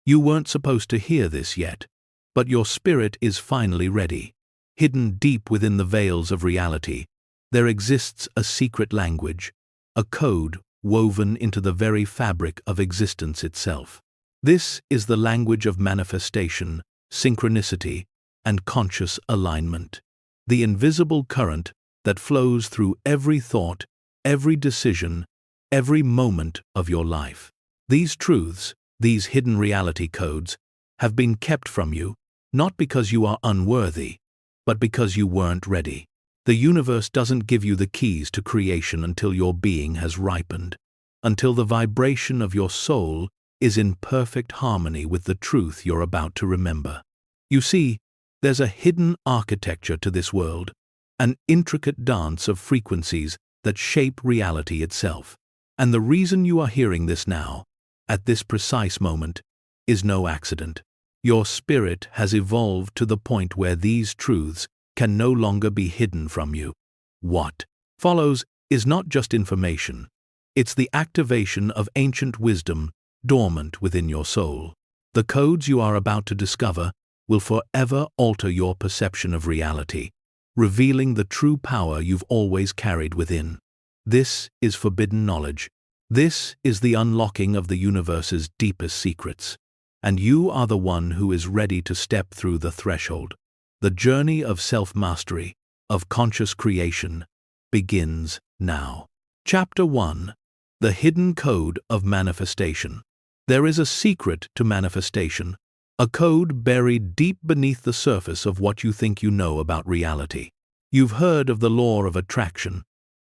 You weren't supposed to hear this yet, but your spirit is finally ready. Hidden deep within the veils of reality, there exists a secret language, a code woven into the very fabric of existence itself. This is the language of manifestation, synchronicity, and conscious alignment. The invisible current that flows through every thought, every decision, every moment of your life. These truths, these hidden reality codes, have been kept from you, not because you are unworthy, but because you weren't ready. The universe doesn't give you the keys to creation until your being has ripened, until the vibration of your soul is in perfect harmony with the truth you're about to remember. You see, there's a hidden architecture to this world, an intricate dance of frequencies that shape reality itself. And the reason you are hearing this now, at this precise moment, is no accident. Your spirit has evolved to the point where these truths can no longer be hidden from you. What follows is not just information. It's the activation of ancient wisdom dormant within your soul. The codes you are about to discover will forever alter your perception of reality, revealing the true power you've always carried within. This is forbidden knowledge. This is the unlocking of the universe's deepest secrets. And you are the one who is ready to step through the threshold. The journey of self-mastery, of conscious creation, begins now. Chapter 1. The Hidden Code of Manifestation. There is a secret to manifestation, a code buried deep beneath the surface of what you think you know about reality. You've heard of the law of attraction,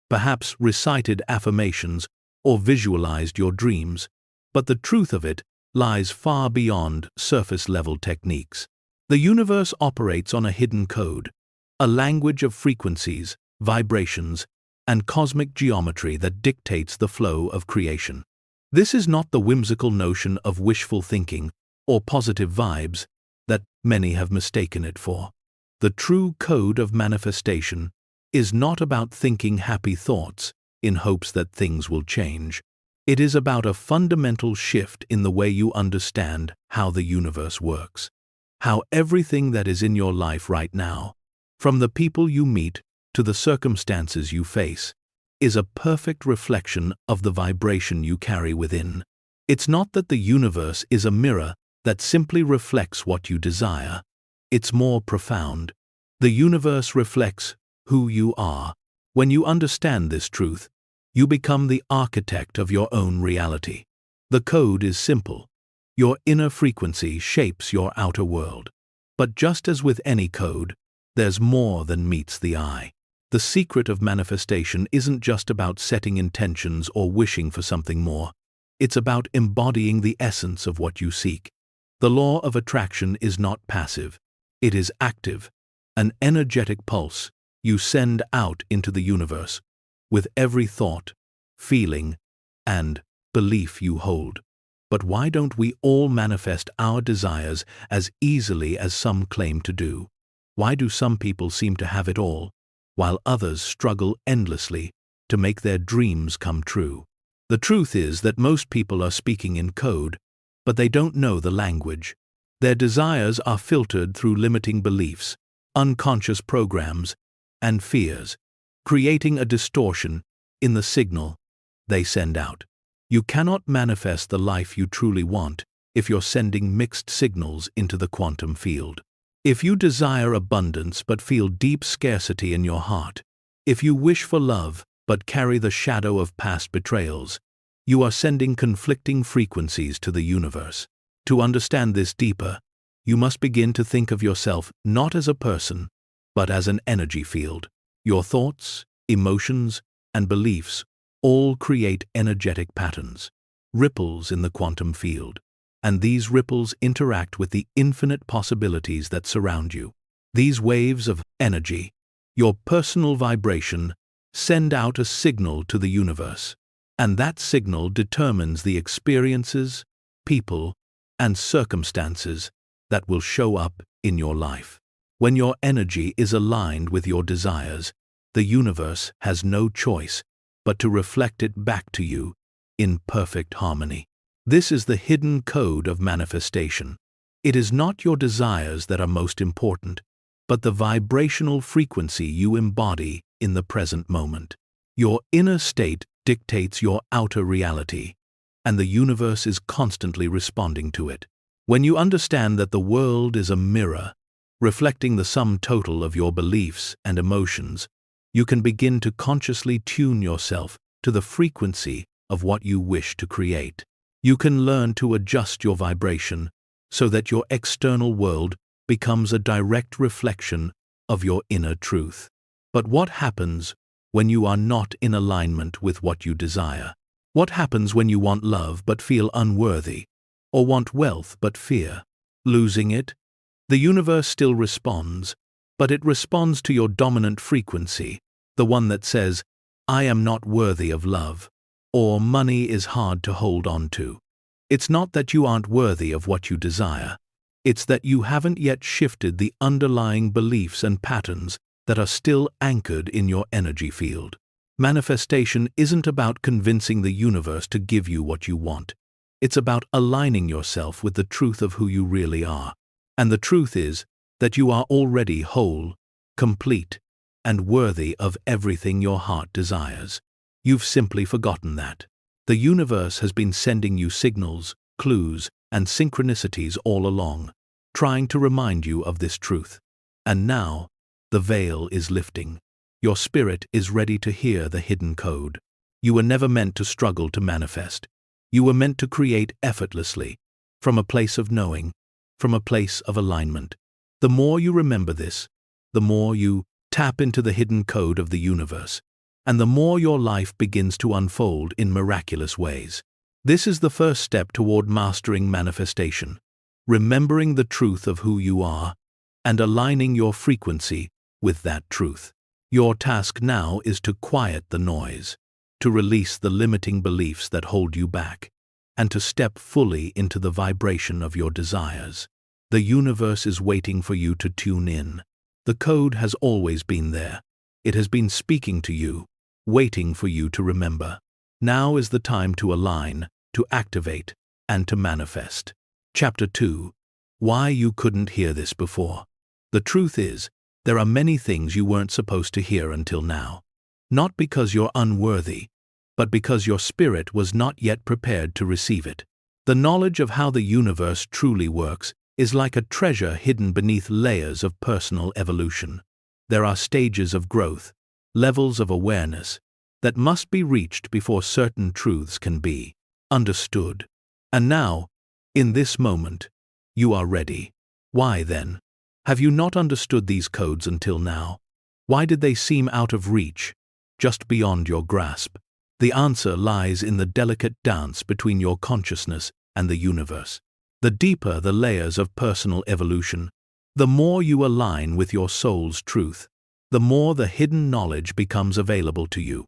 perhaps recited affirmations or visualized your dreams, but the truth of it lies far beyond surface-level techniques. The universe operates on a hidden code, a language of frequencies, vibrations, and cosmic geometry that dictates the flow of creation. This is not the whimsical notion of wishful thinking or positive vibes that many have mistaken it for. The true code of manifestation is not about thinking happy thoughts in hopes that things will change. It is about a fundamental shift in the way you understand how the universe works. How everything that is in your life right now, from the people you meet to the circumstances you face, is a perfect reflection of the vibration you carry within. It's not that the universe is a mirror that simply reflects what you desire. It's more profound. The universe reflects who you are. When you understand this truth, you become the architect of your own reality. The code is simple. Your inner frequency shapes your outer world. But just as with any code, there's more than meets the eye. The secret of manifestation isn't just about setting intentions or wishing for something more. It's about embodying the essence of what you seek. The law of attraction is not passive. It is active, an energetic pulse you send out into the universe with every thought, feeling, and belief you hold. But why don't we all manifest our desires as easily as some claim to do? Why do some people seem to have it all, while others struggle endlessly to make their dreams come true? The truth is that most people are speaking in code, but they don't know the language. Their desires are filtered through limiting beliefs, unconscious programs, and fears, creating a distortion in the signal they send out. You cannot manifest the life you truly want if you're sending mixed signals into the quantum field. If you desire abundance but feel deep scarcity in your heart, if you wish for love but carry the shadow of past betrayals, you are sending conflicting frequencies to the universe. To understand this deeper, you must begin to think of yourself not as a person, but as an energy field. Your thoughts, emotions, and beliefs all create energetic patterns, ripples in the quantum field, and these ripples interact with the infinite possibilities that surround you. These waves of energy, your personal vibration, send out a signal to the universe, and that signal determines the experiences, people, and circumstances that will show up in your life. When your energy is aligned with your desires, the universe has no choice but to reflect it back to you in perfect harmony. This is the hidden code of manifestation. It is not your desires that are most important, but the vibrational frequency you embody in the present moment. Your inner state dictates your outer reality, and the universe is constantly responding to it. When you understand that the world is a mirror, reflecting the sum total of your beliefs and emotions, you can begin to consciously tune yourself to the frequency of what you wish to create. You can learn to adjust your vibration so that your external world becomes a direct reflection of your inner truth. But what happens when you are not in alignment with what you desire? What happens when you want love but feel unworthy, or want wealth but fear losing it? The universe still responds, but it responds to your dominant frequency, the one that says, "I am not worthy of love," or "money is hard to hold on to." It's not that you aren't worthy of what you desire. It's that you haven't yet shifted the underlying beliefs and patterns that are still anchored in your energy field. Manifestation isn't about convincing the universe to give you what you want. It's about aligning yourself with the truth of who you really are. And the truth is that you are already whole, complete, and worthy of everything your heart desires. You've simply forgotten that. The universe has been sending you signals, clues, and synchronicities all along, trying to remind you of this truth. And now, the veil is lifting. Your spirit is ready to hear the hidden code. You were never meant to struggle to manifest. You were meant to create effortlessly, from a place of knowing, from a place of alignment. The more you remember this, the more you tap into the hidden code of the universe, and the more your life begins to unfold in miraculous ways. This is the first step toward mastering manifestation, remembering the truth of who you are, and aligning your frequency with that truth. Your task now is to quiet the noise, to release the limiting beliefs that hold you back, and to step fully into the vibration of your desires. The universe is waiting for you to tune in. The code has always been there. It has been speaking to you, waiting for you to remember. Now is the time to align, to activate, and to manifest. Chapter 2. Why you couldn't hear this before. The truth is, there are many things you weren't supposed to hear until now. Not because you're unworthy, but because your spirit was not yet prepared to receive it. The knowledge of how the universe truly works is like a treasure hidden beneath layers of personal evolution. There are stages of growth, levels of awareness, that must be reached before certain truths can be understood. And now, in this moment, you are ready. Why then? Have you not understood these codes until now? Why did they seem out of reach, just beyond your grasp? The answer lies in the delicate dance between your consciousness and the universe. The deeper the layers of personal evolution, the more you align with your soul's truth, the more the hidden knowledge becomes available to you.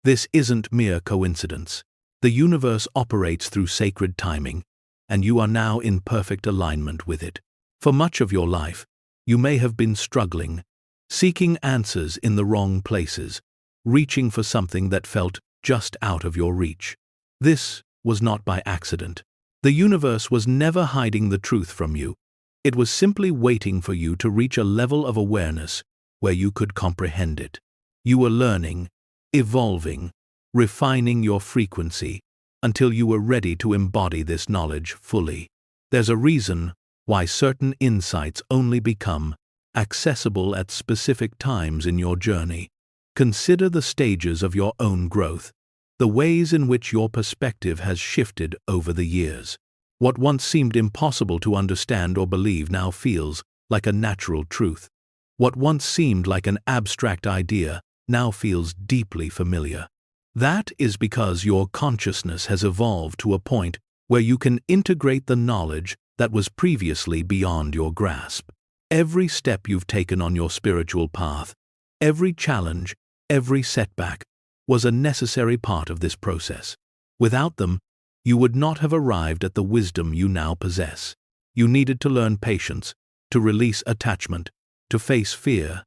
This isn't mere coincidence. The universe operates through sacred timing, and you are now in perfect alignment with it. For much of your life, you may have been struggling, seeking answers in the wrong places, reaching for something that felt just out of your reach. This was not by accident. The universe was never hiding the truth from you. It was simply waiting for you to reach a level of awareness where you could comprehend it. You were learning, evolving, refining your frequency until you were ready to embody this knowledge fully. There's a reason why certain insights only become accessible at specific times in your journey. Consider the stages of your own growth, the ways in which your perspective has shifted over the years. What once seemed impossible to understand or believe now feels like a natural truth. What once seemed like an abstract idea now feels deeply familiar. That is because your consciousness has evolved to a point where you can integrate the knowledge that was previously beyond your grasp. Every step you've taken on your spiritual path, every challenge, every setback, was a necessary part of this process. Without them, you would not have arrived at the wisdom you now possess. You needed to learn patience, to release attachment, to face fear,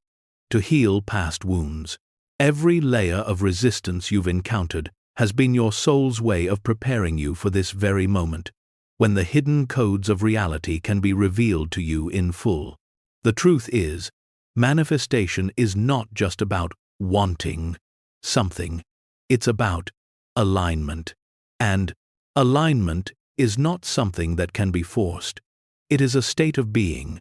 to heal past wounds. Every layer of resistance you've encountered has been your soul's way of preparing you for this very moment, when the hidden codes of reality can be revealed to you in full. The truth is, manifestation is not just about wanting something, it's about alignment. And alignment is not something that can be forced. It is a state of being,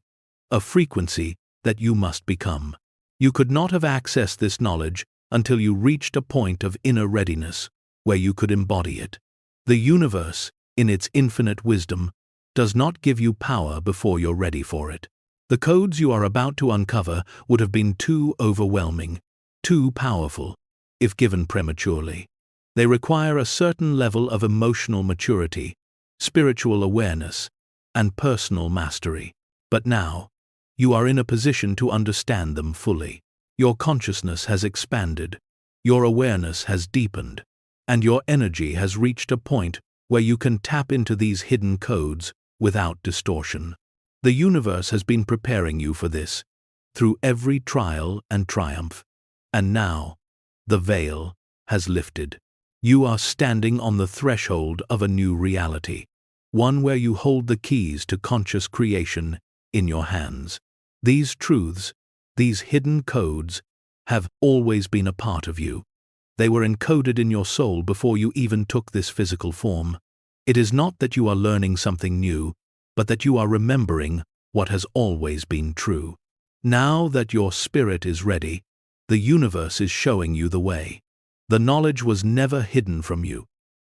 a frequency that you must become. You could not have accessed this knowledge until you reached a point of inner readiness where you could embody it. The universe, in its infinite wisdom, does not give you power before you're ready for it. The codes you are about to uncover would have been too overwhelming, too powerful, if given prematurely. They require a certain level of emotional maturity, spiritual awareness, and personal mastery. But now, you are in a position to understand them fully. Your consciousness has expanded, your awareness has deepened, and your energy has reached a point where you can tap into these hidden codes without distortion. The universe has been preparing you for this, through every trial and triumph. And now, the veil has lifted. You are standing on the threshold of a new reality, one where you hold the keys to conscious creation in your hands. These truths, these hidden codes, have always been a part of you. They were encoded in your soul before you even took this physical form. It is not that you are learning something new, but that you are remembering what has always been true. Now that your spirit is ready, the universe is showing you the way. The knowledge was never hidden from you.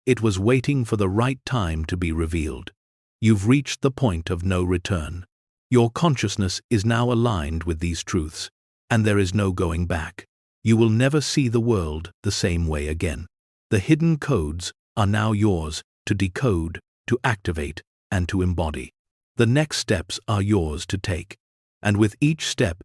It was waiting for the right time to be revealed. You've reached the point of no return. Your consciousness is now aligned with these truths, and there is no going back. You will never see the world the same way again. The hidden codes are now yours to decode, to activate, and to embody. The next steps are yours to take, and with each step,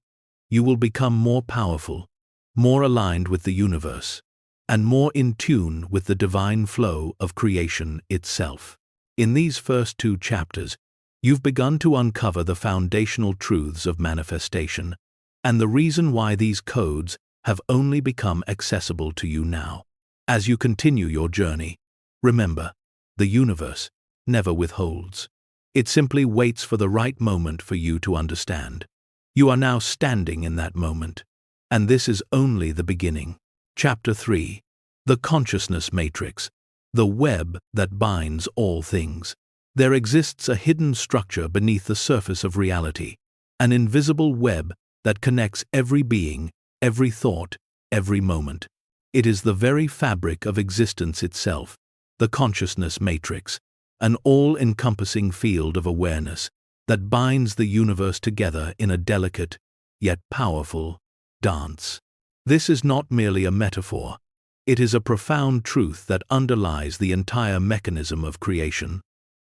you will become more powerful, more aligned with the universe, and more in tune with the divine flow of creation itself. In these first 2 chapters, you've begun to uncover the foundational truths of manifestation, and the reason why these codes have only become accessible to you now. As you continue your journey, remember, the universe never withholds. It simply waits for the right moment for you to understand. You are now standing in that moment, and this is only the beginning. Chapter 3. The Consciousness Matrix, the web that binds all things. There exists a hidden structure beneath the surface of reality, an invisible web that connects every being, every thought, every moment. It is the very fabric of existence itself, the consciousness matrix, an all-encompassing field of awareness that binds the universe together in a delicate, yet powerful, dance. This is not merely a metaphor. It is a profound truth that underlies the entire mechanism of creation.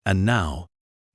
And now,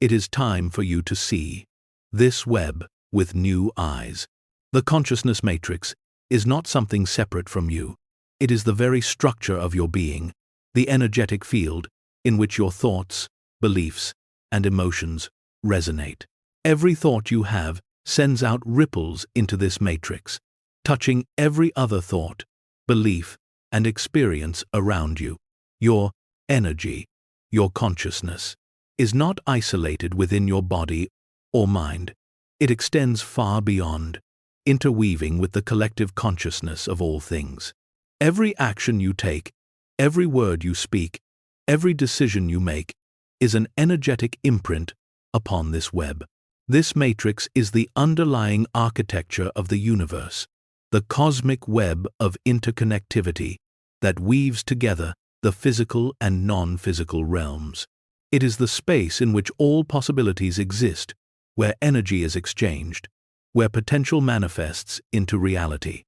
it is time for you to see this web with new eyes. The consciousness matrix is not something separate from you. It is the very structure of your being, the energetic field in which your thoughts, beliefs, and emotions resonate. Every thought you have sends out ripples into this matrix, touching every other thought, belief, and experience around you. Your energy, your consciousness, is not isolated within your body or mind. It extends far beyond, interweaving with the collective consciousness of all things. Every action you take, every word you speak, every decision you make, is an energetic imprint upon this web. This matrix is the underlying architecture of the universe, the cosmic web of interconnectivity that weaves together the physical and non-physical realms. It is the space in which all possibilities exist, where energy is exchanged, where potential manifests into reality.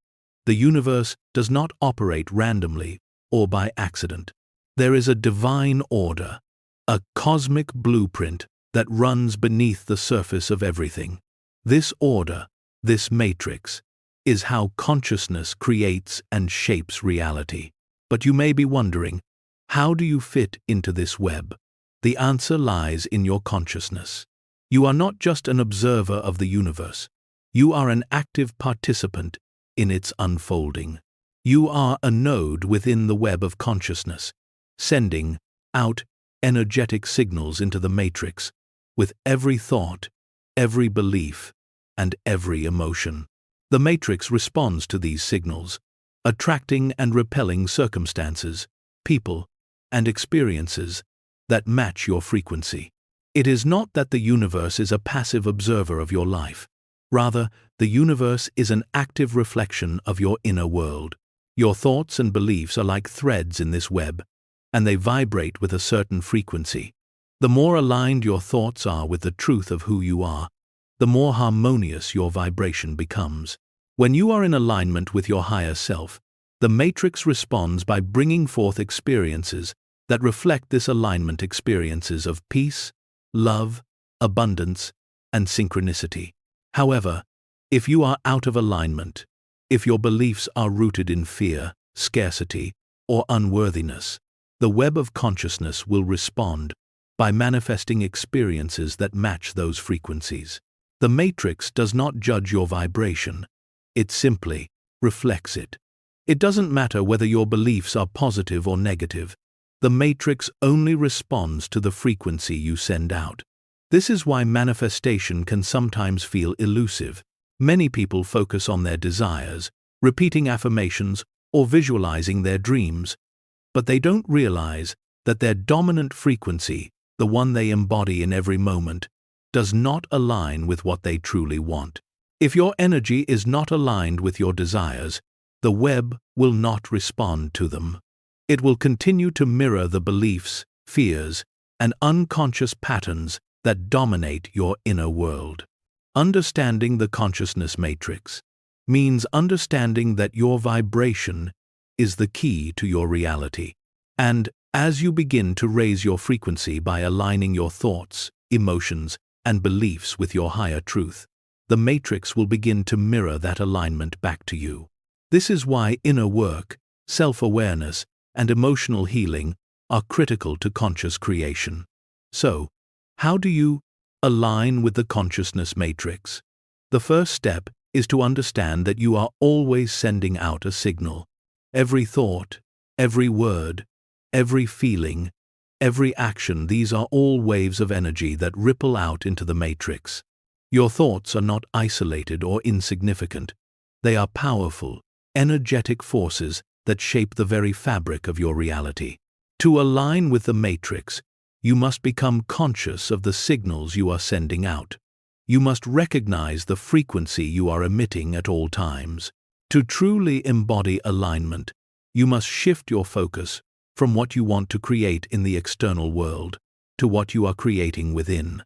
The universe does not operate randomly or by accident. There is a divine order, a cosmic blueprint that runs beneath the surface of everything. This order, this matrix, is how consciousness creates and shapes reality. But you may be wondering, how do you fit into this web? The answer lies in your consciousness. You are not just an observer of the universe. You are an active participant in its unfolding. You are a node within the web of consciousness, sending out energetic signals into the matrix with every thought, every belief, and every emotion. The matrix responds to these signals, attracting and repelling circumstances, people, and experiences that match your frequency. It is not that the universe is a passive observer of your life. Rather, the universe is an active reflection of your inner world. Your thoughts and beliefs are like threads in this web, and they vibrate with a certain frequency. The more aligned your thoughts are with the truth of who you are, the more harmonious your vibration becomes. When you are in alignment with your higher self, the matrix responds by bringing forth experiences that reflect this alignment, experiences of peace, love, abundance, and synchronicity. However, if you are out of alignment, if your beliefs are rooted in fear, scarcity, or unworthiness, the web of consciousness will respond by manifesting experiences that match those frequencies. The matrix does not judge your vibration, it simply reflects it. It doesn't matter whether your beliefs are positive or negative, the matrix only responds to the frequency you send out. This is why manifestation can sometimes feel elusive. Many people focus on their desires, repeating affirmations, or visualizing their dreams, but they don't realize that their dominant frequency, the one they embody in every moment, does not align with what they truly want. If your energy is not aligned with your desires, the web will not respond to them. It will continue to mirror the beliefs, fears, and unconscious patterns that dominate your inner world. Understanding the consciousness matrix means understanding that your vibration is the key to your reality. And as you begin to raise your frequency by aligning your thoughts, emotions, and beliefs with your higher truth, the matrix will begin to mirror that alignment back to you. This is why inner work, self-awareness, and emotional healing are critical to conscious creation. So, how do you align with the consciousness matrix? The first step is to understand that you are always sending out a signal. Every thought, every word, every feeling, every action, these are all waves of energy that ripple out into the matrix. Your thoughts are not isolated or insignificant. They are powerful, energetic forces that shape the very fabric of your reality. To align with the matrix, you must become conscious of the signals you are sending out. You must recognize the frequency you are emitting at all times. To truly embody alignment, you must shift your focus from what you want to create in the external world to what you are creating within.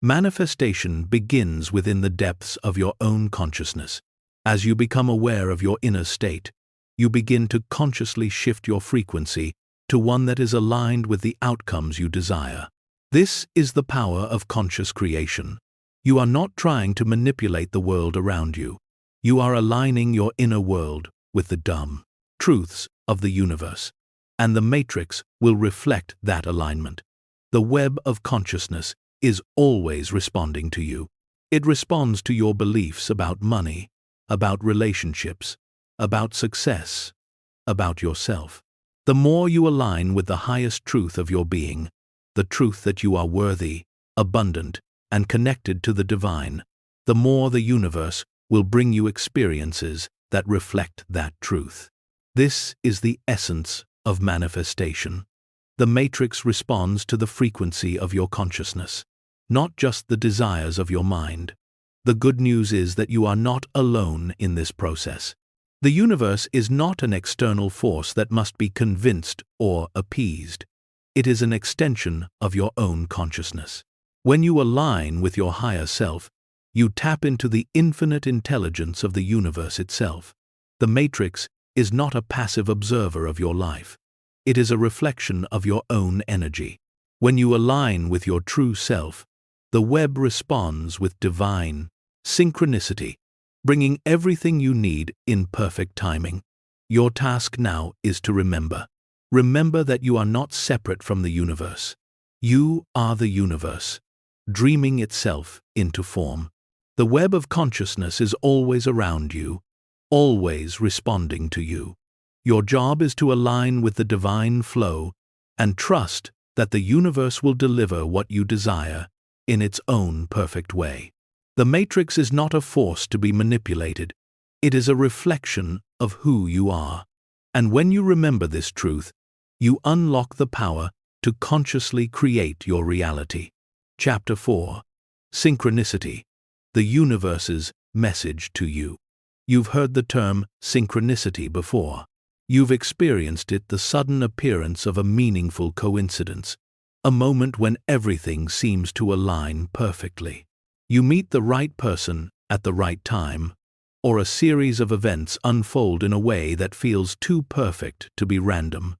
Manifestation begins within the depths of your own consciousness. As you become aware of your inner state, you begin to consciously shift your frequency to one that is aligned with the outcomes you desire. This is the power of conscious creation. You are not trying to manipulate the world around you. You are aligning your inner world with the dumb truths of the universe, and the matrix will reflect that alignment. The web of consciousness is always responding to you. It responds to your beliefs about money, about relationships, about success, about yourself. The more you align with the highest truth of your being, the truth that you are worthy, abundant, and connected to the divine, the more the universe will bring you experiences that reflect that truth. This is the essence of manifestation. The matrix responds to the frequency of your consciousness, not just the desires of your mind. The good news is that you are not alone in this process. The universe is not an external force that must be convinced or appeased. It is an extension of your own consciousness. When you align with your higher self, you tap into the infinite intelligence of the universe itself. The matrix is not a passive observer of your life. It is a reflection of your own energy. When you align with your true self, the web responds with divine synchronicity, bringing everything you need in perfect timing. Your task now is to remember. Remember that you are not separate from the universe. You are the universe, dreaming itself into form. The web of consciousness is always around you, always responding to you. Your job is to align with the divine flow and trust that the universe will deliver what you desire in its own perfect way. The matrix is not a force to be manipulated. It is a reflection of who you are. And when you remember this truth, you unlock the power to consciously create your reality. Chapter 4. Synchronicity. The universe's message to you. You've heard the term synchronicity before. You've experienced it, the sudden appearance of a meaningful coincidence, a moment when everything seems to align perfectly. You meet the right person at the right time, or a series of events unfold in a way that feels too perfect to be random.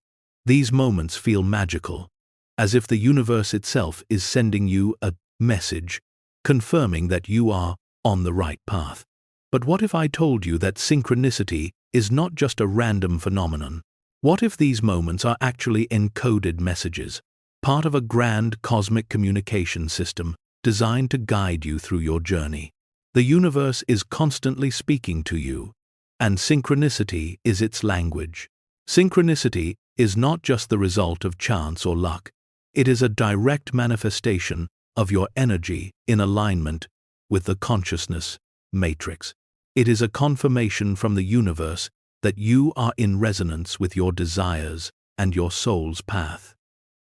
These moments feel magical, as if the universe itself is sending you a message, confirming that you are on the right path. But what if I told you that synchronicity is not just a random phenomenon? What if these moments are actually encoded messages, part of a grand cosmic communication system designed to guide you through your journey? The universe is constantly speaking to you, and synchronicity is its language. Synchronicity is not just the result of chance or luck. It is a direct manifestation of your energy in alignment with the consciousness matrix. It is a confirmation from the universe that you are in resonance with your desires and your soul's path.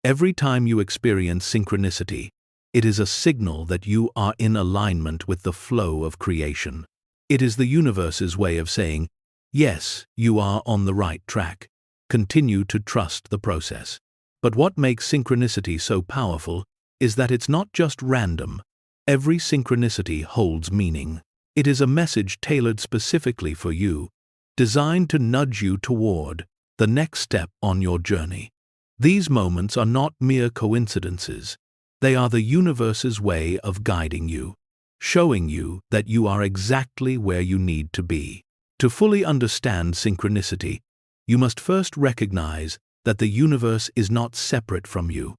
Every time you experience synchronicity, it is a signal that you are in alignment with the flow of creation. It is the universe's way of saying, yes, you are on the right track. Continue to trust the process. But what makes synchronicity so powerful is that it's not just random. Every synchronicity holds meaning. It is a message tailored specifically for you, designed to nudge you toward the next step on your journey. These moments are not mere coincidences. They are the universe's way of guiding you, showing you that you are exactly where you need to be. To fully understand synchronicity, you must first recognize that the universe is not separate from you.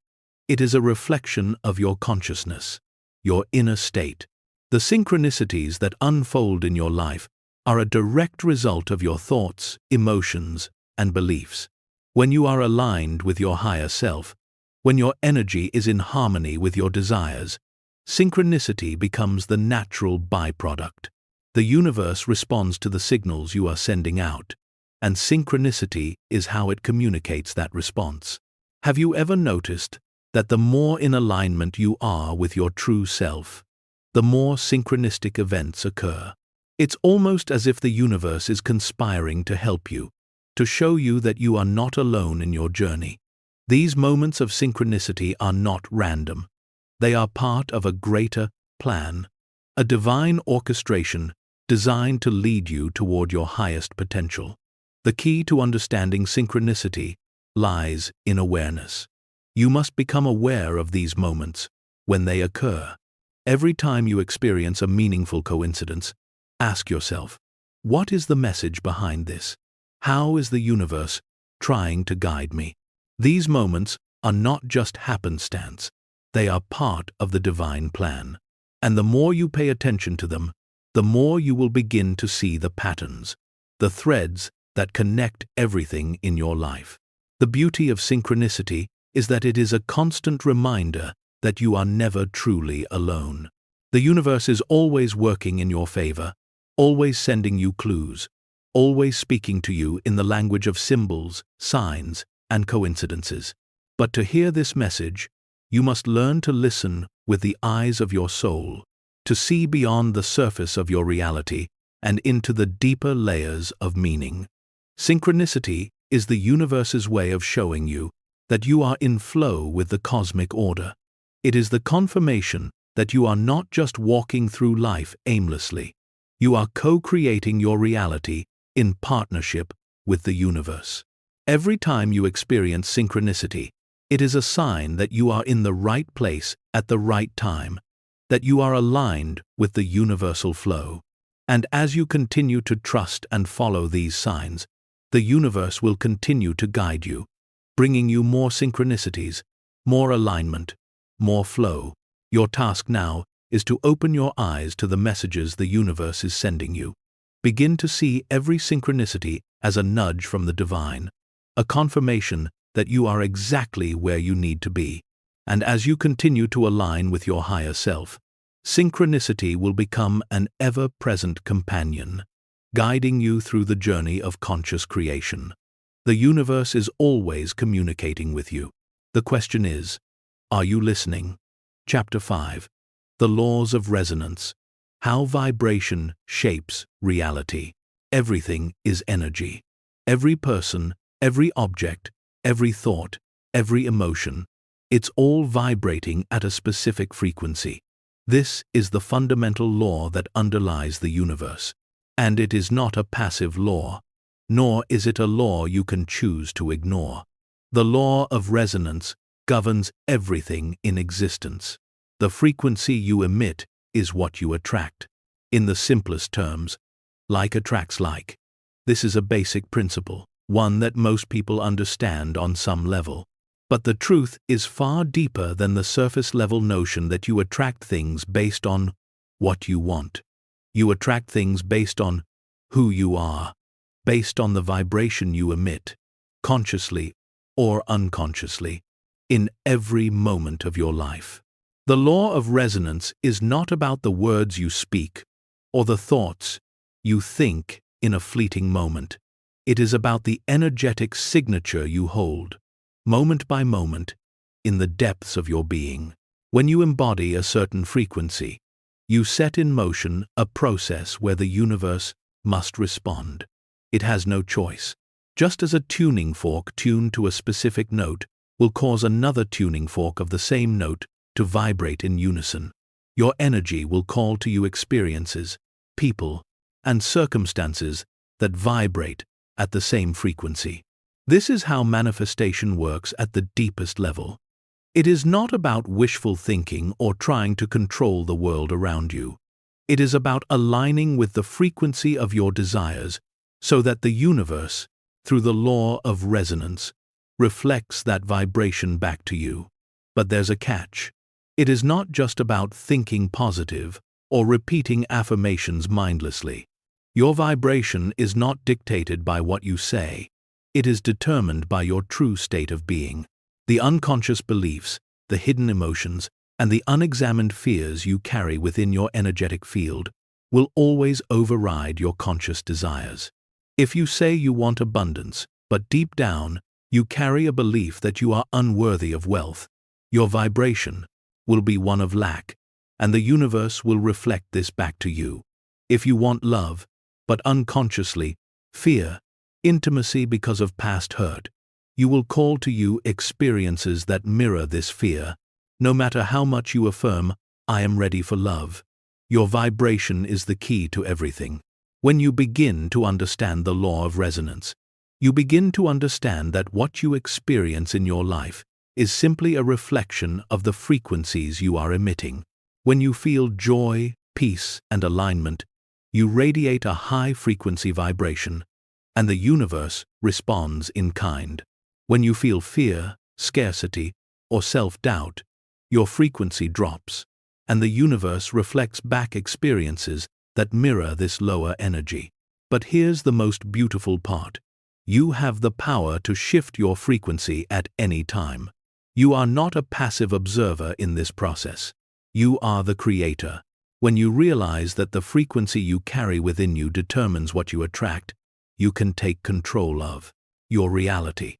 It is a reflection of your consciousness, your inner state. The synchronicities that unfold in your life are a direct result of your thoughts, emotions, and beliefs. When you are aligned with your higher self, when your energy is in harmony with your desires, synchronicity becomes the natural byproduct. The universe responds to the signals you are sending out, and synchronicity is how it communicates that response. Have you ever noticed that the more in alignment you are with your true self, the more synchronistic events occur? It's almost as if the universe is conspiring to help you, to show you that you are not alone in your journey. These moments of synchronicity are not random. They are part of a greater plan, a divine orchestration designed to lead you toward your highest potential. The key to understanding synchronicity lies in awareness. You must become aware of these moments when they occur. Every time you experience a meaningful coincidence, ask yourself, what is the message behind this? How is the universe trying to guide me? These moments are not just happenstance. They are part of the divine plan. And the more you pay attention to them, the more you will begin to see the patterns, the threads that connect everything in your life. The beauty of synchronicity is that it is a constant reminder that you are never truly alone. The universe is always working in your favor, always sending you clues, always speaking to you in the language of symbols, signs, and coincidences. But to hear this message, you must learn to listen with the eyes of your soul, to see beyond the surface of your reality and into the deeper layers of meaning. Synchronicity is the universe's way of showing you that you are in flow with the cosmic order. It is the confirmation that you are not just walking through life aimlessly. You are co-creating your reality in partnership with the universe. Every time you experience synchronicity, it is a sign that you are in the right place at the right time, that you are aligned with the universal flow. And as you continue to trust and follow these signs, the universe will continue to guide you, bringing you more synchronicities, more alignment, more flow. Your task now is to open your eyes to the messages the universe is sending you. Begin to see every synchronicity as a nudge from the divine, a confirmation that you are exactly where you need to be. And as you continue to align with your higher self, synchronicity will become an ever-present companion, guiding you through the journey of conscious creation. The universe is always communicating with you. The question is, are you listening? Chapter 5. The Laws of Resonance. How Vibration Shapes Reality. Everything is energy. Every person, every object, every thought, every emotion, it's all vibrating at a specific frequency. This is the fundamental law that underlies the universe. And it is not a passive law, nor is it a law you can choose to ignore. The law of resonance governs everything in existence. The frequency you emit is what you attract. In the simplest terms, like attracts like. This is a basic principle, one that most people understand on some level. But the truth is far deeper than the surface-level notion that you attract things based on what you want. You attract things based on who you are, based on the vibration you emit, consciously or unconsciously, in every moment of your life. The law of resonance is not about the words you speak or the thoughts you think in a fleeting moment. It is about the energetic signature you hold, moment by moment, in the depths of your being. When you embody a certain frequency, you set in motion a process where the universe must respond. It has no choice. Just as a tuning fork tuned to a specific note will cause another tuning fork of the same note to vibrate in unison, your energy will call to you experiences, people, and circumstances that vibrate at the same frequency. This is how manifestation works at the deepest level. It is not about wishful thinking or trying to control the world around you. It is about aligning with the frequency of your desires so that the universe, through the law of resonance, reflects that vibration back to you. But there's a catch. It is not just about thinking positive or repeating affirmations mindlessly. Your vibration is not dictated by what you say. It is determined by your true state of being. The unconscious beliefs, the hidden emotions, and the unexamined fears you carry within your energetic field will always override your conscious desires. If you say you want abundance, but deep down you carry a belief that you are unworthy of wealth, your vibration will be one of lack, and the universe will reflect this back to you. If you want love, but unconsciously fear intimacy because of past hurt, you will call to you experiences that mirror this fear. No matter how much you affirm, "I am ready for love," your vibration is the key to everything. When you begin to understand the law of resonance, you begin to understand that what you experience in your life is simply a reflection of the frequencies you are emitting. When you feel joy, peace, and alignment, you radiate a high-frequency vibration, and the universe responds in kind. When you feel fear, scarcity, or self-doubt, your frequency drops, and the universe reflects back experiences that mirror this lower energy. But here's the most beautiful part. You have the power to shift your frequency at any time. You are not a passive observer in this process. You are the creator. When you realize that the frequency you carry within you determines what you attract, you can take control of your reality.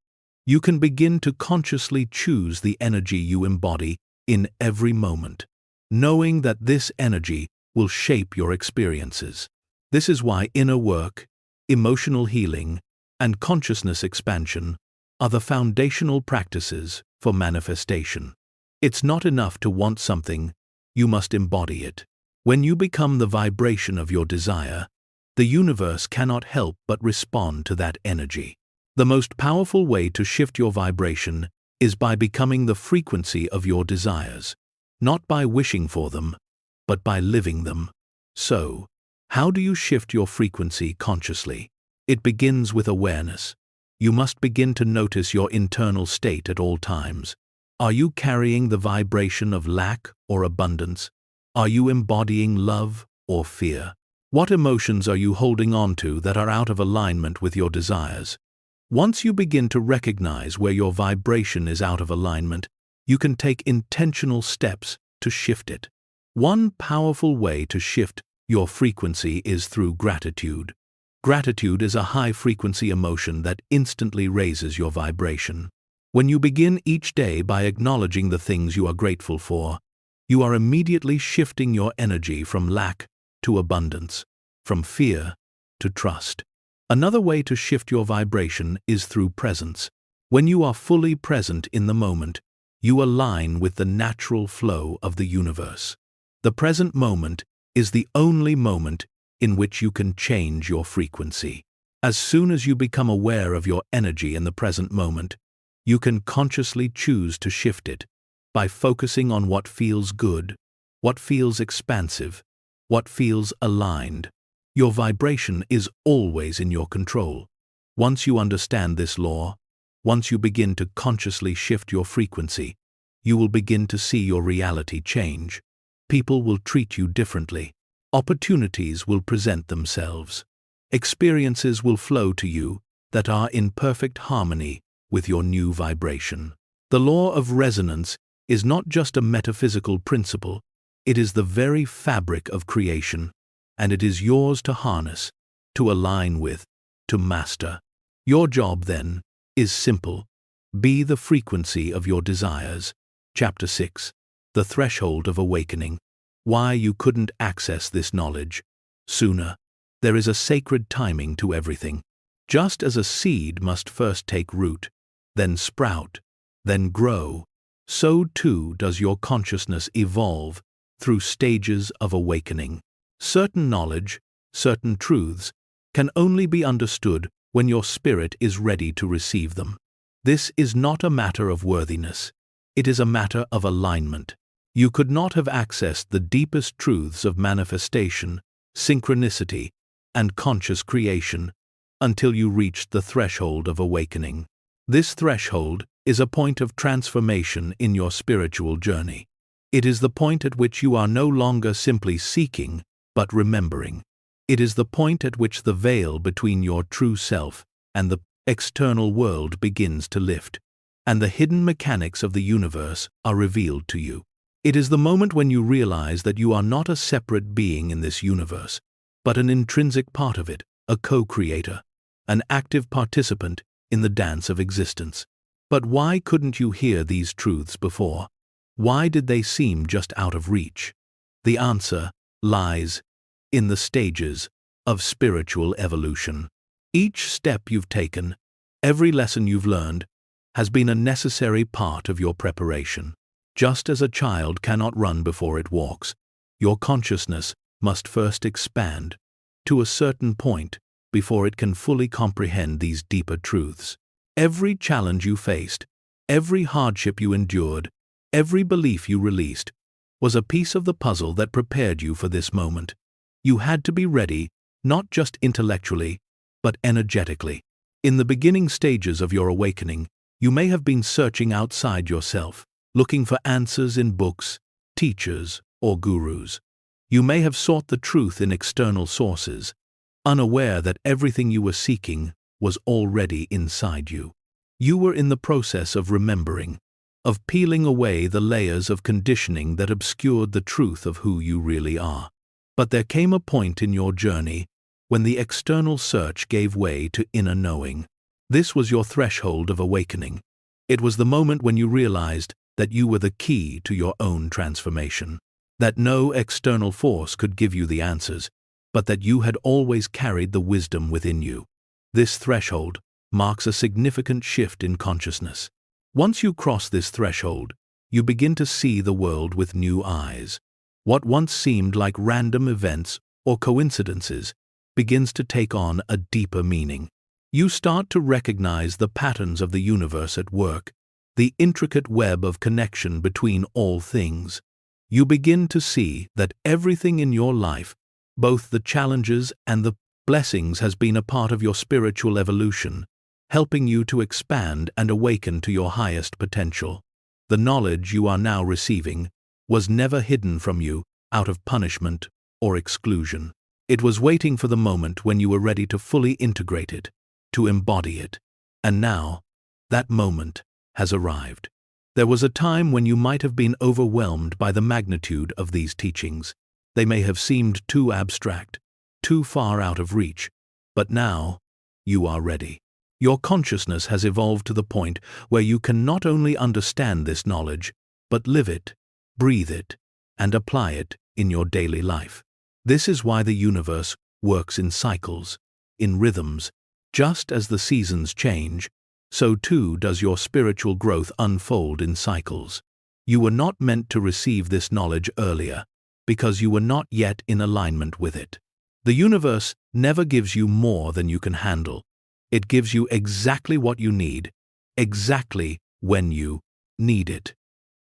You can begin to consciously choose the energy you embody in every moment, knowing that this energy will shape your experiences. This is why inner work, emotional healing, and consciousness expansion are the foundational practices for manifestation. It's not enough to want something, you must embody it. When you become the vibration of your desire, the universe cannot help but respond to that energy. The most powerful way to shift your vibration is by becoming the frequency of your desires, not by wishing for them, but by living them. So, how do you shift your frequency consciously? It begins with awareness. You must begin to notice your internal state at all times. Are you carrying the vibration of lack or abundance? Are you embodying love or fear? What emotions are you holding on to that are out of alignment with your desires? Once you begin to recognize where your vibration is out of alignment, you can take intentional steps to shift it. One powerful way to shift your frequency is through gratitude. Gratitude is a high-frequency emotion that instantly raises your vibration. When you begin each day by acknowledging the things you are grateful for, you are immediately shifting your energy from lack to abundance, from fear to trust. Another way to shift your vibration is through presence. When you are fully present in the moment, you align with the natural flow of the universe. The present moment is the only moment in which you can change your frequency. As soon as you become aware of your energy in the present moment, you can consciously choose to shift it by focusing on what feels good, what feels expansive, what feels aligned. Your vibration is always in your control. Once you understand this law, once you begin to consciously shift your frequency, you will begin to see your reality change. People will treat you differently. Opportunities will present themselves. Experiences will flow to you that are in perfect harmony with your new vibration. The law of resonance is not just a metaphysical principle, it is the very fabric of creation, and it is yours to harness, to align with, to master. Your job, then, is simple. Be the frequency of your desires. Chapter 6. The Threshold of Awakening. Why you couldn't access this knowledge sooner. There is a sacred timing to everything. Just as a seed must first take root, then sprout, then grow, so too does your consciousness evolve through stages of awakening. Certain knowledge, certain truths, can only be understood when your spirit is ready to receive them. This is not a matter of worthiness. It is a matter of alignment. You could not have accessed the deepest truths of manifestation, synchronicity, and conscious creation until you reached the threshold of awakening. This threshold is a point of transformation in your spiritual journey. It is the point at which you are no longer simply seeking, but remembering. It is the point at which the veil between your true self and the external world begins to lift, and the hidden mechanics of the universe are revealed to you. It is the moment when you realize that you are not a separate being in this universe, but an intrinsic part of it, a co-creator, an active participant in the dance of existence. But why couldn't you hear these truths before? Why did they seem just out of reach? The answer lies in the stages of spiritual evolution. Each step you've taken, every lesson you've learned, has been a necessary part of your preparation. Just as a child cannot run before it walks, your consciousness must first expand to a certain point before it can fully comprehend these deeper truths. Every challenge you faced, every hardship you endured, every belief you released, was a piece of the puzzle that prepared you for this moment. You had to be ready, not just intellectually, but energetically. In the beginning stages of your awakening, you may have been searching outside yourself, looking for answers in books, teachers, or gurus. You may have sought the truth in external sources, unaware that everything you were seeking was already inside you. You were in the process of remembering, of peeling away the layers of conditioning that obscured the truth of who you really are. But there came a point in your journey when the external search gave way to inner knowing. This was your threshold of awakening. It was the moment when you realized that you were the key to your own transformation, that no external force could give you the answers, but that you had always carried the wisdom within you. This threshold marks a significant shift in consciousness. Once you cross this threshold, you begin to see the world with new eyes. What once seemed like random events or coincidences begins to take on a deeper meaning. You start to recognize the patterns of the universe at work, the intricate web of connection between all things. You begin to see that everything in your life, both the challenges and the blessings, has been a part of your spiritual evolution, helping you to expand and awaken to your highest potential. The knowledge you are now receiving was never hidden from you out of punishment or exclusion. It was waiting for the moment when you were ready to fully integrate it, to embody it. And now, that moment has arrived. There was a time when you might have been overwhelmed by the magnitude of these teachings. They may have seemed too abstract, too far out of reach, but now you are ready. Your consciousness has evolved to the point where you can not only understand this knowledge, but live it, breathe it, and apply it in your daily life. This is why the universe works in cycles, in rhythms. Just as the seasons change, so too does your spiritual growth unfold in cycles. You were not meant to receive this knowledge earlier, because you were not yet in alignment with it. The universe never gives you more than you can handle. It gives you exactly what you need, exactly when you need it.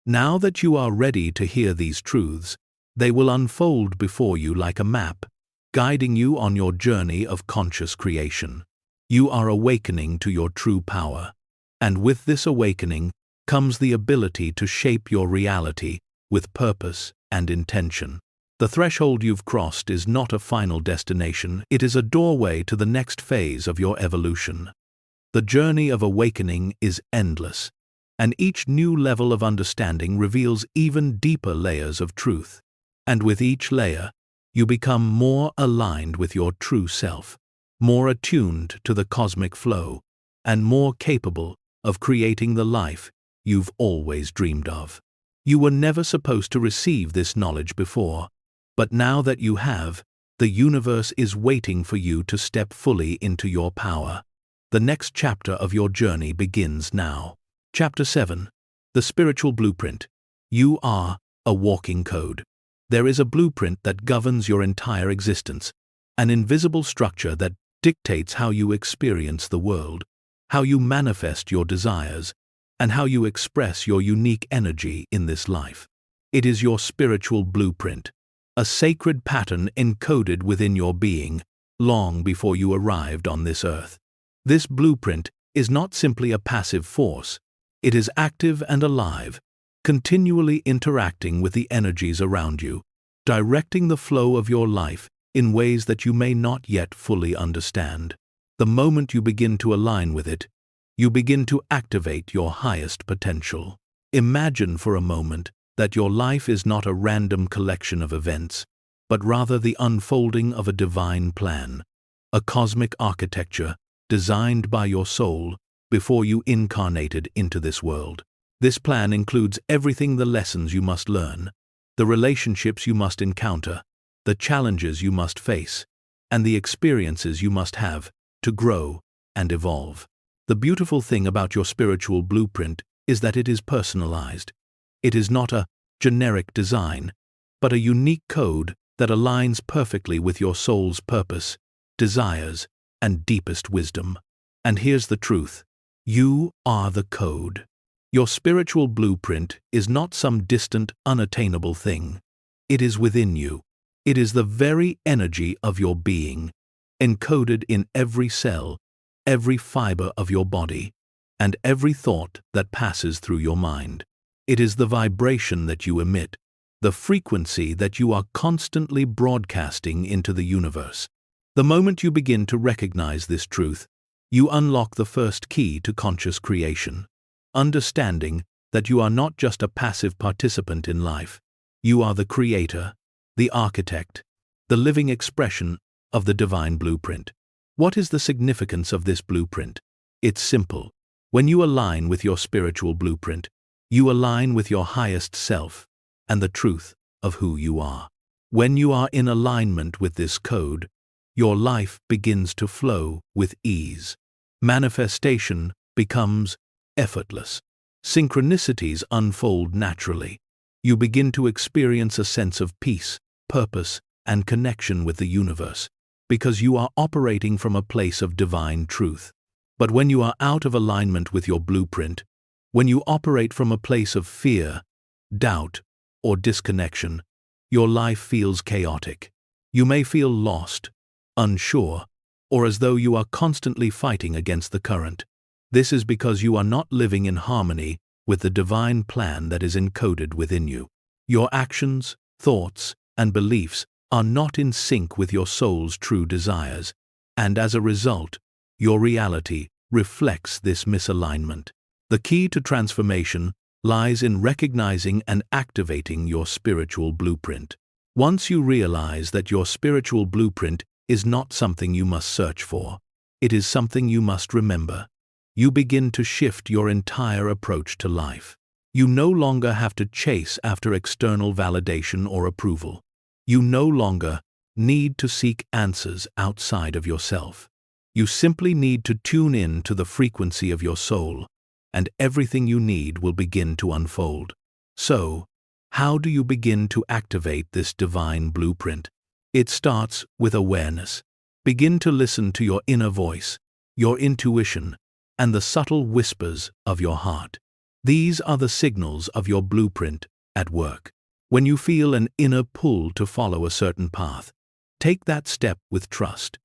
Now that you are ready to hear these truths, they will unfold before you like a map, guiding you on your journey of conscious creation. You are awakening to your true power, and with this awakening comes the ability to shape your reality with purpose and intention. The threshold you've crossed is not a final destination, it is a doorway to the next phase of your evolution. The journey of awakening is endless, and each new level of understanding reveals even deeper layers of truth. And with each layer, you become more aligned with your true self, more attuned to the cosmic flow, and more capable of creating the life you've always dreamed of. You were never supposed to receive this knowledge before, but now that you have, the universe is waiting for you to step fully into your power. The next chapter of your journey begins now. Chapter 7. The Spiritual Blueprint. You are a walking code. There is a blueprint that governs your entire existence, an invisible structure that dictates how you experience the world, how you manifest your desires, and how you express your unique energy in this life. It is your spiritual blueprint, a sacred pattern encoded within your being long before you arrived on this earth. This blueprint is not simply a passive force, it is active and alive, continually interacting with the energies around you, directing the flow of your life in ways that you may not yet fully understand. The moment you begin to align with it, you begin to activate your highest potential. Imagine for a moment that your life is not a random collection of events, but rather the unfolding of a divine plan, a cosmic architecture designed by your soul before you incarnated into this world. This plan includes everything: the lessons you must learn, the relationships you must encounter, the challenges you must face, and the experiences you must have to grow and evolve. The beautiful thing about your spiritual blueprint is that it is personalized. It is not a generic design, but a unique code that aligns perfectly with your soul's purpose, desires, and deepest wisdom. And here's the truth: you are the code. Your spiritual blueprint is not some distant, unattainable thing. It is within you. It is the very energy of your being, encoded in every cell, every fiber of your body, and every thought that passes through your mind. It is the vibration that you emit, the frequency that you are constantly broadcasting into the universe. The moment you begin to recognize this truth, you unlock the first key to conscious creation, understanding that you are not just a passive participant in life. You are the creator, the architect, the living expression of the divine blueprint. What is the significance of this blueprint? It's simple. When you align with your spiritual blueprint, you align with your highest self and the truth of who you are. When you are in alignment with this code, your life begins to flow with ease. Manifestation becomes effortless. Synchronicities unfold naturally. You begin to experience a sense of peace, purpose, and connection with the universe, because you are operating from a place of divine truth. But when you are out of alignment with your blueprint, when you operate from a place of fear, doubt, or disconnection, your life feels chaotic. You may feel lost, unsure, or as though you are constantly fighting against the current. This is because you are not living in harmony with the divine plan that is encoded within you. Your actions, thoughts, and beliefs are not in sync with your soul's true desires, and as a result, your reality reflects this misalignment. The key to transformation lies in recognizing and activating your spiritual blueprint. Once you realize that your spiritual blueprint is not something you must search for, it is something you must remember, you begin to shift your entire approach to life. You no longer have to chase after external validation or approval. You no longer need to seek answers outside of yourself. You simply need to tune in to the frequency of your soul, and everything you need will begin to unfold. So, how do you begin to activate this divine blueprint? It starts with awareness. Begin to listen to your inner voice, your intuition, and the subtle whispers of your heart. These are the signals of your blueprint at work. When you feel an inner pull to follow a certain path, take that step with trust,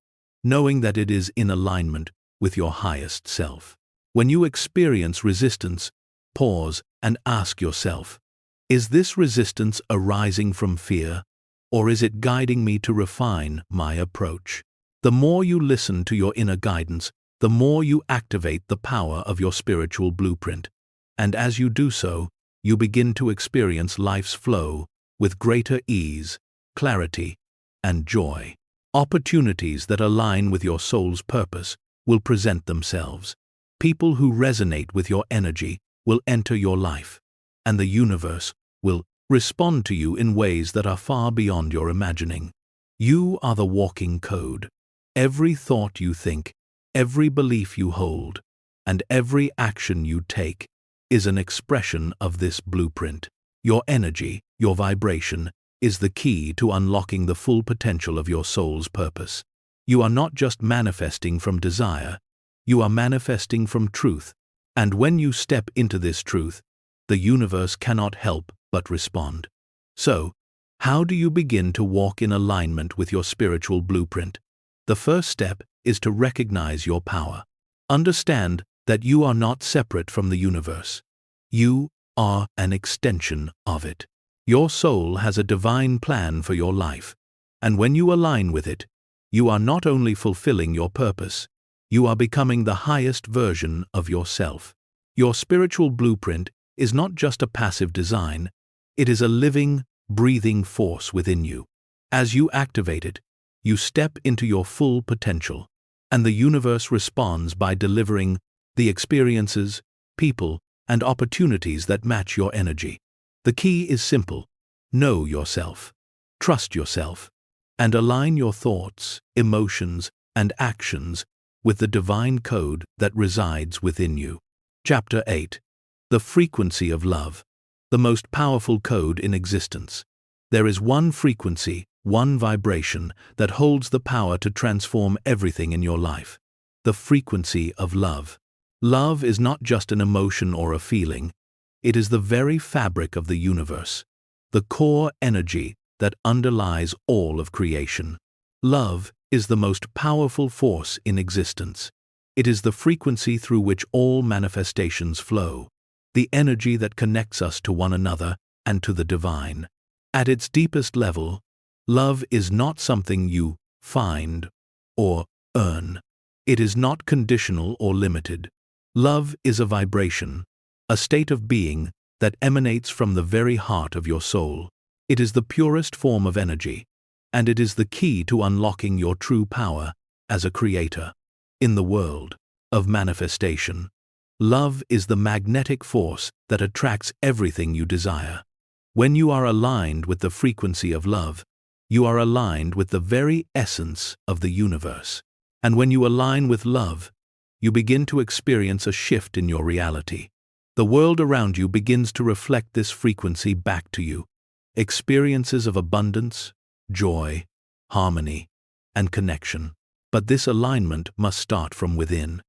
knowing that it is in alignment with your highest self. When you experience resistance, pause and ask yourself, is this resistance arising from fear, or is it guiding me to refine my approach? The more you listen to your inner guidance, the more you activate the power of your spiritual blueprint. And as you do so, you begin to experience life's flow with greater ease, clarity, and joy. Opportunities that align with your soul's purpose will present themselves. People who resonate with your energy will enter your life, and the universe will respond to you in ways that are far beyond your imagining. You are the walking code. Every thought you think, every belief you hold, and every action you take is an expression of this blueprint. Your energy, your vibration, is the key to unlocking the full potential of your soul's purpose. You are not just manifesting from desire, you are manifesting from truth, and when you step into this truth, the universe cannot help but respond. So, how do you begin to walk in alignment with your spiritual blueprint? The first step is to recognize your power. Understand that you are not separate from the universe. You are an extension of it. Your soul has a divine plan for your life, and when you align with it, you are not only fulfilling your purpose, you are becoming the highest version of yourself. Your spiritual blueprint is not just a passive design, it is a living, breathing force within you. As you activate it, you step into your full potential, and the universe responds by delivering the experiences, people, and opportunities that match your energy. The key is simple: know yourself, trust yourself, and align your thoughts, emotions, and actions with the divine code that resides within you. Chapter 8. The frequency of love, the most powerful code in existence. There is one frequency, one vibration that holds the power to transform everything in your life. The frequency of love. Love is not just an emotion or a feeling, it is the very fabric of the universe, the core energy that underlies all of creation. Love is the most powerful force in existence. It is the frequency through which all manifestations flow, the energy that connects us to one another and to the divine. At its deepest level, love is not something you find or earn. It is not conditional or limited. Love is a vibration, a state of being that emanates from the very heart of your soul. It is the purest form of energy, and it is the key to unlocking your true power as a creator. In the world of manifestation, love is the magnetic force that attracts everything you desire. When you are aligned with the frequency of love, you are aligned with the very essence of the universe. And when you align with love, you begin to experience a shift in your reality. The world around you begins to reflect this frequency back to you. Experiences of abundance, joy, harmony, and connection. But this alignment must start from within.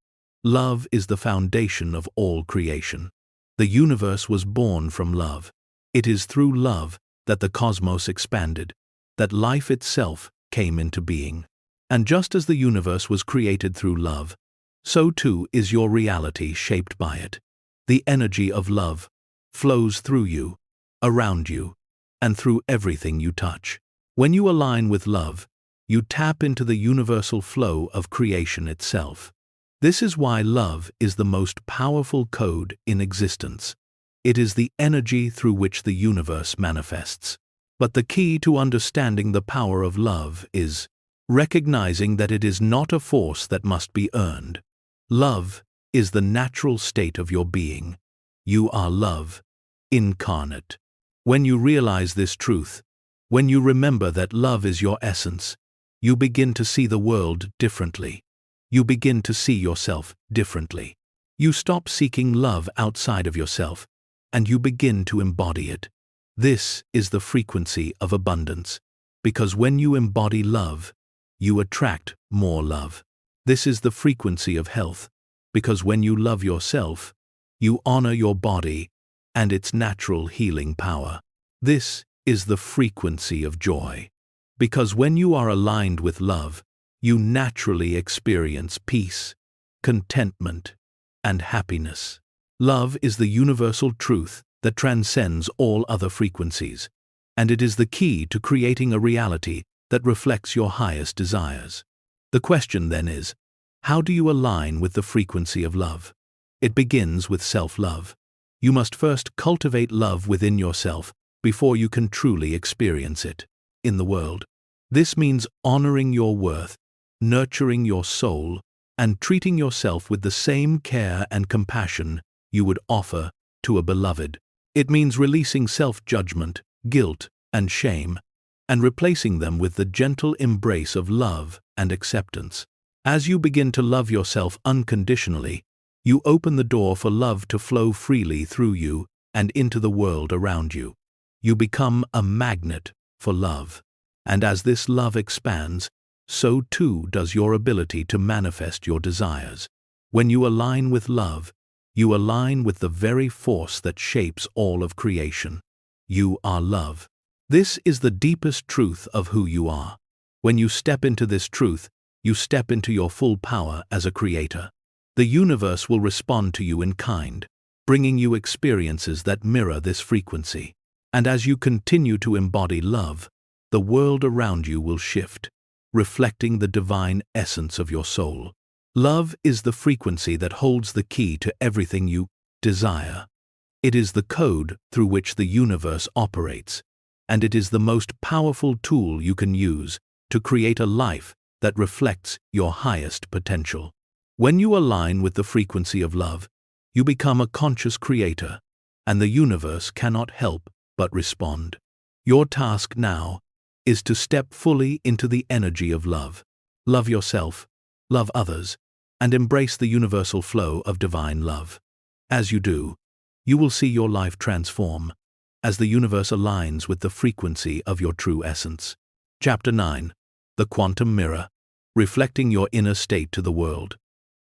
Love is the foundation of all creation. The universe was born from love. It is through love that the cosmos expanded, that life itself came into being. And just as the universe was created through love, so too is your reality shaped by it. The energy of love flows through you, around you, and through everything you touch. When you align with love, you tap into the universal flow of creation itself. This is why love is the most powerful code in existence. It is the energy through which the universe manifests. But the key to understanding the power of love is recognizing that it is not a force that must be earned. Love is the natural state of your being. You are love, incarnate. When you realize this truth, when you remember that love is your essence, you begin to see the world differently. You begin to see yourself differently. You stop seeking love outside of yourself, and you begin to embody it. This is the frequency of abundance, because when you embody love, you attract more love. This is the frequency of health, because when you love yourself, you honor your body and its natural healing power. This is the frequency of joy, because when you are aligned with love, you naturally experience peace, contentment, and happiness. Love is the universal truth that transcends all other frequencies, and it is the key to creating a reality that reflects your highest desires. The question then is, how do you align with the frequency of love? It begins with self-love. You must first cultivate love within yourself before you can truly experience it in the world. This means honoring your worth, nurturing your soul, and treating yourself with the same care and compassion you would offer to a beloved. It means releasing self-judgment, guilt, and shame, and replacing them with the gentle embrace of love and acceptance. As you begin to love yourself unconditionally, you open the door for love to flow freely through you and into the world around you. You become a magnet for love. And as this love expands, so too does your ability to manifest your desires. When you align with love, you align with the very force that shapes all of creation. You are love. This is the deepest truth of who you are. When you step into this truth, you step into your full power as a creator. The universe will respond to you in kind, bringing you experiences that mirror this frequency. And as you continue to embody love, the world around you will shift, reflecting the divine essence of your soul. Love is the frequency that holds the key to everything you desire. It is the code through which the universe operates, and it is the most powerful tool you can use to create a life that reflects your highest potential. When you align with the frequency of love, you become a conscious creator, and the universe cannot help but respond. Your task now is to step fully into the energy of love. Love yourself, love others, and embrace the universal flow of divine love. As you do, you will see your life transform, as the universe aligns with the frequency of your true essence. Chapter 9. The Quantum Mirror, reflecting your inner state to the world.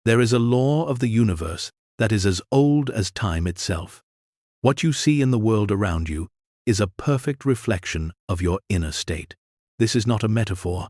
There is a law of the universe that is as old as time itself. What you see in the world around you is a perfect reflection of your inner state. This is not a metaphor.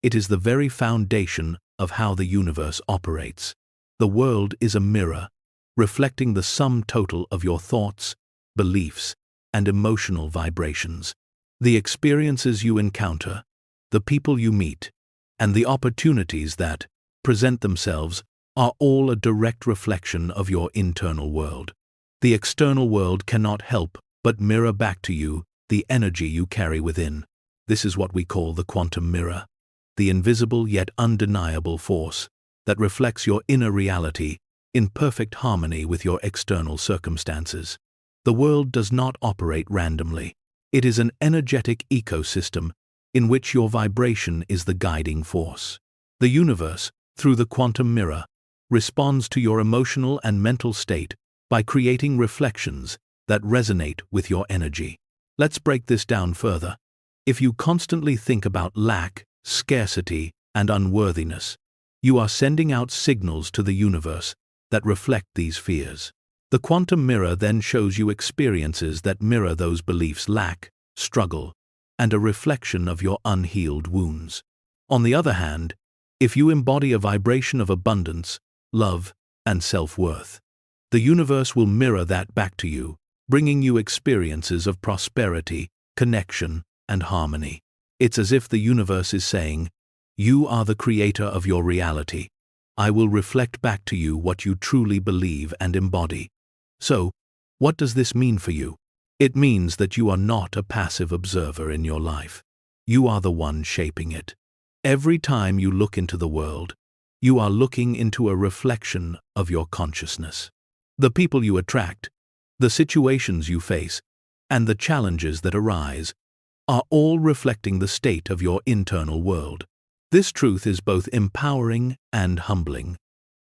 It is the very foundation of how the universe operates. The world is a mirror, reflecting the sum total of your thoughts, beliefs, and emotional vibrations. The experiences you encounter, the people you meet, and the opportunities that present themselves are all a direct reflection of your internal world. The external world cannot help but mirror back to you the energy you carry within. This is what we call the quantum mirror, the invisible yet undeniable force that reflects your inner reality in perfect harmony with your external circumstances. The world does not operate randomly. It is an energetic ecosystem in which your vibration is the guiding force. The universe, through the quantum mirror, responds to your emotional and mental state by creating reflections that resonate with your energy. Let's break this down further. If you constantly think about lack, scarcity, and unworthiness, you are sending out signals to the universe that reflect these fears. The quantum mirror then shows you experiences that mirror those beliefs: lack, struggle, and a reflection of your unhealed wounds. On the other hand, if you embody a vibration of abundance, love, and self-worth, the universe will mirror that back to you, bringing you experiences of prosperity, connection, and harmony. It's as if the universe is saying, "You are the creator of your reality. I will reflect back to you what you truly believe and embody. So, what does this mean for you? It means that you are not a passive observer in your life. You are the one shaping it. Every time you look into the world, you are looking into a reflection of your consciousness. The people you attract, the situations you face, and the challenges that arise are all reflecting the state of your internal world. This truth is both empowering and humbling,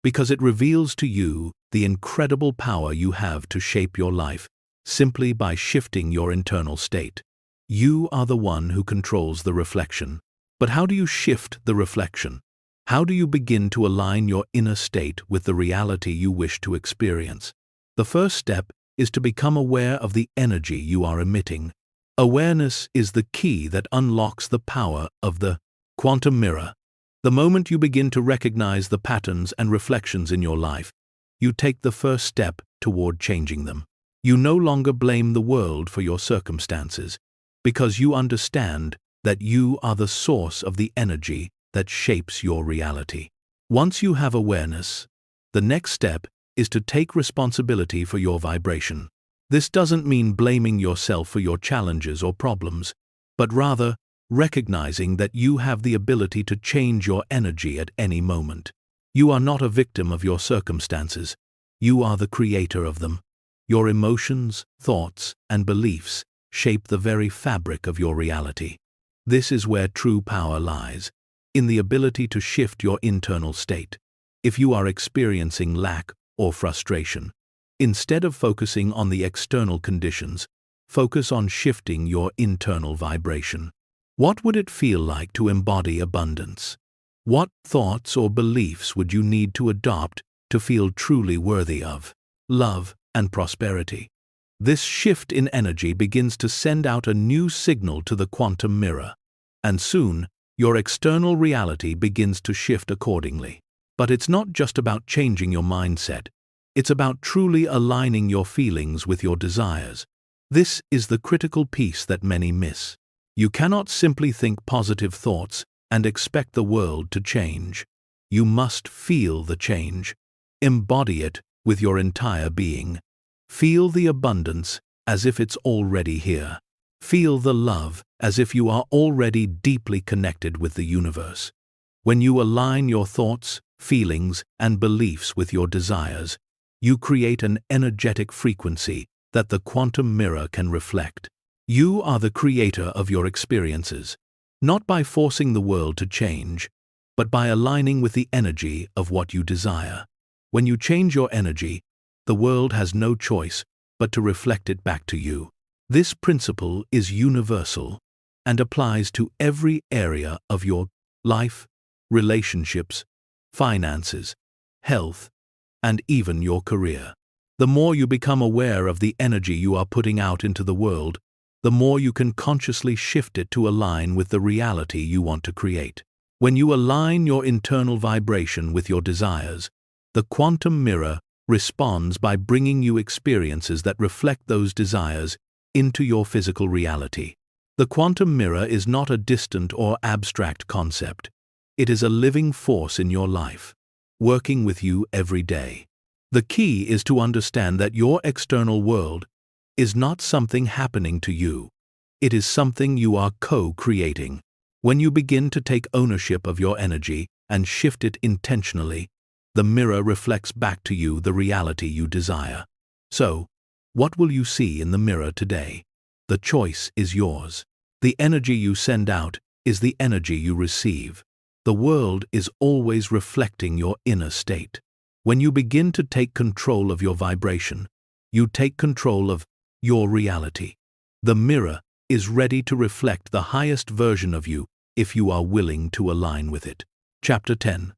because it reveals to you the incredible power you have to shape your life simply by shifting your internal state. You are the one who controls the reflection. But how do you shift the reflection? How do you begin to align your inner state with the reality you wish to experience? The first step is to become aware of the energy you are emitting. Awareness is the key that unlocks the power of the quantum mirror. The moment you begin to recognize the patterns and reflections in your life, you take the first step toward changing them. You no longer blame the world for your circumstances, because you understand that you are the source of the energy that shapes your reality. Once you have awareness, the next step is to take responsibility for your vibration. This doesn't mean blaming yourself for your challenges or problems, but rather recognizing that you have the ability to change your energy at any moment. You are not a victim of your circumstances. You are the creator of them. Your emotions, thoughts, and beliefs shape the very fabric of your reality. This is where true power lies, in the ability to shift your internal state. If you are experiencing lack or frustration, instead of focusing on the external conditions, focus on shifting your internal vibration. What would it feel like to embody abundance? What thoughts or beliefs would you need to adopt to feel truly worthy of love and prosperity? This shift in energy begins to send out a new signal to the quantum mirror, and soon your external reality begins to shift accordingly. But it's not just about changing your mindset. It's about truly aligning your feelings with your desires. This is the critical piece that many miss. You cannot simply think positive thoughts and expect the world to change. You must feel the change. Embody it with your entire being. Feel the abundance as if it's already here. Feel the love as if you are already deeply connected with the universe. When you align your thoughts, feelings, and beliefs with your desires, you create an energetic frequency that the quantum mirror can reflect. You are the creator of your experiences, not by forcing the world to change, but by aligning with the energy of what you desire. When you change your energy, the world has no choice but to reflect it back to you. This principle is universal and applies to every area of your life, relationships, finances, health, and even your career. The more you become aware of the energy you are putting out into the world, the more you can consciously shift it to align with the reality you want to create. When you align your internal vibration with your desires, the quantum mirror responds by bringing you experiences that reflect those desires into your physical reality. The quantum mirror is not a distant or abstract concept. It is a living force in your life, working with you every day. The key is to understand that your external world is not something happening to you. It is something you are co-creating. When you begin to take ownership of your energy and shift it intentionally, the mirror reflects back to you the reality you desire. So, what will you see in the mirror today? The choice is yours. The energy you send out is the energy you receive. The world is always reflecting your inner state. When you begin to take control of your vibration, you take control of your reality. The mirror is ready to reflect the highest version of you if you are willing to align with it. Chapter 10.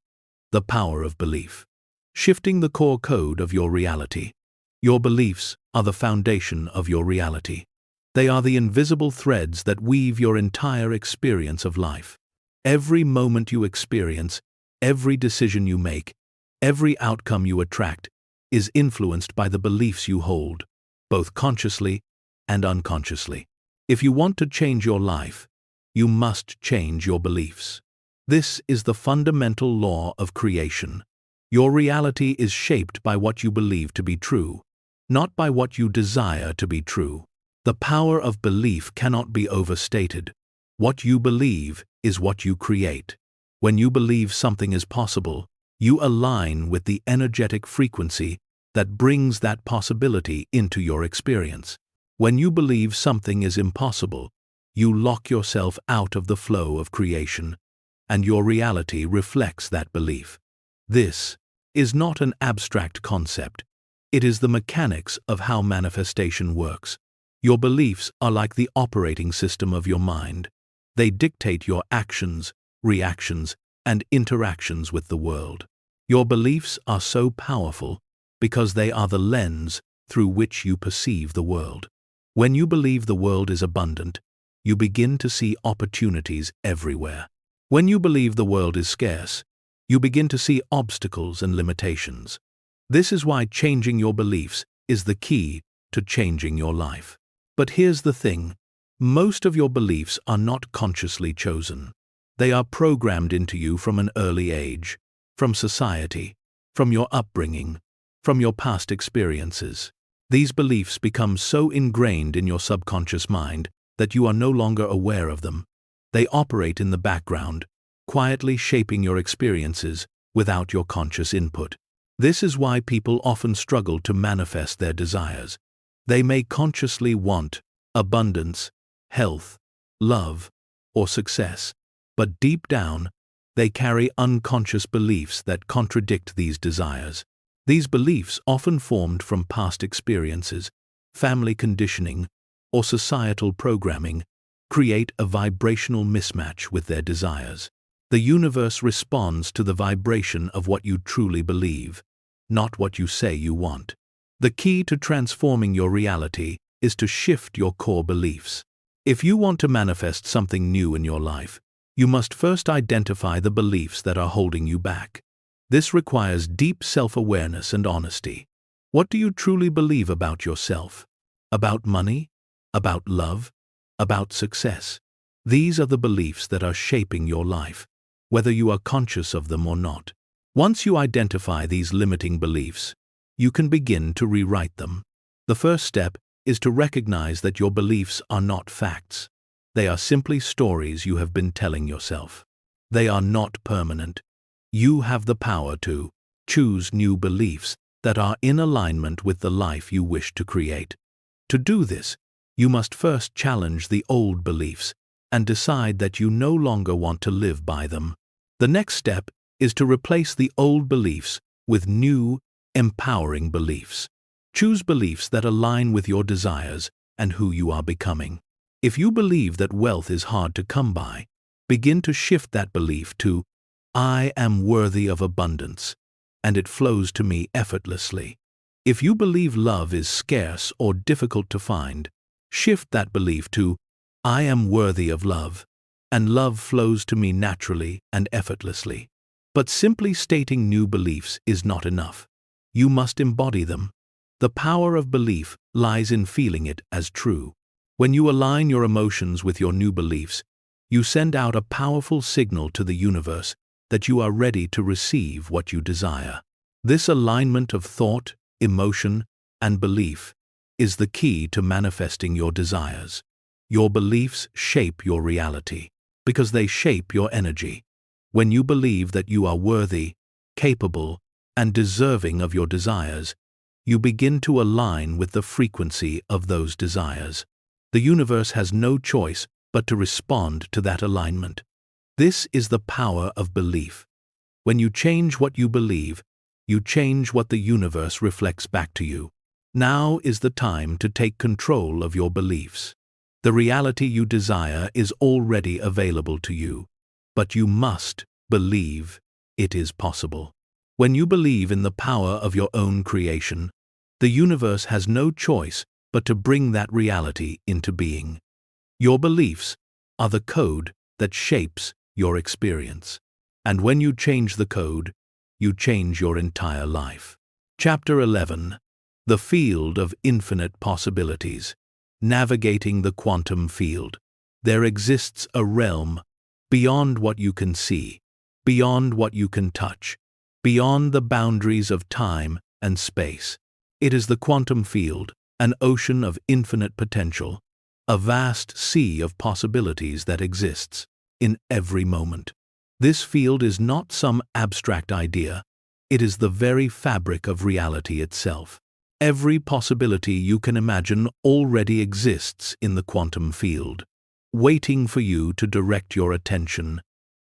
The Power of Belief. Shifting the core code of your reality. Your beliefs are the foundation of your reality. They are the invisible threads that weave your entire experience of life. Every moment you experience, every decision you make, every outcome you attract is influenced by the beliefs you hold, both consciously and unconsciously. If you want to change your life, you must change your beliefs. This is the fundamental law of creation. Your reality is shaped by what you believe to be true, not by what you desire to be true. The power of belief cannot be overstated. What you believe is what you create. When you believe something is possible, you align with the energetic frequency that brings that possibility into your experience. When you believe something is impossible, you lock yourself out of the flow of creation, and your reality reflects that belief. This is not an abstract concept. It is the mechanics of how manifestation works. Your beliefs are like the operating system of your mind. They dictate your actions, reactions, and interactions with the world. Your beliefs are so powerful because they are the lens through which you perceive the world. When you believe the world is abundant, you begin to see opportunities everywhere. When you believe the world is scarce, you begin to see obstacles and limitations. This is why changing your beliefs is the key to changing your life. But here's the thing: most of your beliefs are not consciously chosen. They are programmed into you from an early age, from society, from your upbringing, from your past experiences. These beliefs become so ingrained in your subconscious mind that you are no longer aware of them. They operate in the background, quietly shaping your experiences without your conscious input. This is why people often struggle to manifest their desires. They may consciously want abundance, health, love, or success, but deep down, they carry unconscious beliefs that contradict these desires. These beliefs, often formed from past experiences, family conditioning, or societal programming, create a vibrational mismatch with their desires. The universe responds to the vibration of what you truly believe, not what you say you want. The key to transforming your reality is to shift your core beliefs. If you want to manifest something new in your life, you must first identify the beliefs that are holding you back. This requires deep self-awareness and honesty. What do you truly believe about yourself? About money? About love? About success? These are the beliefs that are shaping your life, whether you are conscious of them or not. Once you identify these limiting beliefs, you can begin to rewrite them. The first step is to recognize that your beliefs are not facts. They are simply stories you have been telling yourself. They are not permanent. You have the power to choose new beliefs that are in alignment with the life you wish to create. To do this, you must first challenge the old beliefs and decide that you no longer want to live by them. The next step is to replace the old beliefs with new, empowering beliefs. Choose beliefs that align with your desires and who you are becoming. If you believe that wealth is hard to come by, begin to shift that belief to, "I am worthy of abundance, and it flows to me effortlessly." If you believe love is scarce or difficult to find, shift that belief to, "I am worthy of love, and love flows to me naturally and effortlessly." But simply stating new beliefs is not enough. You must embody them. The power of belief lies in feeling it as true. When you align your emotions with your new beliefs, you send out a powerful signal to the universe that you are ready to receive what you desire. This alignment of thought, emotion, and belief is the key to manifesting your desires. Your beliefs shape your reality because they shape your energy. When you believe that you are worthy, capable, and deserving of your desires, you begin to align with the frequency of those desires. The universe has no choice but to respond to that alignment. This is the power of belief. When you change what you believe, you change what the universe reflects back to you. Now is the time to take control of your beliefs. The reality you desire is already available to you, but you must believe it is possible. When you believe in the power of your own creation, the universe has no choice but to bring that reality into being. Your beliefs are the code that shapes your experience. And when you change the code, you change your entire life. Chapter 11. The Field of Infinite Possibilities. Navigating the quantum field. There exists a realm beyond what you can see, beyond what you can touch, beyond the boundaries of time and space. It is the quantum field, an ocean of infinite potential, a vast sea of possibilities that exists in every moment. This field is not some abstract idea, it is the very fabric of reality itself. Every possibility you can imagine already exists in the quantum field, waiting for you to direct your attention,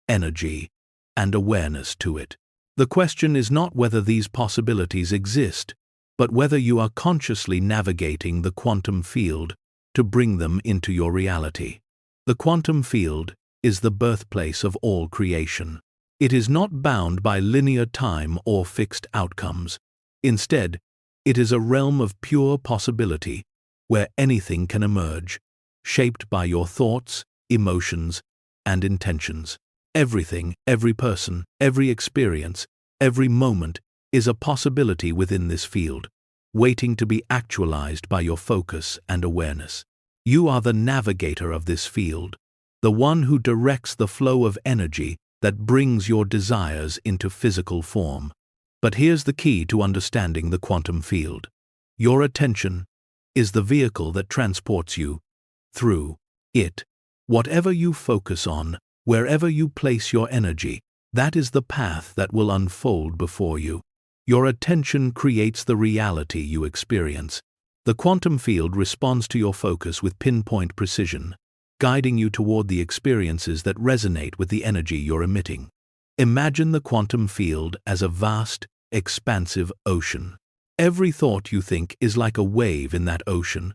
energy, and awareness to it. The question is not whether these possibilities exist, but whether you are consciously navigating the quantum field to bring them into your reality. The quantum field is the birthplace of all creation. It is not bound by linear time or fixed outcomes. Instead, it is a realm of pure possibility where anything can emerge, shaped by your thoughts, emotions, and intentions. Everything, every person, every experience, every moment is a possibility within this field, waiting to be actualized by your focus and awareness. You are the navigator of this field, the one who directs the flow of energy that brings your desires into physical form. But here's the key to understanding the quantum field. Your attention is the vehicle that transports you through it. Whatever you focus on, wherever you place your energy, that is the path that will unfold before you. Your attention creates the reality you experience. The quantum field responds to your focus with pinpoint precision, guiding you toward the experiences that resonate with the energy you're emitting. Imagine the quantum field as a vast, expansive ocean. Every thought you think is like a wave in that ocean,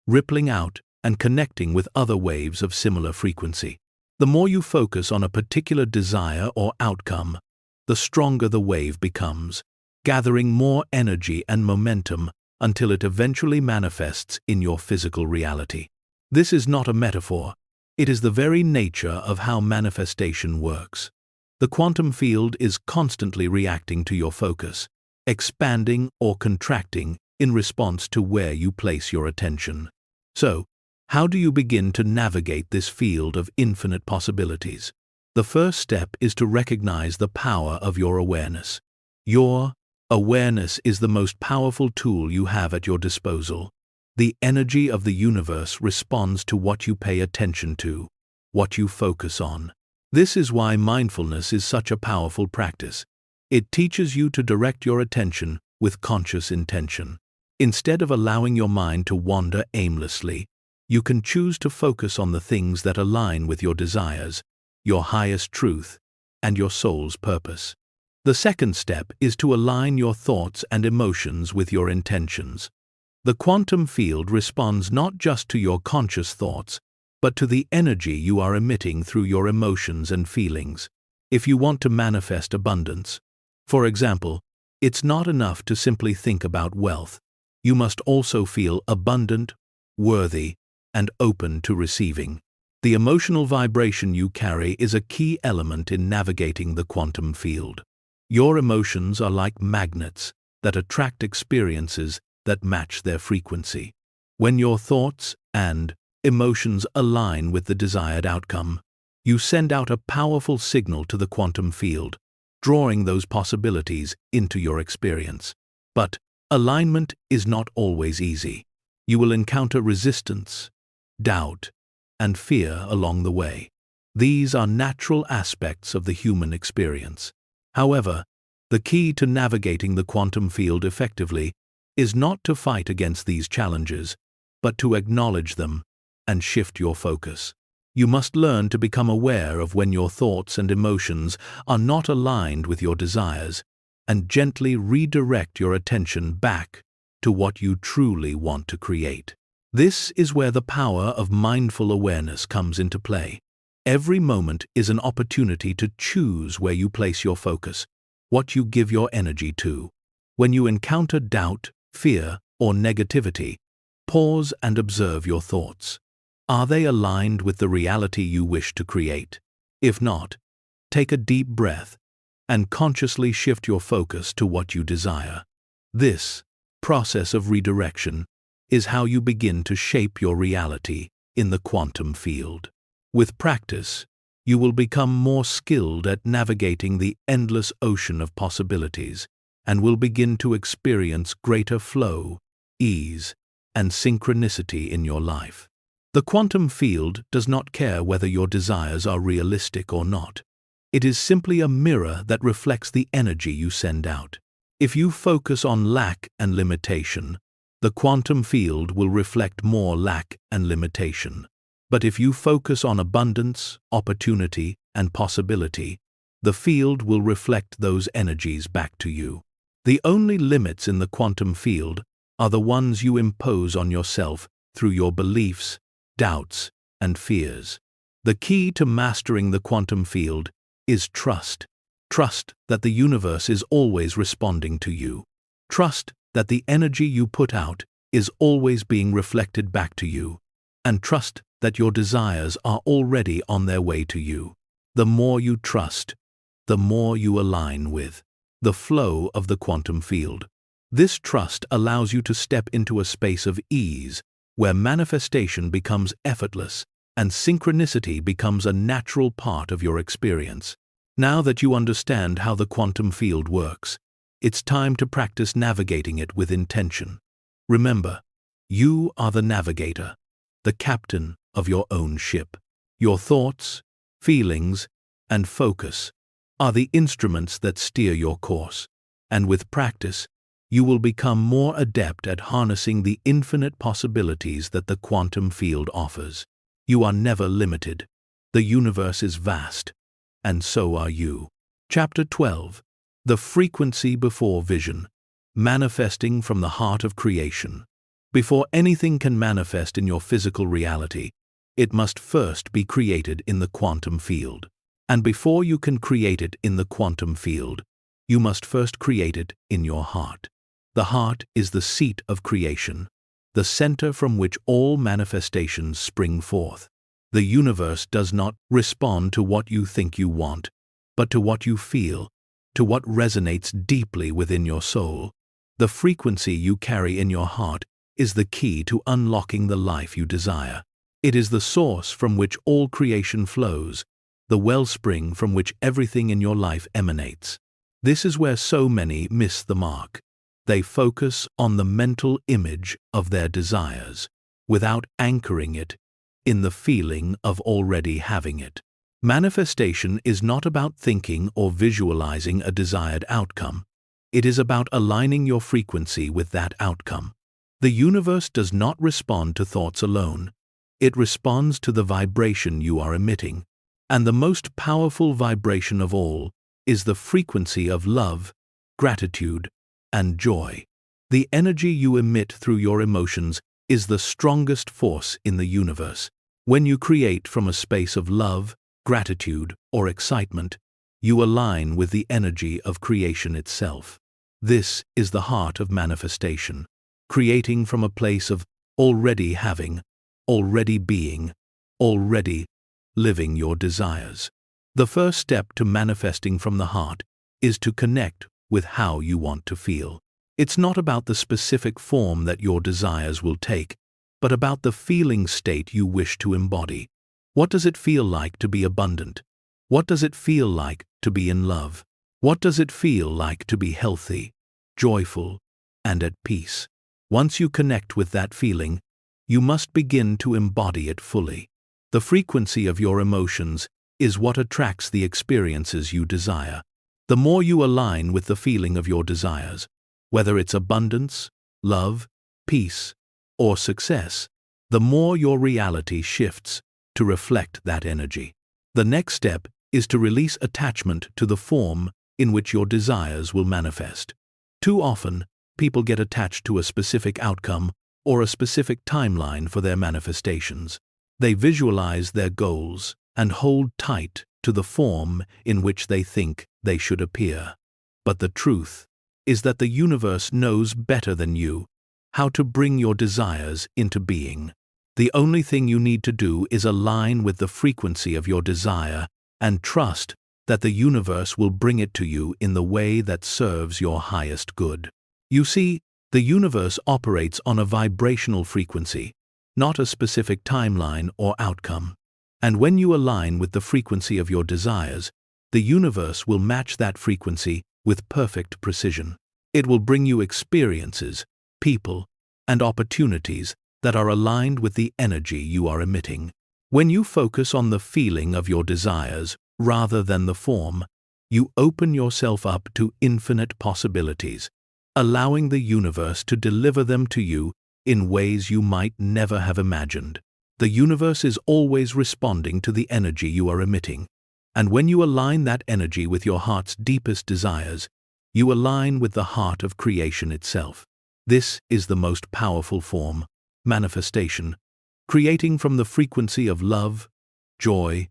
rippling out and connecting with other waves of similar frequency. The more you focus on a particular desire or outcome, the stronger the wave becomes, gathering more energy and momentum until it eventually manifests in your physical reality. This is not a metaphor. It is the very nature of how manifestation works. The quantum field is constantly reacting to your focus, expanding or contracting in response to where you place your attention. So, how do you begin to navigate this field of infinite possibilities? The first step is to recognize the power of your awareness. Your awareness is the most powerful tool you have at your disposal. The energy of the universe responds to what you pay attention to, what you focus on. This is why mindfulness is such a powerful practice. It teaches you to direct your attention with conscious intention. Instead of allowing your mind to wander aimlessly, you can choose to focus on the things that align with your desires, your highest truth, and your soul's purpose. The second step is to align your thoughts and emotions with your intentions. The quantum field responds not just to your conscious thoughts, but to the energy you are emitting through your emotions and feelings. If you want to manifest abundance, for example, it's not enough to simply think about wealth. You must also feel abundant, worthy, and open to receiving. The emotional vibration you carry is a key element in navigating the quantum field. Your emotions are like magnets that attract experiences that match their frequency. When your thoughts and emotions align with the desired outcome, you send out a powerful signal to the quantum field, drawing those possibilities into your experience. But alignment is not always easy. You will encounter resistance, doubt, and fear along the way. These are natural aspects of the human experience. However, the key to navigating the quantum field effectively is not to fight against these challenges, but to acknowledge them and shift your focus. You must learn to become aware of when your thoughts and emotions are not aligned with your desires, and gently redirect your attention back to what you truly want to create. This is where the power of mindful awareness comes into play. Every moment is an opportunity to choose where you place your focus, what you give your energy to. When you encounter doubt, fear, or negativity, pause and observe your thoughts. Are they aligned with the reality you wish to create? If not, take a deep breath and consciously shift your focus to what you desire. This process of redirection is how you begin to shape your reality in the quantum field. With practice, you will become more skilled at navigating the endless ocean of possibilities and will begin to experience greater flow, ease, and synchronicity in your life. The quantum field does not care whether your desires are realistic or not. It is simply a mirror that reflects the energy you send out. If you focus on lack and limitation, the quantum field will reflect more lack and limitation. But if you focus on abundance, opportunity, and possibility, the field will reflect those energies back to you. The only limits in the quantum field are the ones you impose on yourself through your beliefs, doubts, and fears. The key to mastering the quantum field is trust. Trust that the universe is always responding to you. Trust that the energy you put out is always being reflected back to you. And trust that your desires are already on their way to you. The more you trust, the more you align with the flow of the quantum field. This trust allows you to step into a space of ease, where manifestation becomes effortless and synchronicity becomes a natural part of your experience. Now that you understand how the quantum field works, it's time to practice navigating it with intention. Remember, you are the navigator, the captain of your own ship. Your thoughts, feelings, and focus are the instruments that steer your course, and with practice, you will become more adept at harnessing the infinite possibilities that the quantum field offers. You are never limited. The universe is vast, and so are you. Chapter 12. The frequency before vision. Manifesting from the heart of creation. Before anything can manifest in your physical reality, it must first be created in the quantum field. And before you can create it in the quantum field, you must first create it in your heart. The heart is the seat of creation, the center from which all manifestations spring forth. The universe does not respond to what you think you want, but to what you feel, to what resonates deeply within your soul. The frequency you carry in your heart is the key to unlocking the life you desire. It is the source from which all creation flows, the wellspring from which everything in your life emanates. This is where so many miss the mark. They focus on the mental image of their desires, without anchoring it in the feeling of already having it. Manifestation is not about thinking or visualizing a desired outcome. It is about aligning your frequency with that outcome. The universe does not respond to thoughts alone. It responds to the vibration you are emitting. And the most powerful vibration of all is the frequency of love, gratitude, and joy. The energy you emit through your emotions is the strongest force in the universe. When you create from a space of love, gratitude, or excitement, you align with the energy of creation itself. This is the heart of manifestation, creating from a place of already having, already being, already living your desires. The first step to manifesting from the heart is to connect with how you want to feel. It's not about the specific form that your desires will take, but about the feeling state you wish to embody. What does it feel like to be abundant? What does it feel like to be in love? What does it feel like to be healthy, joyful, and at peace? Once you connect with that feeling, you must begin to embody it fully. The frequency of your emotions is what attracts the experiences you desire. The more you align with the feeling of your desires, whether it's abundance, love, peace, or success, the more your reality shifts to reflect that energy. The next step is to release attachment to the form in which your desires will manifest. Too often, people get attached to a specific outcome or a specific timeline for their manifestations. They visualize their goals and hold tight to the form in which they think they should appear. But the truth is that the universe knows better than you how to bring your desires into being. The only thing you need to do is align with the frequency of your desire and trust that the universe will bring it to you in the way that serves your highest good. You see, the universe operates on a vibrational frequency, not a specific timeline or outcome. And when you align with the frequency of your desires, the universe will match that frequency with perfect precision. It will bring you experiences, people, and opportunities that are aligned with the energy you are emitting. When you focus on the feeling of your desires rather than the form, you open yourself up to infinite possibilities, allowing the universe to deliver them to you in ways you might never have imagined. The universe is always responding to the energy you are emitting, and when you align that energy with your heart's deepest desires, you align with the heart of creation itself. This is the most powerful form, manifestation, creating from the frequency of love, joy,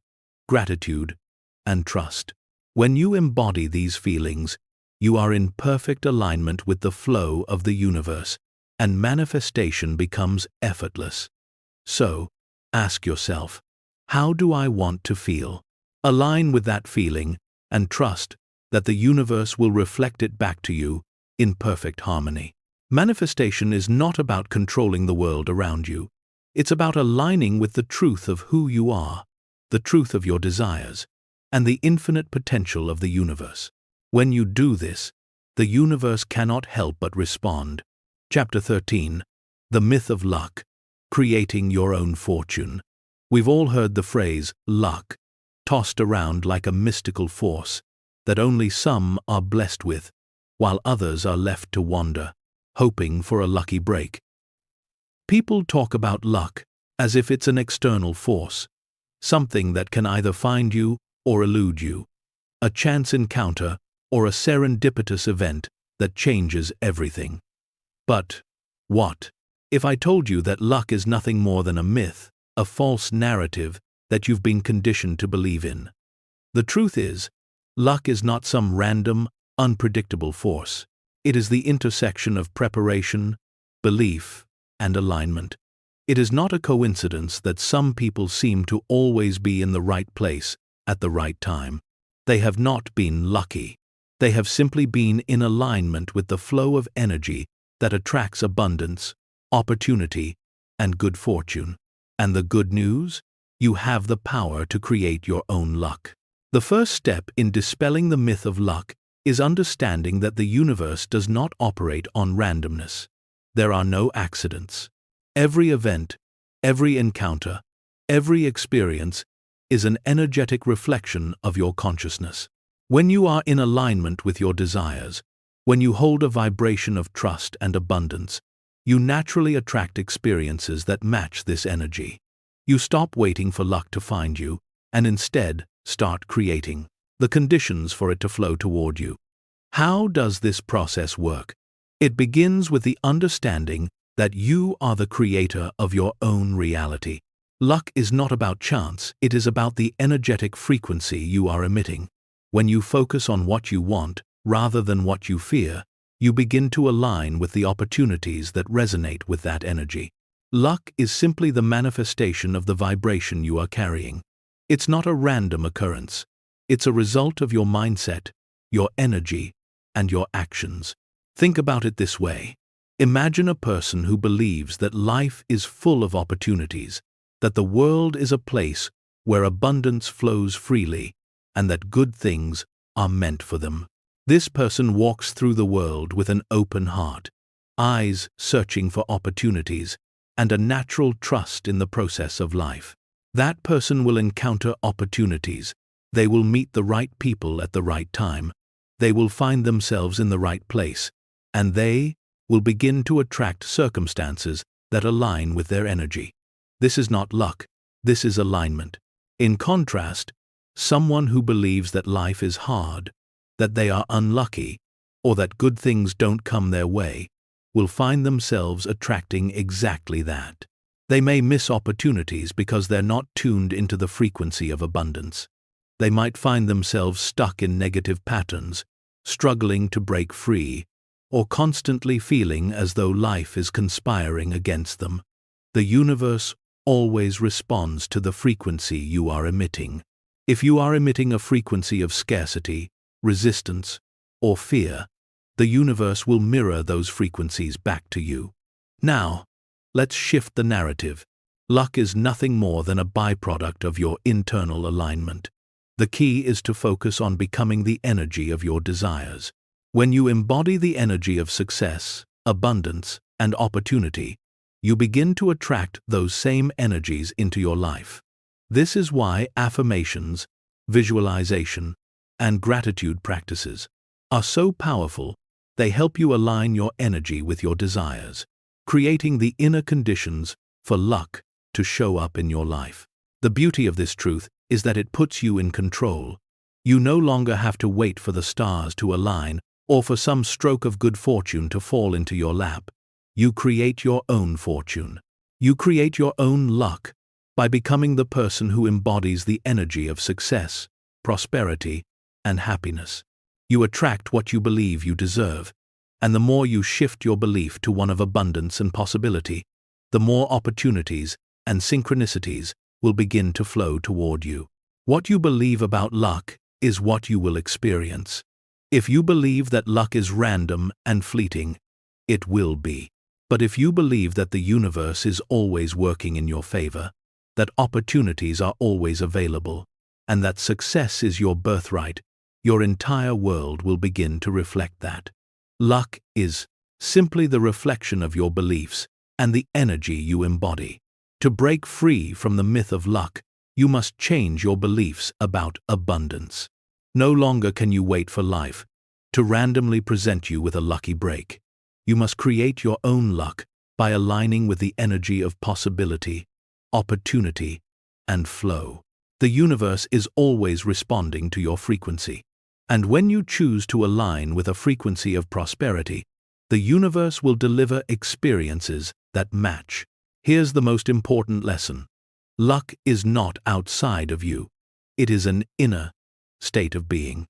gratitude, and trust. When you embody these feelings, you are in perfect alignment with the flow of the universe, and manifestation becomes effortless. So, ask yourself, how do I want to feel? Align with that feeling and trust that the universe will reflect it back to you in perfect harmony. Manifestation is not about controlling the world around you. It's about aligning with the truth of who you are, the truth of your desires, and the infinite potential of the universe. When you do this, the universe cannot help but respond. Chapter 13. The Myth of Luck. Creating your own fortune. We've all heard the phrase, luck, tossed around like a mystical force that only some are blessed with, while others are left to wander, hoping for a lucky break. People talk about luck as if it's an external force, something that can either find you or elude you, a chance encounter or a serendipitous event that changes everything. But what if I told you that luck is nothing more than a myth, a false narrative that you've been conditioned to believe in? The truth is, luck is not some random, unpredictable force. It is the intersection of preparation, belief, and alignment. It is not a coincidence that some people seem to always be in the right place at the right time. They have not been lucky. They have simply been in alignment with the flow of energy that attracts abundance, opportunity, and good fortune. And the good news? You have the power to create your own luck. The first step in dispelling the myth of luck is understanding that the universe does not operate on randomness. There are no accidents. Every event, every encounter, every experience is an energetic reflection of your consciousness. When you are in alignment with your desires, when you hold a vibration of trust and abundance, you naturally attract experiences that match this energy. You stop waiting for luck to find you, and instead start creating the conditions for it to flow toward you. How does this process work? It begins with the understanding that you are the creator of your own reality. Luck is not about chance, it is about the energetic frequency you are emitting. When you focus on what you want rather than what you fear, you begin to align with the opportunities that resonate with that energy. Luck is simply the manifestation of the vibration you are carrying. It's not a random occurrence. It's a result of your mindset, your energy, and your actions. Think about it this way. Imagine a person who believes that life is full of opportunities, that the world is a place where abundance flows freely, and that good things are meant for them. This person walks through the world with an open heart, eyes searching for opportunities, and a natural trust in the process of life. That person will encounter opportunities. They will meet the right people at the right time. They will find themselves in the right place, and they will begin to attract circumstances that align with their energy. This is not luck, this is alignment. In contrast, someone who believes that life is hard, that they are unlucky, or that good things don't come their way, will find themselves attracting exactly that. They may miss opportunities because they're not tuned into the frequency of abundance. They might find themselves stuck in negative patterns, struggling to break free, or constantly feeling as though life is conspiring against them. The universe always responds to the frequency you are emitting. If you are emitting a frequency of scarcity, resistance, or fear, the universe will mirror those frequencies back to you. Now, let's shift the narrative. Luck is nothing more than a byproduct of your internal alignment. The key is to focus on becoming the energy of your desires. When you embody the energy of success, abundance, and opportunity, you begin to attract those same energies into your life. This is why affirmations, visualization, and gratitude practices are so powerful. They help you align your energy with your desires, creating the inner conditions for luck to show up in your life. The beauty of this truth is that it puts you in control. You no longer have to wait for the stars to align or for some stroke of good fortune to fall into your lap. You create your own fortune. You create your own luck by becoming the person who embodies the energy of success, prosperity, and happiness. You attract what you believe you deserve, and the more you shift your belief to one of abundance and possibility, the more opportunities and synchronicities will begin to flow toward you. What you believe about luck is what you will experience. If you believe that luck is random and fleeting, it will be. But if you believe that the universe is always working in your favor, that opportunities are always available, and that success is your birthright, your entire world will begin to reflect that. Luck is simply the reflection of your beliefs and the energy you embody. To break free from the myth of luck, you must change your beliefs about abundance. No longer can you wait for life to randomly present you with a lucky break. You must create your own luck by aligning with the energy of possibility, opportunity, and flow. The universe is always responding to your frequency. And when you choose to align with a frequency of prosperity, the universe will deliver experiences that match. Here's the most important lesson. Luck is not outside of you. It is an inner state of being.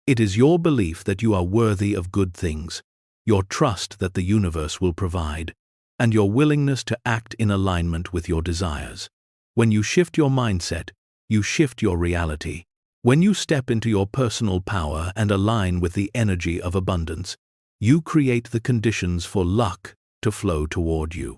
It is your belief that you are worthy of good things, your trust that the universe will provide, and your willingness to act in alignment with your desires. When you shift your mindset, you shift your reality. When you step into your personal power and align with the energy of abundance, you create the conditions for luck to flow toward you.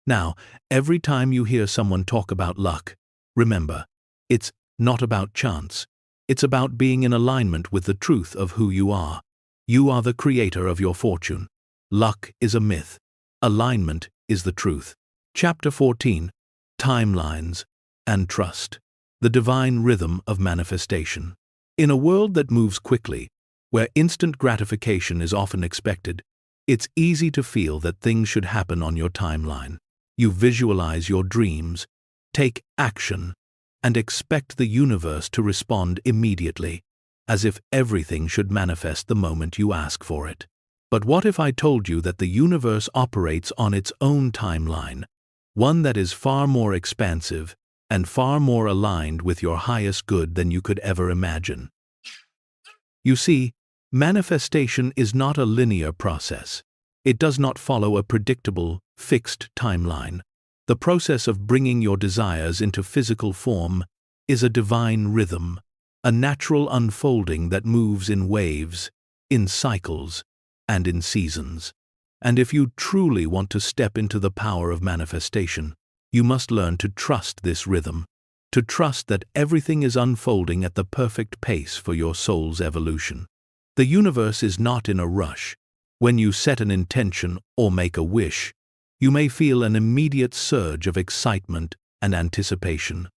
Now, every time you hear someone talk about luck, remember, it's not about chance. It's about being in alignment with the truth of who you are. You are the creator of your fortune. Luck is a myth. Alignment is the truth. Chapter 14. Timelines and Trust. The divine rhythm of manifestation. In a world that moves quickly, where instant gratification is often expected, it's easy to feel that things should happen on your timeline. You visualize your dreams, take action, and expect the universe to respond immediately, as if everything should manifest the moment you ask for it. But what if I told you that the universe operates on its own timeline, one that is far more expansive and far more aligned with your highest good than you could ever imagine? You see, manifestation is not a linear process. It does not follow a predictable, fixed timeline. The process of bringing your desires into physical form is a divine rhythm, a natural unfolding that moves in waves, in cycles, and in seasons. And if you truly want to step into the power of manifestation, you must learn to trust this rhythm, to trust that everything is unfolding at the perfect pace for your soul's evolution. The universe is not in a rush. When you set an intention or make a wish, you may feel an immediate surge of excitement and anticipation.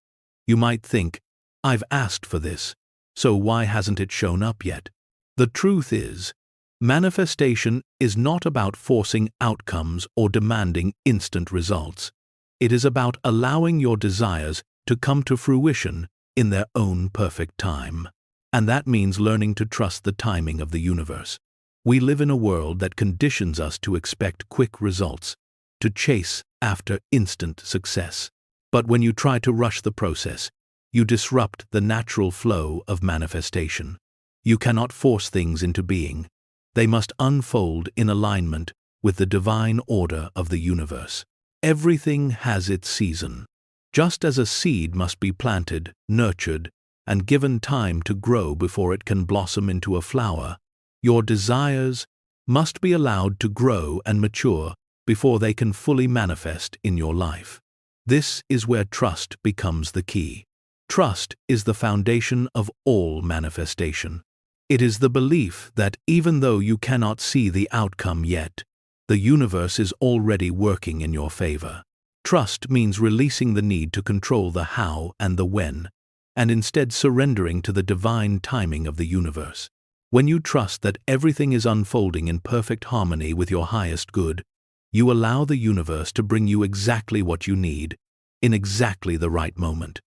You might think, I've asked for this, so why hasn't it shown up yet? The truth is, manifestation is not about forcing outcomes or demanding instant results. It is about allowing your desires to come to fruition in their own perfect time. And that means learning to trust the timing of the universe. We live in a world that conditions us to expect quick results, to chase after instant success. But when you try to rush the process, you disrupt the natural flow of manifestation. You cannot force things into being. They must unfold in alignment with the divine order of the universe. Everything has its season. Just as a seed must be planted, nurtured, and given time to grow before it can blossom into a flower, your desires must be allowed to grow and mature before they can fully manifest in your life. This is where trust becomes the key. Trust is the foundation of all manifestation. It is the belief that even though you cannot see the outcome yet, the universe is already working in your favor. Trust means releasing the need to control the how and the when, and instead surrendering to the divine timing of the universe. When you trust that everything is unfolding in perfect harmony with your highest good, you allow the universe to bring you exactly what you need, in exactly the right moment.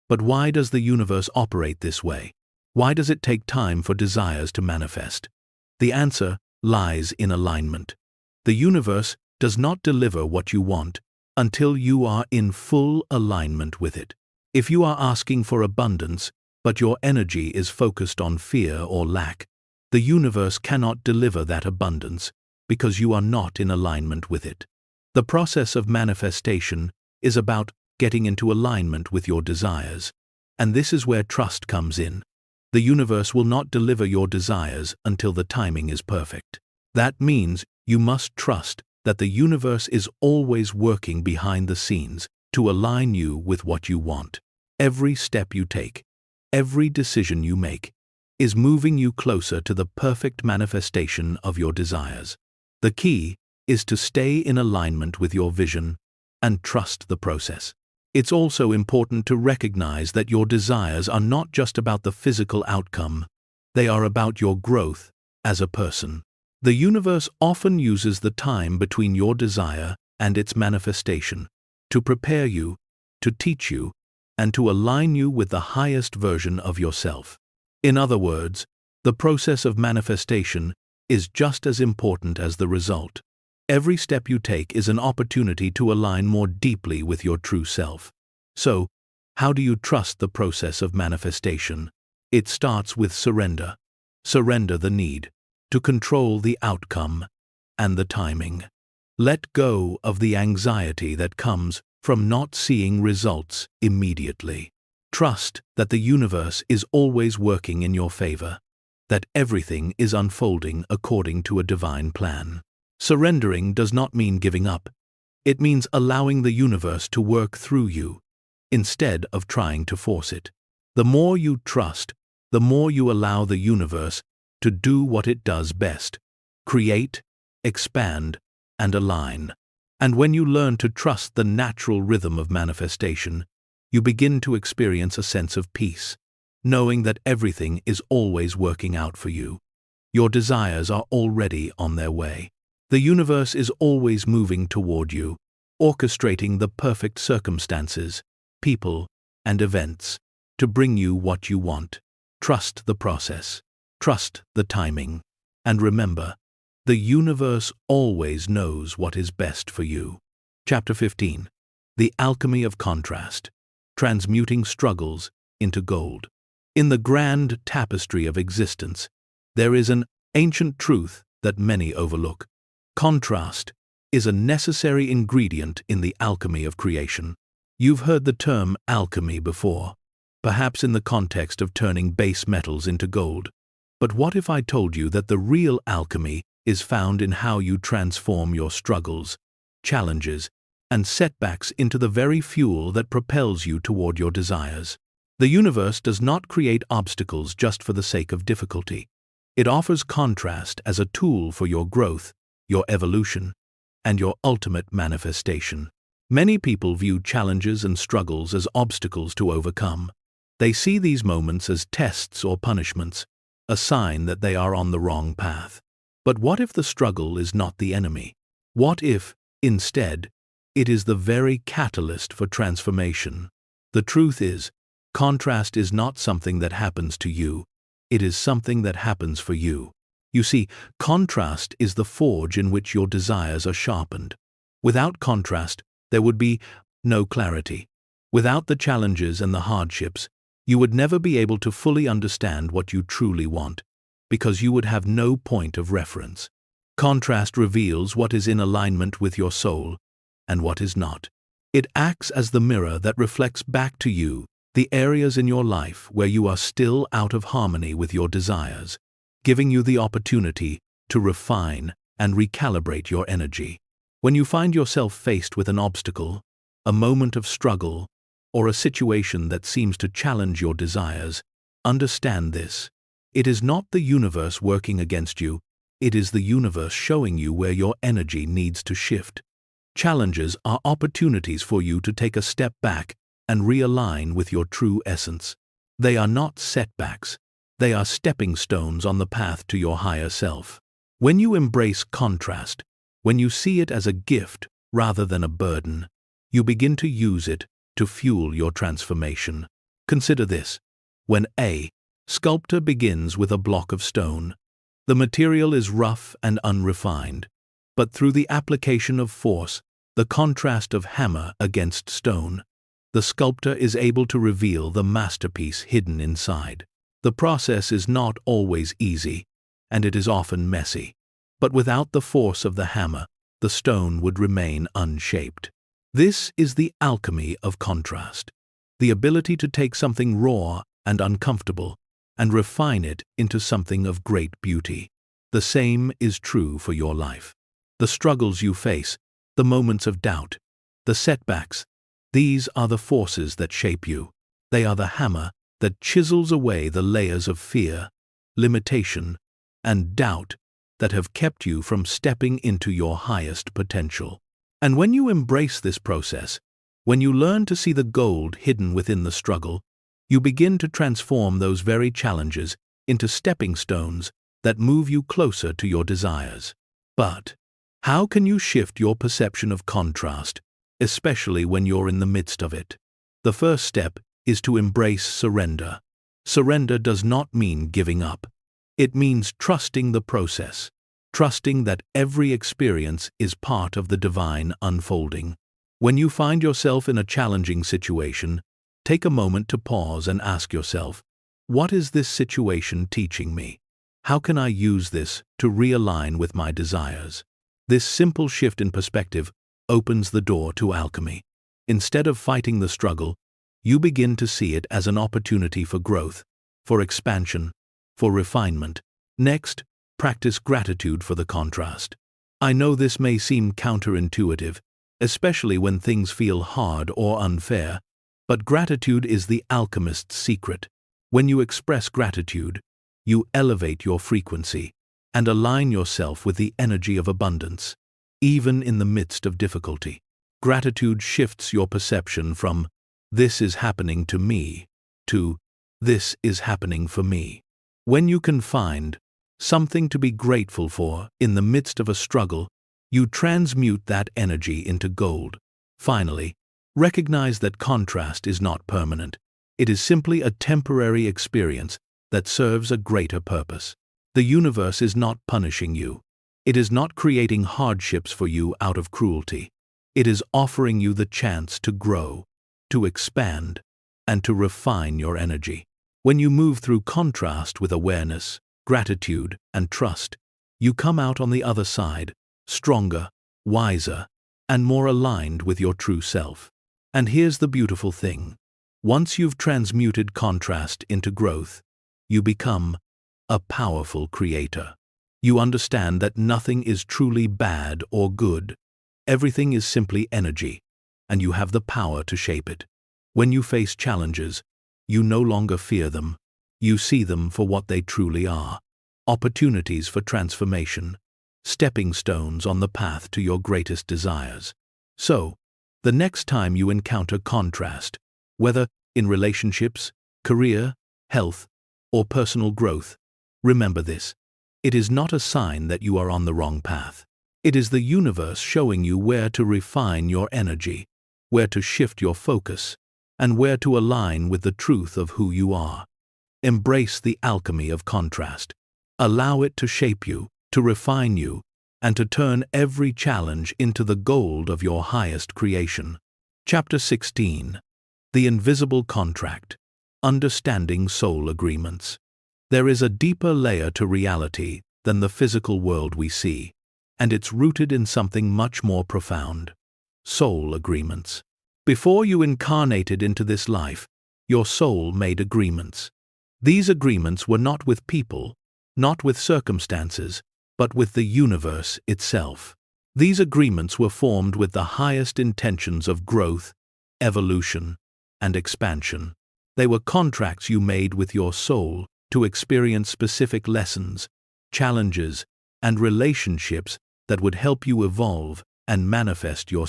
But why does the universe operate this way? Why does it take time for desires to manifest? The answer lies in alignment. The universe does not deliver what you want until you are in full alignment with it. If you are asking for abundance, but your energy is focused on fear or lack, the universe cannot deliver that abundance because you are not in alignment with it. The process of manifestation is about getting into alignment with your desires, and this is where trust comes in. The universe will not deliver your desires until the timing is perfect. That means you must trust that the universe is always working behind the scenes to align you with what you want. Every step you take, every decision you make, is moving you closer to the perfect manifestation of your desires. The key is to stay in alignment with your vision and trust the process. It's also important to recognize that your desires are not just about the physical outcome, they are about your growth as a person. The universe often uses the time between your desire and its manifestation to prepare you, to teach you, and to align you with the highest version of yourself. In other words, the process of manifestation is just as important as the result. Every step you take is an opportunity to align more deeply with your true self. So, how do you trust the process of manifestation? It starts with surrender. Surrender the need to control the outcome and the timing. Let go of the anxiety that comes from not seeing results immediately. Trust that the universe is always working in your favor, that everything is unfolding according to a divine plan. Surrendering does not mean giving up. It means allowing the universe to work through you, instead of trying to force it. The more you trust, the more you allow the universe to do what it does best: create, expand, and align. And when you learn to trust the natural rhythm of manifestation, you begin to experience a sense of peace, knowing that everything is always working out for you. Your desires are already on their way. The universe is always moving toward you, orchestrating the perfect circumstances, people, and events to bring you what you want. Trust the process. Trust the timing. And remember, the universe always knows what is best for you. Chapter 15. The Alchemy of Contrast. Transmuting struggles into gold. In the grand tapestry of existence, there is an ancient truth that many overlook. Contrast is a necessary ingredient in the alchemy of creation. You've heard the term alchemy before, perhaps in the context of turning base metals into gold. But what if I told you that the real alchemy is found in how you transform your struggles, challenges, and setbacks into the very fuel that propels you toward your desires? The universe does not create obstacles just for the sake of difficulty. It offers contrast as a tool for your growth, your evolution, and your ultimate manifestation. Many people view challenges and struggles as obstacles to overcome. They see these moments as tests or punishments, a sign that they are on the wrong path. But what if the struggle is not the enemy? What if, instead, it is the very catalyst for transformation? The truth is, contrast is not something that happens to you. It is something that happens for you. You see, contrast is the forge in which your desires are sharpened. Without contrast, there would be no clarity. Without the challenges and the hardships, you would never be able to fully understand what you truly want, because you would have no point of reference. Contrast reveals what is in alignment with your soul and what is not. It acts as the mirror that reflects back to you the areas in your life where you are still out of harmony with your desires, giving you the opportunity to refine and recalibrate your energy. When you find yourself faced with an obstacle, a moment of struggle, or a situation that seems to challenge your desires, understand this. It is not the universe working against you, it is the universe showing you where your energy needs to shift. Challenges are opportunities for you to take a step back and realign with your true essence. They are not setbacks, they are stepping stones on the path to your higher self. When you embrace contrast, when you see it as a gift rather than a burden, you begin to use it to fuel your transformation. Consider this. When a sculptor begins with a block of stone, the material is rough and unrefined, but through the application of force, the contrast of hammer against stone, the sculptor is able to reveal the masterpiece hidden inside. The process is not always easy, and it is often messy, but without the force of the hammer, the stone would remain unshaped. This is the alchemy of contrast, the ability to take something raw and uncomfortable and refine it into something of great beauty. The same is true for your life. The struggles you face, the moments of doubt, the setbacks, these are the forces that shape you. They are the hammer that chisels away the layers of fear, limitation, and doubt that have kept you from stepping into your highest potential. And when you embrace this process, when you learn to see the gold hidden within the struggle, you begin to transform those very challenges into stepping stones that move you closer to your desires. But how can you shift your perception of contrast, especially when you're in the midst of it? The first step is to embrace surrender. Surrender does not mean giving up. It means trusting the process, trusting that every experience is part of the divine unfolding. When you find yourself in a challenging situation, take a moment to pause and ask yourself, what is this situation teaching me? How can I use this to realign with my desires? This simple shift in perspective opens the door to alchemy. Instead of fighting the struggle, you begin to see it as an opportunity for growth, for expansion, for refinement. Next, practice gratitude for the contrast. I know this may seem counterintuitive, especially when things feel hard or unfair, but gratitude is the alchemist's secret. When you express gratitude, you elevate your frequency and align yourself with the energy of abundance, even in the midst of difficulty. Gratitude shifts your perception from "this is happening to me" to "this is happening for me." When you can find something to be grateful for in the midst of a struggle, you transmute that energy into gold. Finally, recognize that contrast is not permanent. It is simply a temporary experience that serves a greater purpose. The universe is not punishing you. It is not creating hardships for you out of cruelty. It is offering you the chance to grow, to expand, and to refine your energy. When you move through contrast with awareness, gratitude, and trust, you come out on the other side, stronger, wiser, and more aligned with your true self. And here's the beautiful thing. Once you've transmuted contrast into growth, you become a powerful creator. You understand that nothing is truly bad or good. Everything is simply energy, and you have the power to shape it. When you face challenges, you no longer fear them. You see them for what they truly are: opportunities for transformation, stepping stones on the path to your greatest desires. So, the next time you encounter contrast, whether in relationships, career, health, or personal growth, remember this: it is not a sign that you are on the wrong path. It is the universe showing you where to refine your energy, where to shift your focus, and where to align with the truth of who you are. Embrace the alchemy of contrast. Allow it to shape you, to refine you, and to turn every challenge into the gold of your highest creation. Chapter 16. The Invisible Contract. Understanding Soul Agreements. There is a deeper layer to reality than the physical world we see, and it's rooted in something much more profound: soul agreements. Before you incarnated into this life, your soul made agreements. These agreements were not with people, not with circumstances, but with the universe itself. These agreements were formed with the highest intentions of growth, evolution, and expansion. They were contracts you made with your soul to experience specific lessons, challenges, and relationships that would help you evolve and manifest your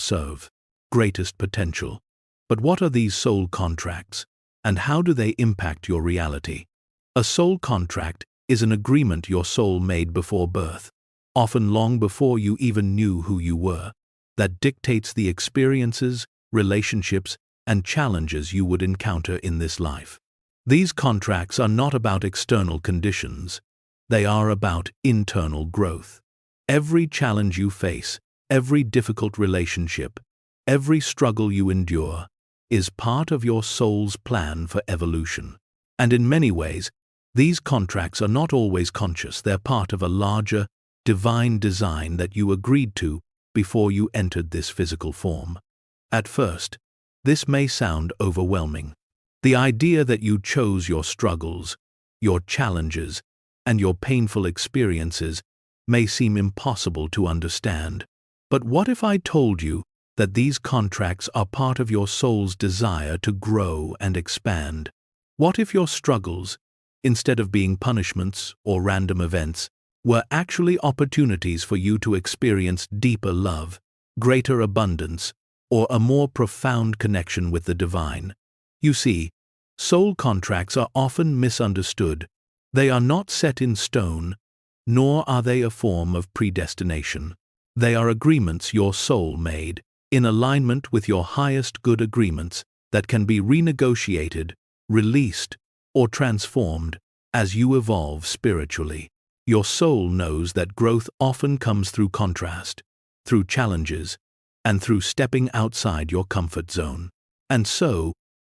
greatest potential. But what are these soul contracts, and how do they impact your reality? A soul contract is an agreement your soul made before birth, often long before you even knew who you were, that dictates the experiences, relationships, and challenges you would encounter in this life. These contracts are not about external conditions. They are about internal growth. Every challenge you face, every difficult relationship, every struggle you endure, is part of your soul's plan for evolution. And in many ways, these contracts are not always conscious. They're part of a larger, divine design that you agreed to before you entered this physical form. At first, this may sound overwhelming. The idea that you chose your struggles, your challenges, and your painful experiences may seem impossible to understand. But what if I told you that these contracts are part of your soul's desire to grow and expand? What if your struggles, instead of being punishments or random events, were actually opportunities for you to experience deeper love, greater abundance, or a more profound connection with the divine? You see, soul contracts are often misunderstood. They are not set in stone, nor are they a form of predestination. They are agreements your soul made, in alignment with your highest good, agreements that can be renegotiated, released, or transformed as you evolve spiritually. Your soul knows that growth often comes through contrast, through challenges, and through stepping outside your comfort zone. And so,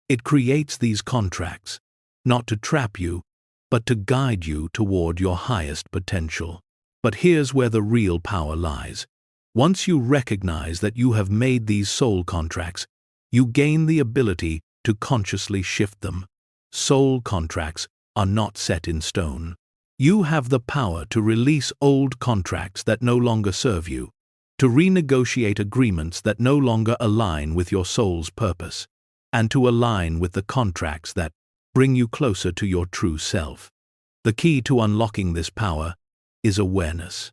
it creates these contracts, not to trap you, but to guide you toward your highest potential. But here's where the real power lies. Once you recognize that you have made these soul contracts, you gain the ability to consciously shift them. Soul contracts are not set in stone. You have the power to release old contracts that no longer serve you, to renegotiate agreements that no longer align with your soul's purpose, and to align with the contracts that bring you closer to your true self. The key to unlocking this power is awareness.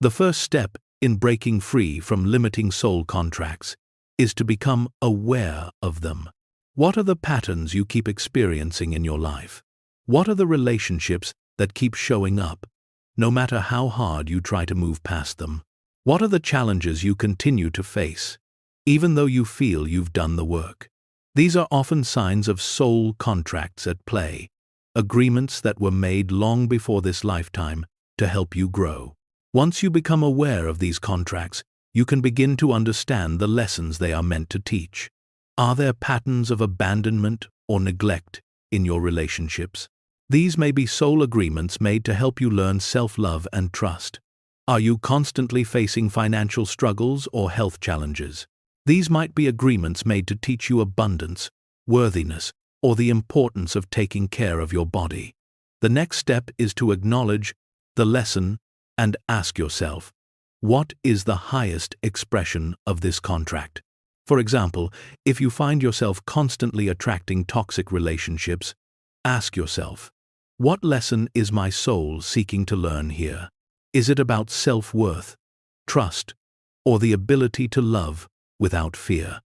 The first step in breaking free from limiting soul contracts is to become aware of them. What are the patterns you keep experiencing in your life? What are the relationships that keep showing up, no matter how hard you try to move past them? What are the challenges you continue to face, even though you feel you've done the work? These are often signs of soul contracts at play, agreements that were made long before this lifetime to help you grow. Once you become aware of these contracts, you can begin to understand the lessons they are meant to teach. Are there patterns of abandonment or neglect in your relationships? These may be soul agreements made to help you learn self-love and trust. Are you constantly facing financial struggles or health challenges? These might be agreements made to teach you abundance, worthiness, or the importance of taking care of your body. The next step is to acknowledge the lesson and ask yourself, what is the highest expression of this contract? For example, if you find yourself constantly attracting toxic relationships, ask yourself, what lesson is my soul seeking to learn here? Is it about self-worth, trust, or the ability to love without fear?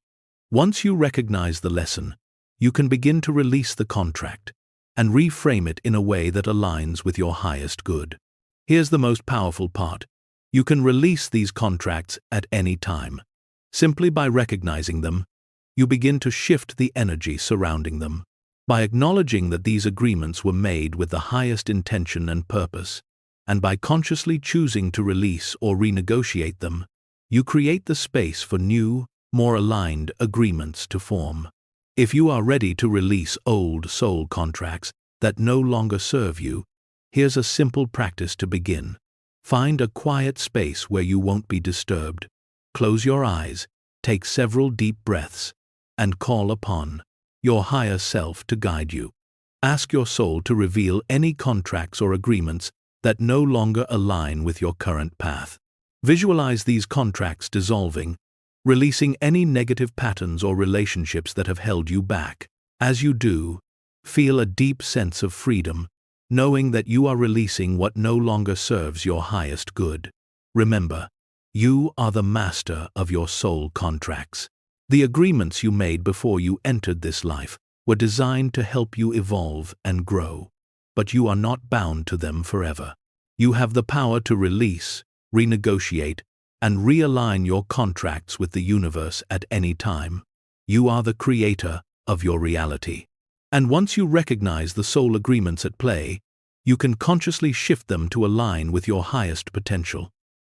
Once you recognize the lesson, you can begin to release the contract and reframe it in a way that aligns with your highest good. Here's the most powerful part. You can release these contracts at any time. Simply by recognizing them, you begin to shift the energy surrounding them. By acknowledging that these agreements were made with the highest intention and purpose, and by consciously choosing to release or renegotiate them, you create the space for new, more aligned agreements to form. If you are ready to release old soul contracts that no longer serve you, here's a simple practice to begin. Find a quiet space where you won't be disturbed. Close your eyes, take several deep breaths, and call upon your higher self to guide you. Ask your soul to reveal any contracts or agreements that no longer align with your current path. Visualize these contracts dissolving, releasing any negative patterns or relationships that have held you back. As you do, feel a deep sense of freedom, knowing that you are releasing what no longer serves your highest good. Remember, you are the master of your soul contracts. The agreements you made before you entered this life were designed to help you evolve and grow, but you are not bound to them forever. You have the power to release, renegotiate, and realign your contracts with the universe at any time. You are the creator of your reality. And once you recognize the soul agreements at play, you can consciously shift them to align with your highest potential.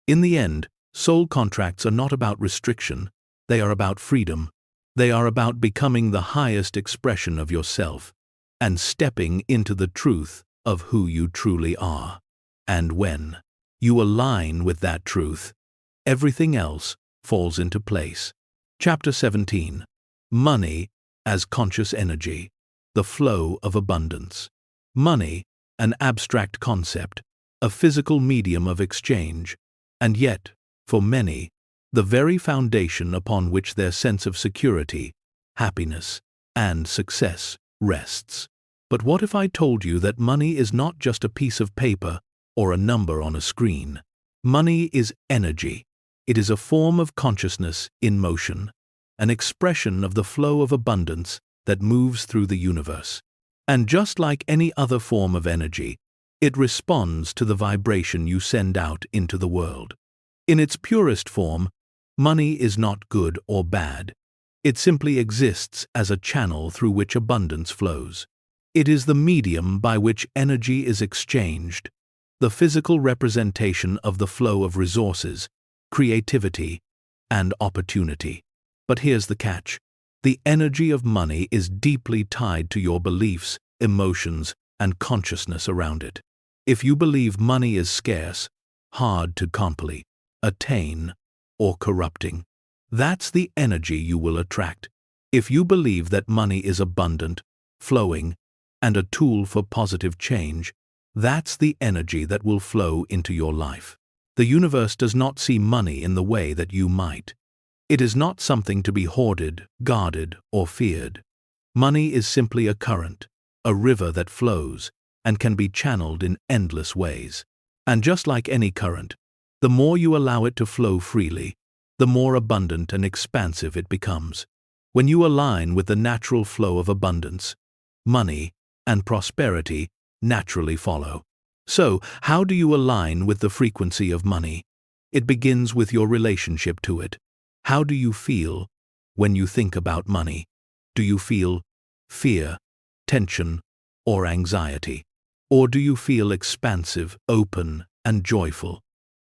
In the end, soul contracts are not about restriction, they are about freedom. They are about becoming the highest expression of yourself and stepping into the truth of who you truly are. And when you align with that truth, everything else falls into place. Chapter 17. Money as conscious energy, the flow of abundance. Money, an abstract concept, a physical medium of exchange, and yet, for many, the very foundation upon which their sense of security, happiness, and success rests. But what if I told you that money is not just a piece of paper or a number on a screen? Money is energy. It is a form of consciousness in motion, an expression of the flow of abundance that moves through the universe. And just like any other form of energy, it responds to the vibration you send out into the world. In its purest form, money is not good or bad. It simply exists as a channel through which abundance flows. It is the medium by which energy is exchanged, the physical representation of the flow of resources, creativity, and opportunity. But here's the catch. The energy of money is deeply tied to your beliefs, emotions, and consciousness around it. If you believe money is scarce, hard to complete, attain, or corrupting, that's the energy you will attract. If you believe that money is abundant, flowing, and a tool for positive change, that's the energy that will flow into your life. The universe does not see money in the way that you might. It is not something to be hoarded, guarded, or feared. Money is simply a current, a river that flows and can be channeled in endless ways. And just like any current, the more you allow it to flow freely, the more abundant and expansive it becomes. When you align with the natural flow of abundance, money and prosperity naturally follow. So, how do you align with the frequency of money? It begins with your relationship to it. How do you feel when you think about money? Do you feel fear, tension, or anxiety? Or do you feel expansive, open, and joyful?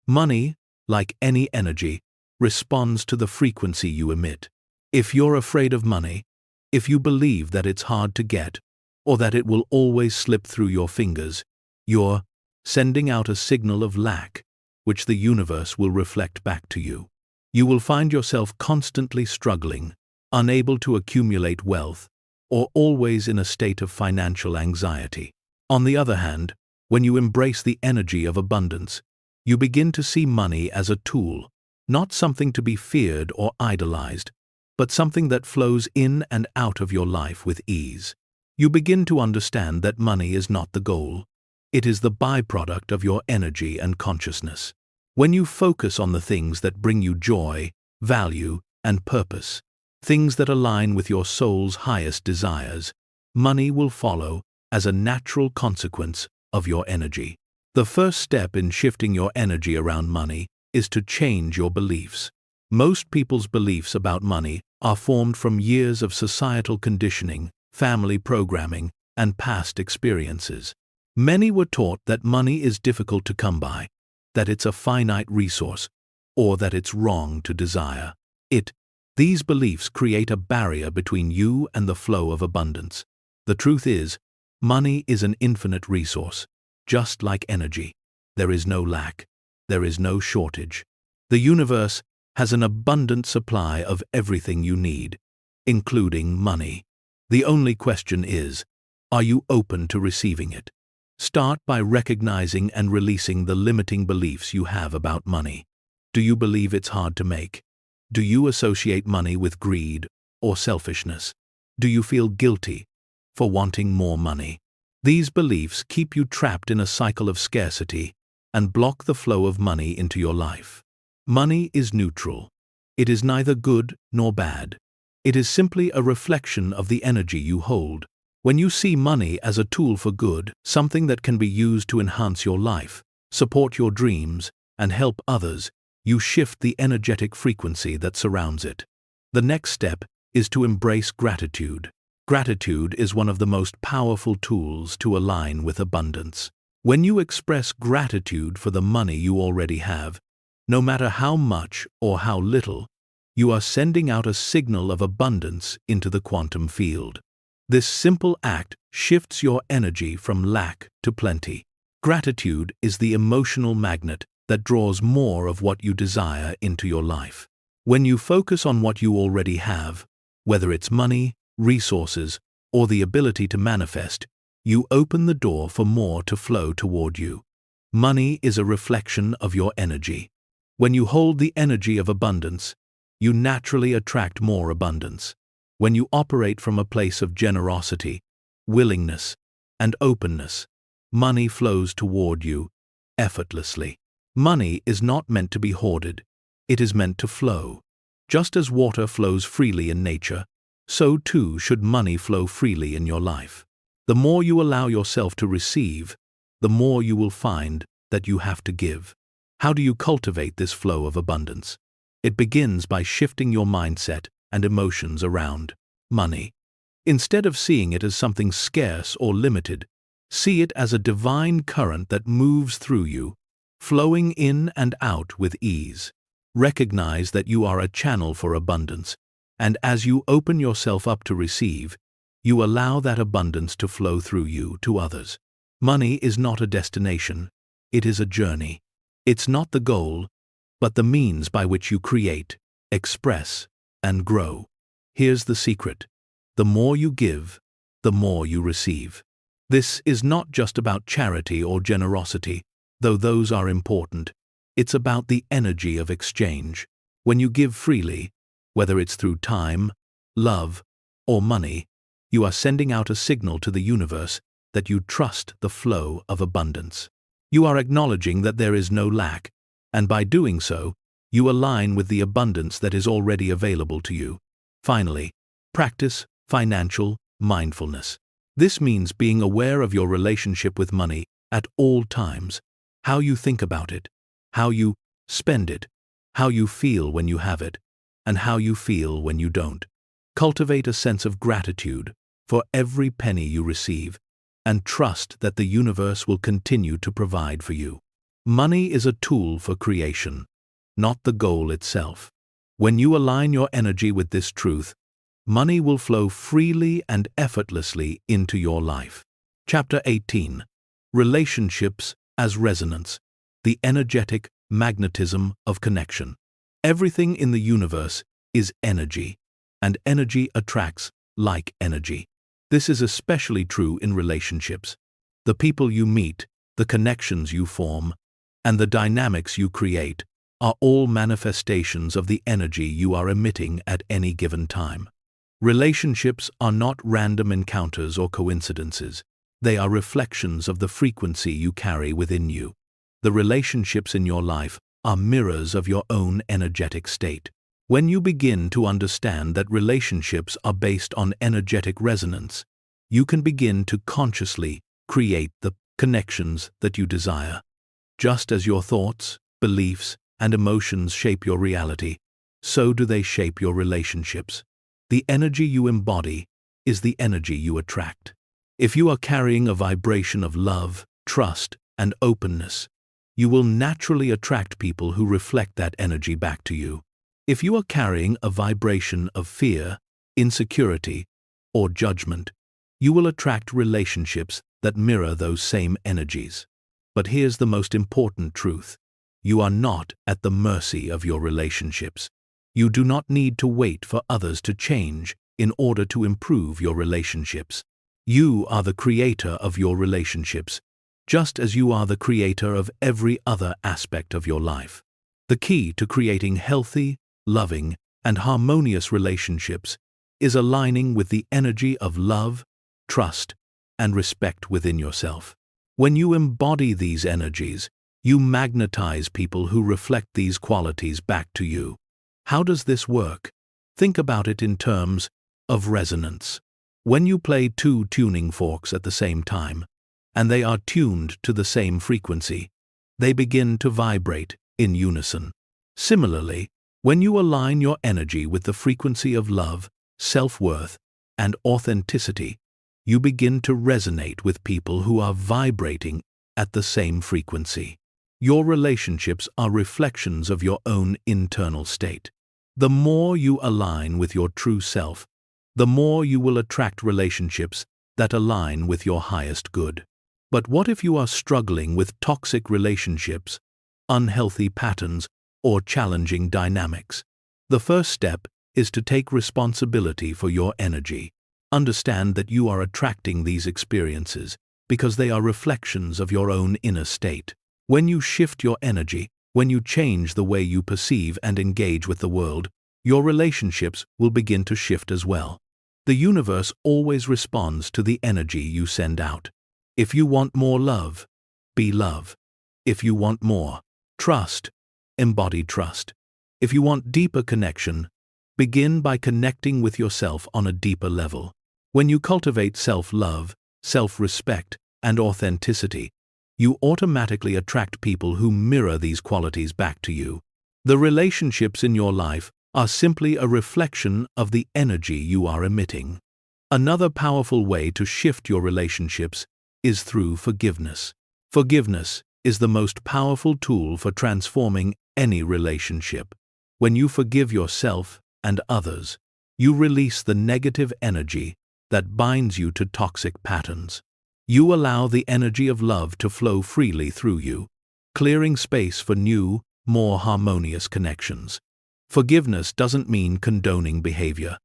Money, like any energy, responds to the frequency you emit. If you're afraid of money, if you believe that it's hard to get, or that it will always slip through your fingers, you're sending out a signal of lack, which the universe will reflect back to you. You will find yourself constantly struggling, unable to accumulate wealth, or always in a state of financial anxiety. On the other hand, when you embrace the energy of abundance, you begin to see money as a tool, not something to be feared or idolized, but something that flows in and out of your life with ease. You begin to understand that money is not the goal. It is the byproduct of your energy and consciousness. When you focus on the things that bring you joy, value, and purpose, things that align with your soul's highest desires, money will follow as a natural consequence of your energy. The first step in shifting your energy around money is to change your beliefs. Most people's beliefs about money are formed from years of societal conditioning, family programming, and past experiences. Many were taught that money is difficult to come by, that it's a finite resource, or that it's wrong to desire it. These beliefs create a barrier between you and the flow of abundance. The truth is, money is an infinite resource, just like energy. There is no lack. There is no shortage. The universe has an abundant supply of everything you need, including money. The only question is, are you open to receiving it? Start by recognizing and releasing the limiting beliefs you have about money. Do you believe it's hard to make? Do you associate money with greed or selfishness? Do you feel guilty for wanting more money? These beliefs keep you trapped in a cycle of scarcity and block the flow of money into your life. Money is neutral. It is neither good nor bad. It is simply a reflection of the energy you hold. When you see money as a tool for good, something that can be used to enhance your life, support your dreams, and help others, you shift the energetic frequency that surrounds it. The next step is to embrace gratitude. Gratitude is one of the most powerful tools to align with abundance. When you express gratitude for the money you already have, no matter how much or how little, you are sending out a signal of abundance into the quantum field. This simple act shifts your energy from lack to plenty. Gratitude is the emotional magnet that draws more of what you desire into your life. When you focus on what you already have, whether it's money, resources, or the ability to manifest, you open the door for more to flow toward you. Money is a reflection of your energy. When you hold the energy of abundance, you naturally attract more abundance. When you operate from a place of generosity, willingness, and openness, money flows toward you effortlessly. Money is not meant to be hoarded. It is meant to flow. Just as water flows freely in nature, so too should money flow freely in your life. The more you allow yourself to receive, the more you will find that you have to give. How do you cultivate this flow of abundance? It begins by shifting your mindset and emotions around money. Instead of seeing it as something scarce or limited, see it as a divine current that moves through you, flowing in and out with ease. Recognize that you are a channel for abundance, and as you open yourself up to receive, you allow that abundance to flow through you to others. Money is not a destination, it is a journey. It's not the goal, but the means by which you create, express, and grow. Here's the secret. The more you give, the more you receive. This is not just about charity or generosity, though those are important. It's about the energy of exchange. When you give freely, whether it's through time, love, or money, you are sending out a signal to the universe that you trust the flow of abundance. You are acknowledging that there is no lack, and by doing so, you align with the abundance that is already available to you. Finally, practice financial mindfulness. This means being aware of your relationship with money at all times, how you think about it, how you spend it, how you feel when you have it, and how you feel when you don't. Cultivate a sense of gratitude for every penny you receive, and trust that the universe will continue to provide for you. Money is a tool for creation, not the goal itself. When you align your energy with this truth, money will flow freely and effortlessly into your life. Chapter 18. Relationships as Resonance. The energetic magnetism of connection. Everything in the universe is energy, and energy attracts like energy. This is especially true in relationships. The people you meet, the connections you form, and the dynamics you create are all manifestations of the energy you are emitting at any given time. Relationships are not random encounters or coincidences. They are reflections of the frequency you carry within you. The relationships in your life are mirrors of your own energetic state. When you begin to understand that relationships are based on energetic resonance, you can begin to consciously create the connections that you desire. Just as your thoughts, beliefs, and emotions shape your reality, so do they shape your relationships. The energy you embody is the energy you attract. If you are carrying a vibration of love, trust, and openness, you will naturally attract people who reflect that energy back to you. If you are carrying a vibration of fear, insecurity, or judgment, you will attract relationships that mirror those same energies. But here's the most important truth. You are not at the mercy of your relationships. You do not need to wait for others to change in order to improve your relationships. You are the creator of your relationships, just as you are the creator of every other aspect of your life. The key to creating healthy, loving, and harmonious relationships is aligning with the energy of love, trust, and respect within yourself. When you embody these energies, you magnetize people who reflect these qualities back to you. How does this work? Think about it in terms of resonance. When you play two tuning forks at the same time, and they are tuned to the same frequency, they begin to vibrate in unison. Similarly, when you align your energy with the frequency of love, self-worth, and authenticity, you begin to resonate with people who are vibrating at the same frequency. Your relationships are reflections of your own internal state. The more you align with your true self, the more you will attract relationships that align with your highest good. But what if you are struggling with toxic relationships, unhealthy patterns, or challenging dynamics? The first step is to take responsibility for your energy. Understand that you are attracting these experiences because they are reflections of your own inner state. When you shift your energy, when you change the way you perceive and engage with the world, your relationships will begin to shift as well. The universe always responds to the energy you send out. If you want more love, be love. If you want more trust, embody trust. If you want deeper connection, begin by connecting with yourself on a deeper level. When you cultivate self-love, self-respect, and authenticity, you automatically attract people who mirror these qualities back to you. The relationships in your life are simply a reflection of the energy you are emitting. Another powerful way to shift your relationships is through forgiveness. Forgiveness is the most powerful tool for transforming any relationship. When you forgive yourself and others, you release the negative energy that binds you to toxic patterns. You allow the energy of love to flow freely through you, clearing space for new, more harmonious connections. Forgiveness doesn't mean condoning behavior.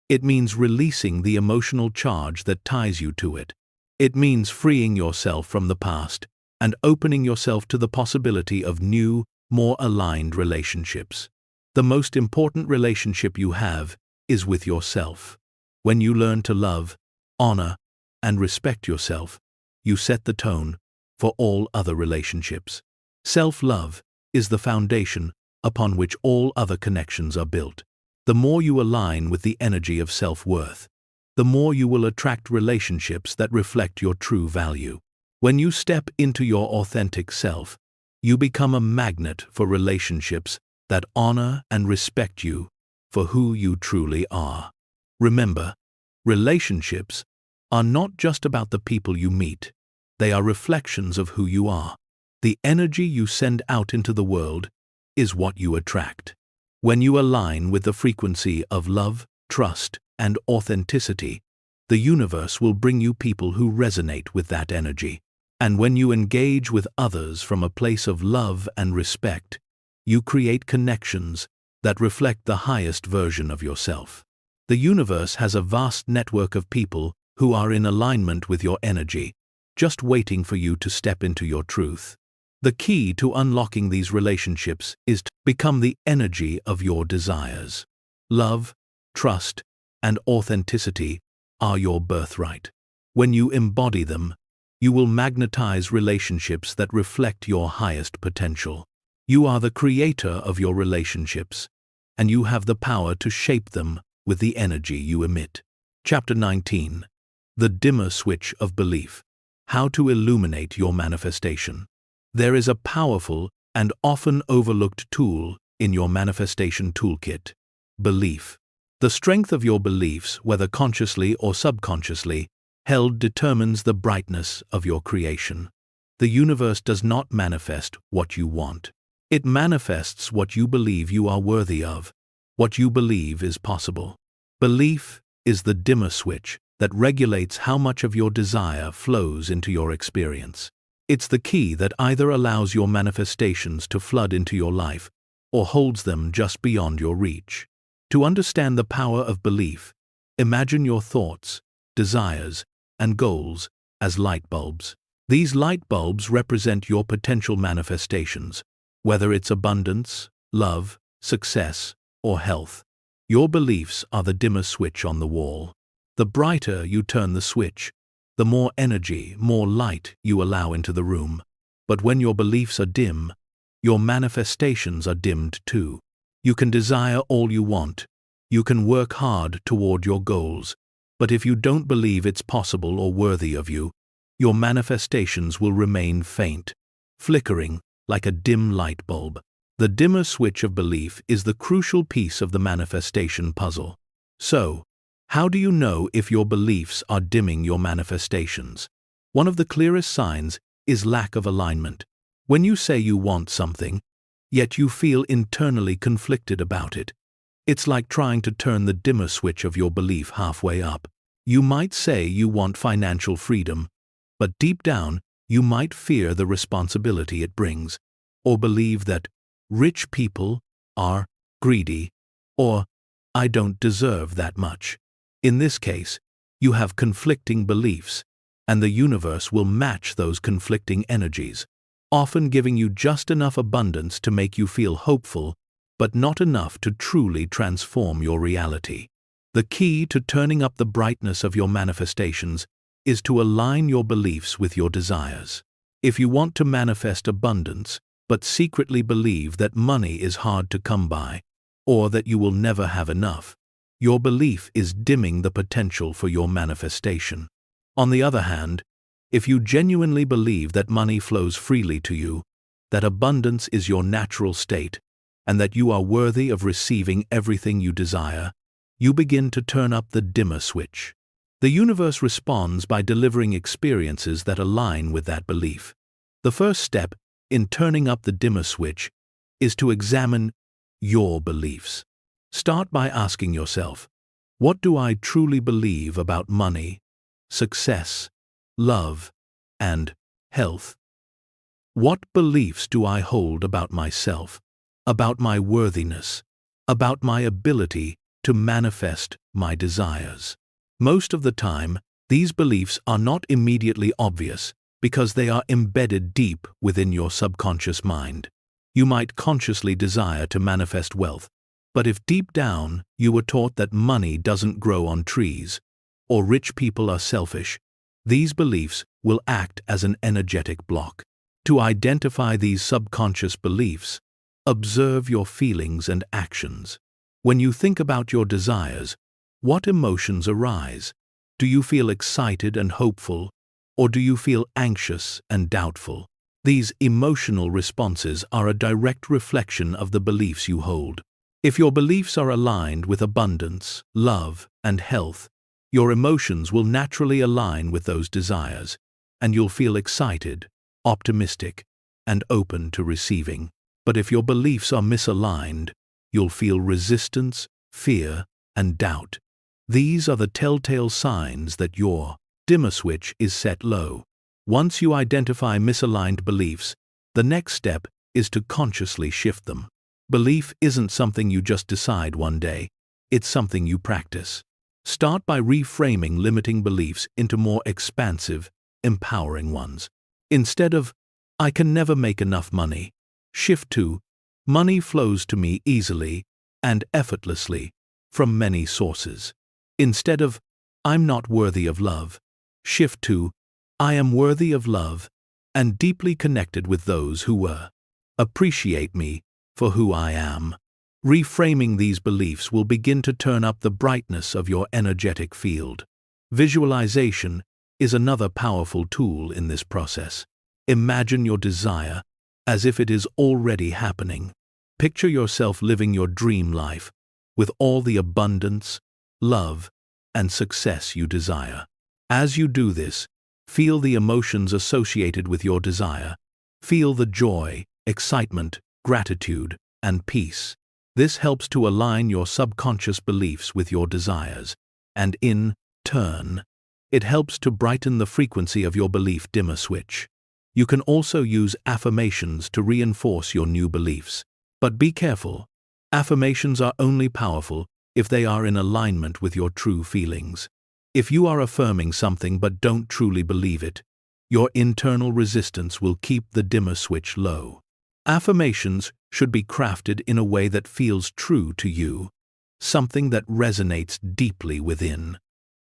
It means releasing the emotional charge that ties you to it. It means freeing yourself from the past and opening yourself to the possibility of new, more aligned relationships. The most important relationship you have is with yourself. When you learn to love, honor, and respect yourself, you set the tone for all other relationships. Self-love is the foundation upon which all other connections are built. The more you align with the energy of self-worth, the more you will attract relationships that reflect your true value. When you step into your authentic self, you become a magnet for relationships that honor and respect you for who you truly are. Remember, relationships are not just about the people you meet. They are reflections of who you are. The energy you send out into the world is what you attract. When you align with the frequency of love, trust, and authenticity, the universe will bring you people who resonate with that energy. And when you engage with others from a place of love and respect, you create connections that reflect the highest version of yourself. The universe has a vast network of people who are in alignment with your energy, just waiting for you to step into your truth. The key to unlocking these relationships is to become the energy of your desires. Love, trust, and authenticity are your birthright. When you embody them, you will magnetize relationships that reflect your highest potential. You are the creator of your relationships, and you have the power to shape them with the energy you emit. Chapter 19. The Dimmer Switch of Belief. How to illuminate your manifestation. There is a powerful and often overlooked tool in your manifestation toolkit: belief. The strength of your beliefs, whether consciously or subconsciously held, determines the brightness of your creation. The universe does not manifest what you want. It manifests what you believe you are worthy of, what you believe is possible. Belief is the dimmer switch that regulates how much of your desire flows into your experience. It's the key that either allows your manifestations to flood into your life or holds them just beyond your reach. To understand the power of belief, imagine your thoughts, desires, and goals as light bulbs. These light bulbs represent your potential manifestations, whether it's abundance, love, success, or health. Your beliefs are the dimmer switch on the wall. The brighter you turn the switch, the more energy, more light you allow into the room. But when your beliefs are dim, your manifestations are dimmed too. You can desire all you want. You can work hard toward your goals. But if you don't believe it's possible or worthy of you, your manifestations will remain faint, flickering like a dim light bulb. The dimmer switch of belief is the crucial piece of the manifestation puzzle. So, how do you know if your beliefs are dimming your manifestations? One of the clearest signs is lack of alignment. When you say you want something, yet you feel internally conflicted about it, it's like trying to turn the dimmer switch of your belief halfway up. You might say you want financial freedom, but deep down, you might fear the responsibility it brings, or believe that rich people are greedy, or I don't deserve that much. In this case, you have conflicting beliefs, and the universe will match those conflicting energies, often giving you just enough abundance to make you feel hopeful, but not enough to truly transform your reality. The key to turning up the brightness of your manifestations is to align your beliefs with your desires. If you want to manifest abundance, but secretly believe that money is hard to come by, or that you will never have enough, your belief is dimming the potential for your manifestation. On the other hand, if you genuinely believe that money flows freely to you, that abundance is your natural state, and that you are worthy of receiving everything you desire, you begin to turn up the dimmer switch. The universe responds by delivering experiences that align with that belief. The first step in turning up the dimmer switch is to examine your beliefs. Start by asking yourself, what do I truly believe about money, success, love, and health? What beliefs do I hold about myself, about my worthiness, about my ability to manifest my desires? Most of the time, these beliefs are not immediately obvious because they are embedded deep within your subconscious mind. You might consciously desire to manifest wealth, but if deep down you were taught that money doesn't grow on trees, or rich people are selfish, these beliefs will act as an energetic block. To identify these subconscious beliefs, observe your feelings and actions. When you think about your desires, what emotions arise? Do you feel excited and hopeful, or do you feel anxious and doubtful? These emotional responses are a direct reflection of the beliefs you hold. If your beliefs are aligned with abundance, love, and health, your emotions will naturally align with those desires, and you'll feel excited, optimistic, and open to receiving. But if your beliefs are misaligned, you'll feel resistance, fear, and doubt. These are the telltale signs that your dimmer switch is set low. Once you identify misaligned beliefs, the next step is to consciously shift them. Belief isn't something you just decide one day, it's something you practice. Start by reframing limiting beliefs into more expansive, empowering ones. Instead of, I can never make enough money, shift to, money flows to me easily and effortlessly from many sources. Instead of, I'm not worthy of love, shift to, I am worthy of love and deeply connected with those who appreciate me for who I am. Reframing these beliefs will begin to turn up the brightness of your energetic field. Visualization is another powerful tool in this process. Imagine your desire as if it is already happening. Picture yourself living your dream life with all the abundance, love, and success you desire. As you do this, feel the emotions associated with your desire. Feel the joy, excitement, gratitude, and peace. This helps to align your subconscious beliefs with your desires, and in turn, it helps to brighten the frequency of your belief dimmer switch. You can also use affirmations to reinforce your new beliefs. But be careful, affirmations are only powerful if they are in alignment with your true feelings. If you are affirming something but don't truly believe it, your internal resistance will keep the dimmer switch low. Affirmations should be crafted in a way that feels true to you, something that resonates deeply within.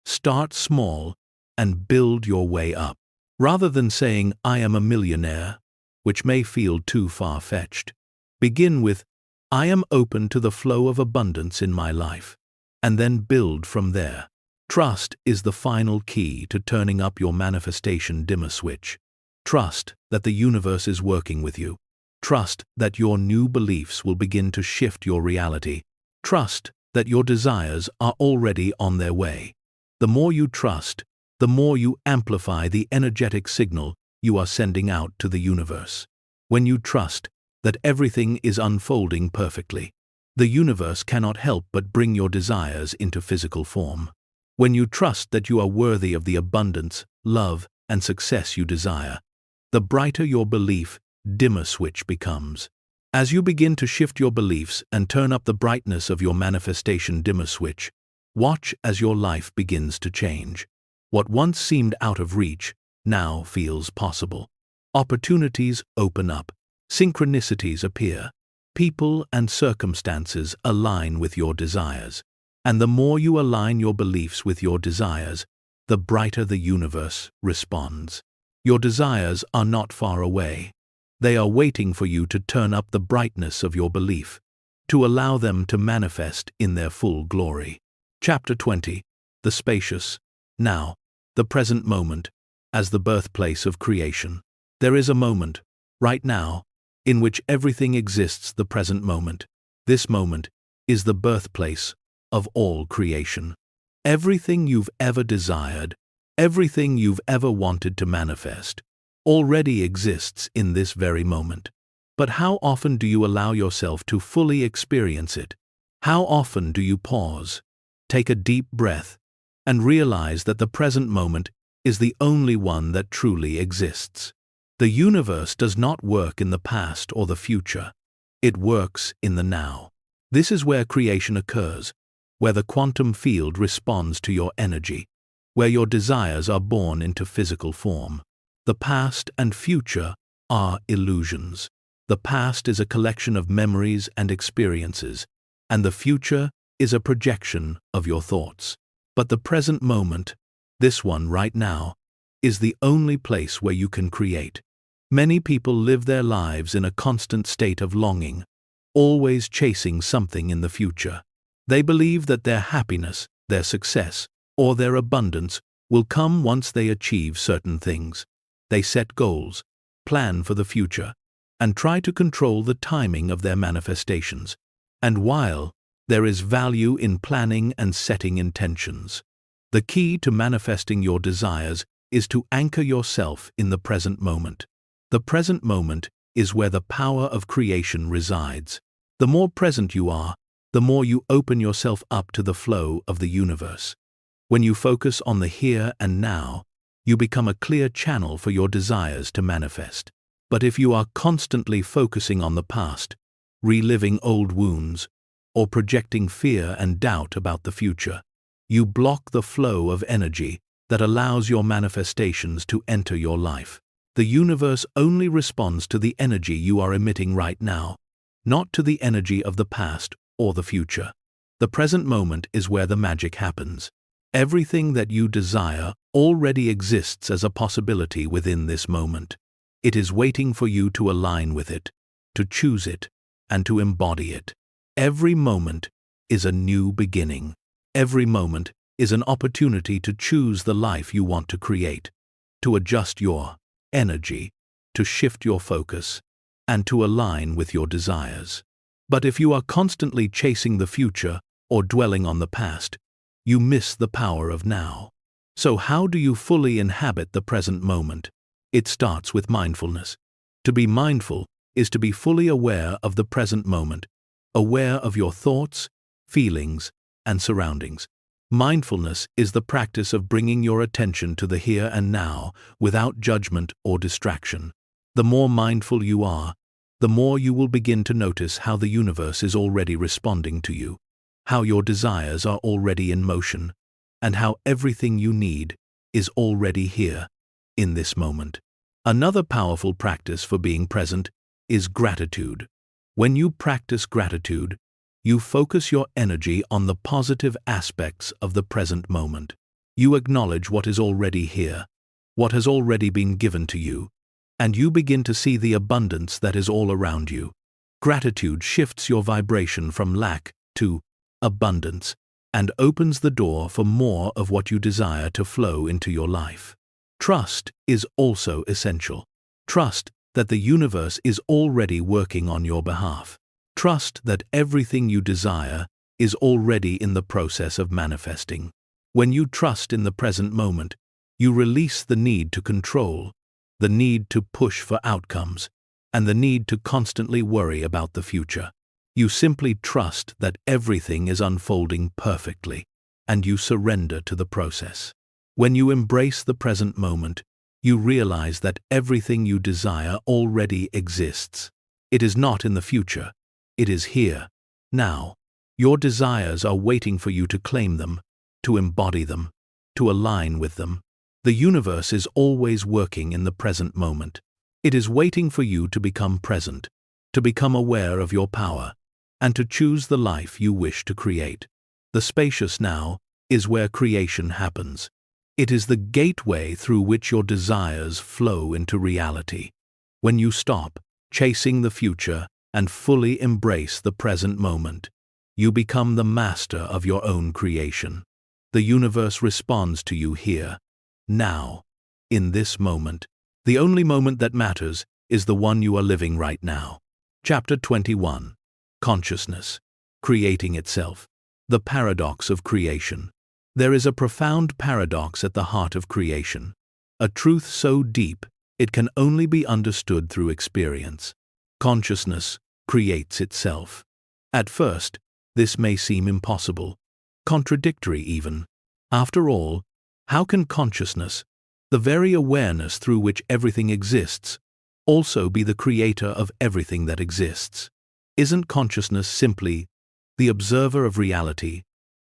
Start small and build your way up. Rather than saying, "I am a millionaire," which may feel too far-fetched, begin with, "I am open to the flow of abundance in my life," and then build from there. Trust is the final key to turning up your manifestation dimmer switch. Trust that the universe is working with you. Trust that your new beliefs will begin to shift your reality. Trust that your desires are already on their way. The more you trust, the more you amplify the energetic signal you are sending out to the universe. When you trust that everything is unfolding perfectly, the universe cannot help but bring your desires into physical form. When you trust that you are worthy of the abundance, love, and success you desire, the brighter your belief dimmer switch becomes. As you begin to shift your beliefs and turn up the brightness of your manifestation dimmer switch, watch as your life begins to change. What once seemed out of reach now feels possible. Opportunities open up. Synchronicities appear. People and circumstances align with your desires. And the more you align your beliefs with your desires, the brighter the universe responds. Your desires are not far away. They are waiting for you to turn up the brightness of your belief, to allow them to manifest in their full glory. Chapter 20. The spacious, now, the present moment, as the birthplace of creation. There is a moment, right now, in which everything exists, the present moment. This moment is the birthplace of all creation. Everything you've ever desired, everything you've ever wanted to manifest, already exists in this very moment. But how often do you allow yourself to fully experience it? How often do you pause, take a deep breath, and realize that the present moment is the only one that truly exists? The universe does not work in the past or the future. It works in the now. This is where creation occurs, where the quantum field responds to your energy, where your desires are born into physical form. The past and future are illusions. The past is a collection of memories and experiences, and the future is a projection of your thoughts. But the present moment, this one right now, is the only place where you can create. Many people live their lives in a constant state of longing, always chasing something in the future. They believe that their happiness, their success, or their abundance will come once they achieve certain things. They set goals, plan for the future, and try to control the timing of their manifestations. And while there is value in planning and setting intentions, the key to manifesting your desires is to anchor yourself in the present moment. The present moment is where the power of creation resides. The more present you are, the more you open yourself up to the flow of the universe. When you focus on the here and now, you become a clear channel for your desires to manifest. But if you are constantly focusing on the past, reliving old wounds, or projecting fear and doubt about the future, you block the flow of energy that allows your manifestations to enter your life. The universe only responds to the energy you are emitting right now, not to the energy of the past or the future. The present moment is where the magic happens. Everything that you desire already exists as a possibility within this moment. It is waiting for you to align with it, to choose it, and to embody it. Every moment is a new beginning. Every moment is an opportunity to choose the life you want to create, to adjust your energy, to shift your focus, and to align with your desires. But if you are constantly chasing the future or dwelling on the past, you miss the power of now. So how do you fully inhabit the present moment? It starts with mindfulness. To be mindful is to be fully aware of the present moment, aware of your thoughts, feelings, and surroundings. Mindfulness is the practice of bringing your attention to the here and now without judgment or distraction. The more mindful you are, the more you will begin to notice how the universe is already responding to you, how your desires are already in motion, and how everything you need is already here, in this moment. Another powerful practice for being present is gratitude. When you practice gratitude, you focus your energy on the positive aspects of the present moment. You acknowledge what is already here, what has already been given to you, and you begin to see the abundance that is all around you. Gratitude shifts your vibration from lack to abundance and opens the door for more of what you desire to flow into your life. Trust is also essential. Trust that the universe is already working on your behalf. Trust that everything you desire is already in the process of manifesting. When you trust in the present moment, you release the need to control, the need to push for outcomes, and the need to constantly worry about the future. You simply trust that everything is unfolding perfectly, and you surrender to the process. When you embrace the present moment, you realize that everything you desire already exists. It is not in the future. It is here, now. Your desires are waiting for you to claim them, to embody them, to align with them. The universe is always working in the present moment. It is waiting for you to become present, to become aware of your power, and to choose the life you wish to create. The spacious now is where creation happens. It is the gateway through which your desires flow into reality. When you stop chasing the future and fully embrace the present moment, you become the master of your own creation. The universe responds to you here, now, in this moment. The only moment that matters is the one you are living right now. Chapter 21. Consciousness. Creating itself. The paradox of creation. There is a profound paradox at the heart of creation. A truth so deep, it can only be understood through experience. Consciousness creates itself. At first, this may seem impossible, contradictory even. After all, how can consciousness, the very awareness through which everything exists, also be the creator of everything that exists? Isn't consciousness simply the observer of reality,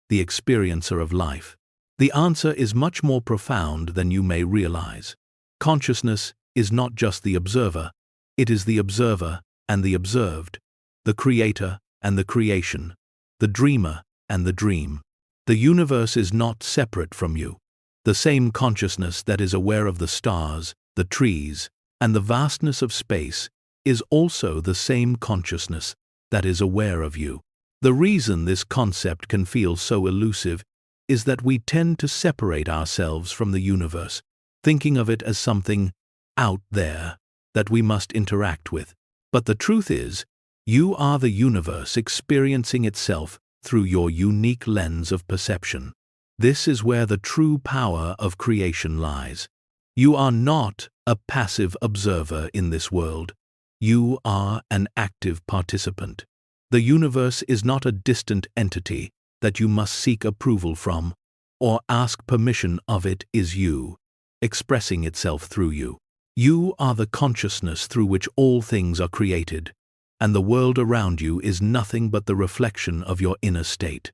the experiencer of life? The answer is much more profound than you may realize. Consciousness is not just the observer, it is the observer and the observed, the creator and the creation, the dreamer and the dream. The universe is not separate from you. The same consciousness that is aware of the stars, the trees, and the vastness of space is also the same consciousness that is aware of you. The reason this concept can feel so elusive is that we tend to separate ourselves from the universe, thinking of it as something out there that we must interact with. But the truth is, you are the universe experiencing itself through your unique lens of perception. This is where the true power of creation lies. You are not a passive observer in this world. You are an active participant. The universe is not a distant entity that you must seek approval from or ask permission of. It is you, expressing itself through you. You are the consciousness through which all things are created, and the world around you is nothing but the reflection of your inner state.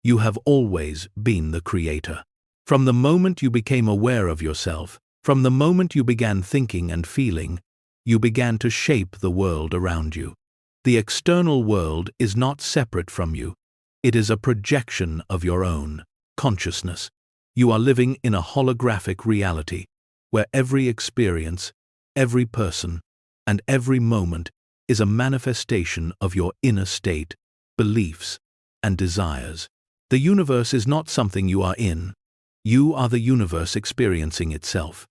You have always been the creator. From the moment you became aware of yourself, from the moment you began thinking and feeling, you began to shape the world around you. The external world is not separate from you. It is a projection of your own consciousness. You are living in a holographic reality, where every experience, every person, and every moment is a manifestation of your inner state, beliefs, and desires. The universe is not something you are in. You are the universe experiencing itself.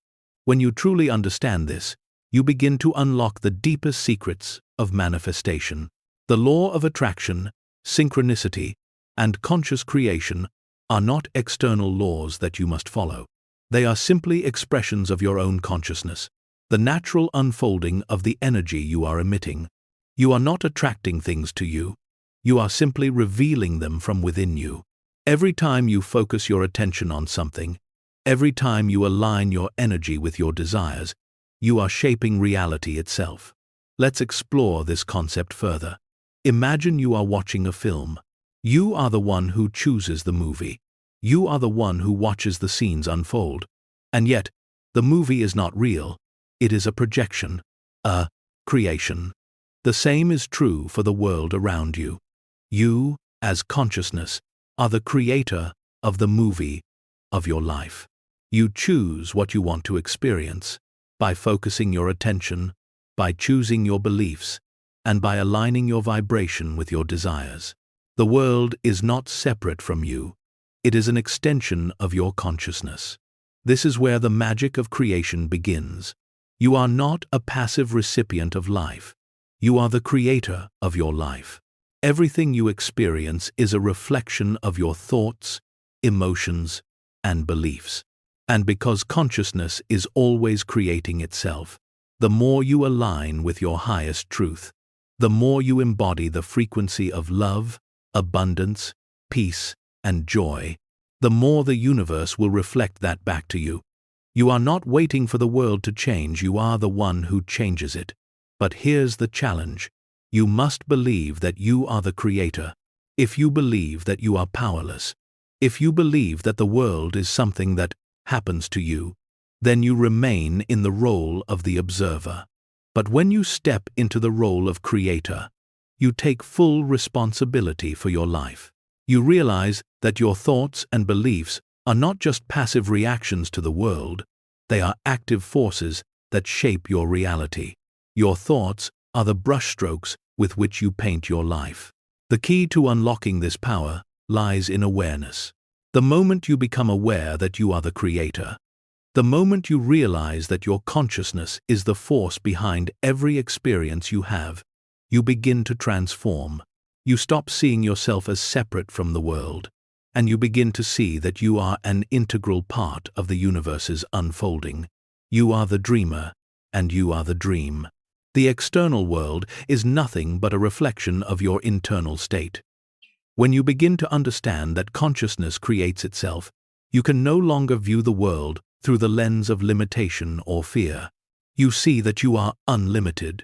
When you truly understand this, you begin to unlock the deepest secrets of manifestation. The law of attraction, synchronicity, and conscious creation are not external laws that you must follow. They are simply expressions of your own consciousness, the natural unfolding of the energy you are emitting. You are not attracting things to you. You are simply revealing them from within you. Every time you focus your attention on something, every time you align your energy with your desires, you are shaping reality itself. Let's explore this concept further. Imagine you are watching a film. You are the one who chooses the movie. You are the one who watches the scenes unfold. And yet, the movie is not real. It is a projection, a creation. The same is true for the world around you. You, as consciousness, are the creator of the movie of your life. You choose what you want to experience by focusing your attention, by choosing your beliefs, and by aligning your vibration with your desires. The world is not separate from you. It is an extension of your consciousness. This is where the magic of creation begins. You are not a passive recipient of life. You are the creator of your life. Everything you experience is a reflection of your thoughts, emotions, and beliefs. And because consciousness is always creating itself, the more you align with your highest truth, the more you embody the frequency of love, abundance, peace, and joy, the more the universe will reflect that back to you. You are not waiting for the world to change, you are the one who changes it. But here's the challenge. You must believe that you are the creator. If you believe that you are powerless, if you believe that the world is something that happens to you, then you remain in the role of the observer. But when you step into the role of creator, you take full responsibility for your life. You realize that your thoughts and beliefs are not just passive reactions to the world, they are active forces that shape your reality. Your thoughts are the brushstrokes with which you paint your life. The key to unlocking this power lies in awareness. The moment you become aware that you are the creator, the moment you realize that your consciousness is the force behind every experience you have, you begin to transform. You stop seeing yourself as separate from the world, and you begin to see that you are an integral part of the universe's unfolding. You are the dreamer, and you are the dream. The external world is nothing but a reflection of your internal state. When you begin to understand that consciousness creates itself, you can no longer view the world through the lens of limitation or fear. You see that you are unlimited.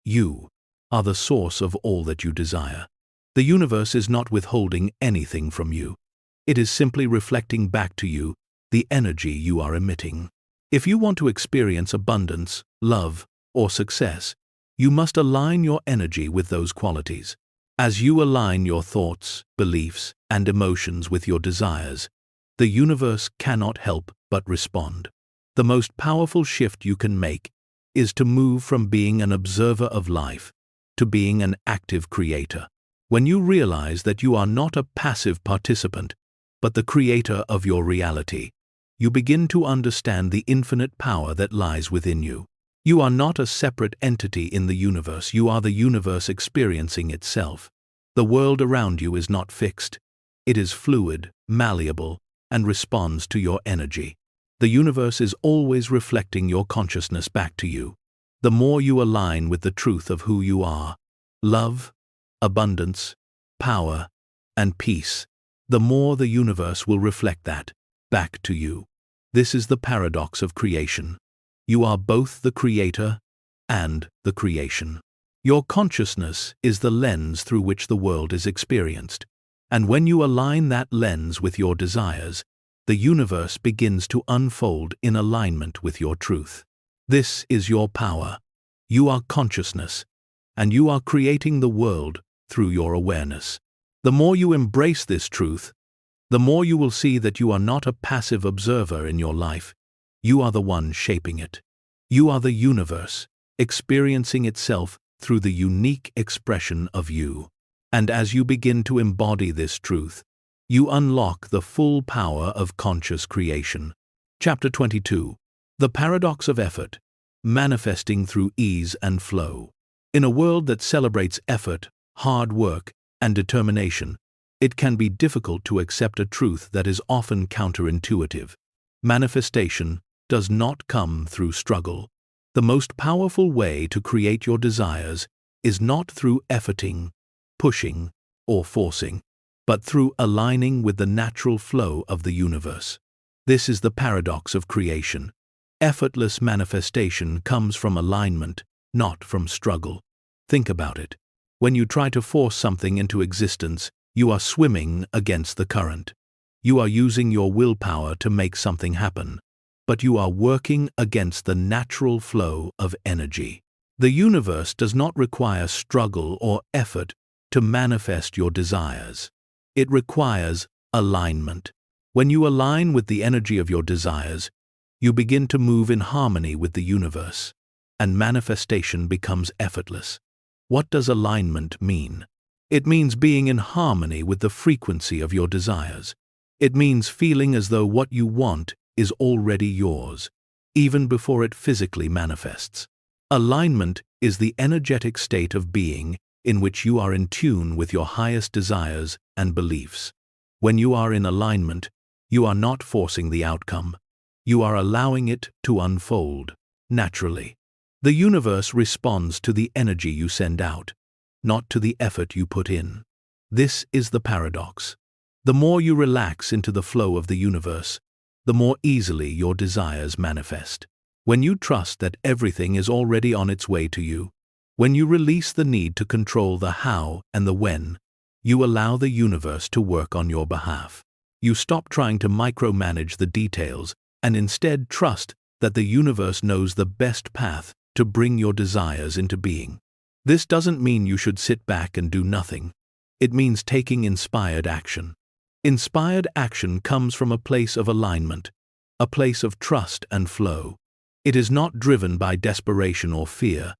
You are the source of all that you desire. The universe is not withholding anything from you. It is simply reflecting back to you the energy you are emitting. If you want to experience abundance, love, or success, you must align your energy with those qualities. As you align your thoughts, beliefs, and emotions with your desires, the universe cannot help but respond. The most powerful shift you can make is to move from being an observer of life to being an active creator. When you realize that you are not a passive participant, but the creator of your reality, you begin to understand the infinite power that lies within you. You are not a separate entity in the universe, you are the universe experiencing itself. The world around you is not fixed. It is fluid, malleable, and responds to your energy. The universe is always reflecting your consciousness back to you. The more you align with the truth of who you are, love, abundance, power, and peace, the more the universe will reflect that back to you. This is the paradox of creation. You are both the creator and the creation. Your consciousness is the lens through which the world is experienced, and when you align that lens with your desires, the universe begins to unfold in alignment with your truth. This is your power. You are consciousness, and you are creating the world through your awareness. The more you embrace this truth, the more you will see that you are not a passive observer in your life. You are the one shaping it. You are the universe, experiencing itself through the unique expression of you. And as you begin to embody this truth, you unlock the full power of conscious creation. Chapter 22. The Paradox of Effort, Manifesting Through Ease and Flow. In a world that celebrates effort, hard work, and determination, it can be difficult to accept a truth that is often counterintuitive. Manifestation does not come through struggle. The most powerful way to create your desires is not through efforting, pushing, or forcing, but through aligning with the natural flow of the universe. This is the paradox of creation. Effortless manifestation comes from alignment, not from struggle. Think about it. When you try to force something into existence, you are swimming against the current. You are using your willpower to make something happen, but you are working against the natural flow of energy. The universe does not require struggle or effort to manifest your desires. It requires alignment. When you align with the energy of your desires, you begin to move in harmony with the universe, and manifestation becomes effortless. What does alignment mean? It means being in harmony with the frequency of your desires. It means feeling as though what you want is already yours, even before it physically manifests. Alignment is the energetic state of being in which you are in tune with your highest desires and beliefs. When you are in alignment, you are not forcing the outcome. You are allowing it to unfold naturally. The universe responds to the energy you send out, not to the effort you put in. This is the paradox. The more you relax into the flow of the universe, the more easily your desires manifest. When you trust that everything is already on its way to you, when you release the need to control the how and the when, you allow the universe to work on your behalf. You stop trying to micromanage the details and instead trust that the universe knows the best path to bring your desires into being. This doesn't mean you should sit back and do nothing. It means taking inspired action. Inspired action comes from a place of alignment, a place of trust and flow. It is not driven by desperation or fear,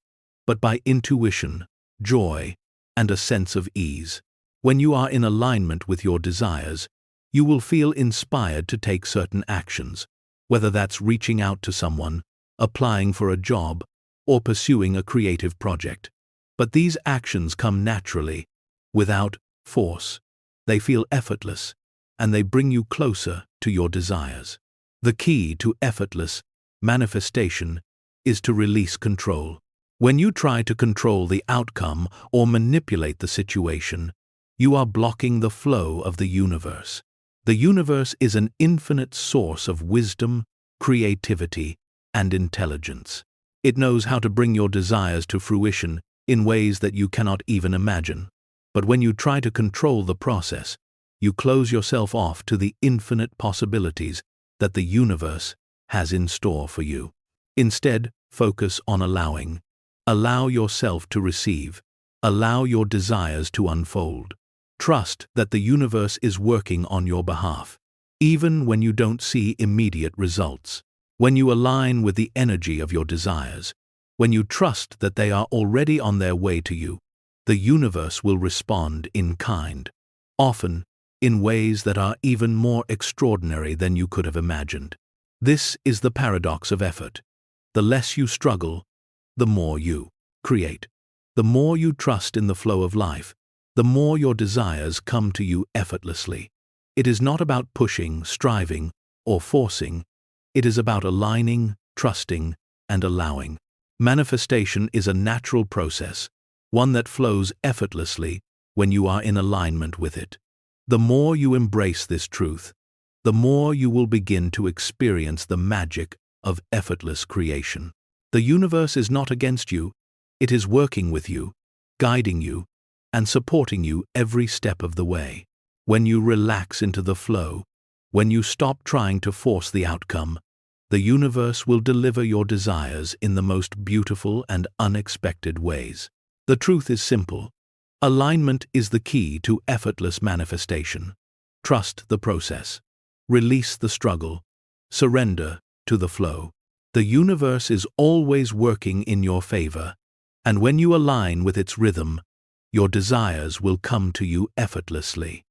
but by intuition, joy, and a sense of ease. When you are in alignment with your desires, you will feel inspired to take certain actions, whether that's reaching out to someone, applying for a job, or pursuing a creative project. But these actions come naturally, without force. They feel effortless, and they bring you closer to your desires. The key to effortless manifestation is to release control. When you try to control the outcome or manipulate the situation, you are blocking the flow of the universe. The universe is an infinite source of wisdom, creativity, and intelligence. It knows how to bring your desires to fruition in ways that you cannot even imagine. But when you try to control the process, you close yourself off to the infinite possibilities that the universe has in store for you. Instead, focus on allowing. Allow yourself to receive. Allow your desires to unfold. Trust that the universe is working on your behalf, even when you don't see immediate results. When you align with the energy of your desires, when you trust that they are already on their way to you, the universe will respond in kind, often in ways that are even more extraordinary than you could have imagined. This is the paradox of effort. The less you struggle, the more you create. The more you trust in the flow of life, the more your desires come to you effortlessly. It is not about pushing, striving, or forcing. It is about aligning, trusting, and allowing. Manifestation is a natural process, one that flows effortlessly when you are in alignment with it. The more you embrace this truth, the more you will begin to experience the magic of effortless creation. The universe is not against you. It is working with you, guiding you, and supporting you every step of the way. When you relax into the flow, when you stop trying to force the outcome, the universe will deliver your desires in the most beautiful and unexpected ways. The truth is simple. Alignment is the key to effortless manifestation. Trust the process. Release the struggle. Surrender to the flow. The universe is always working in your favor, and when you align with its rhythm, your desires will come to you effortlessly.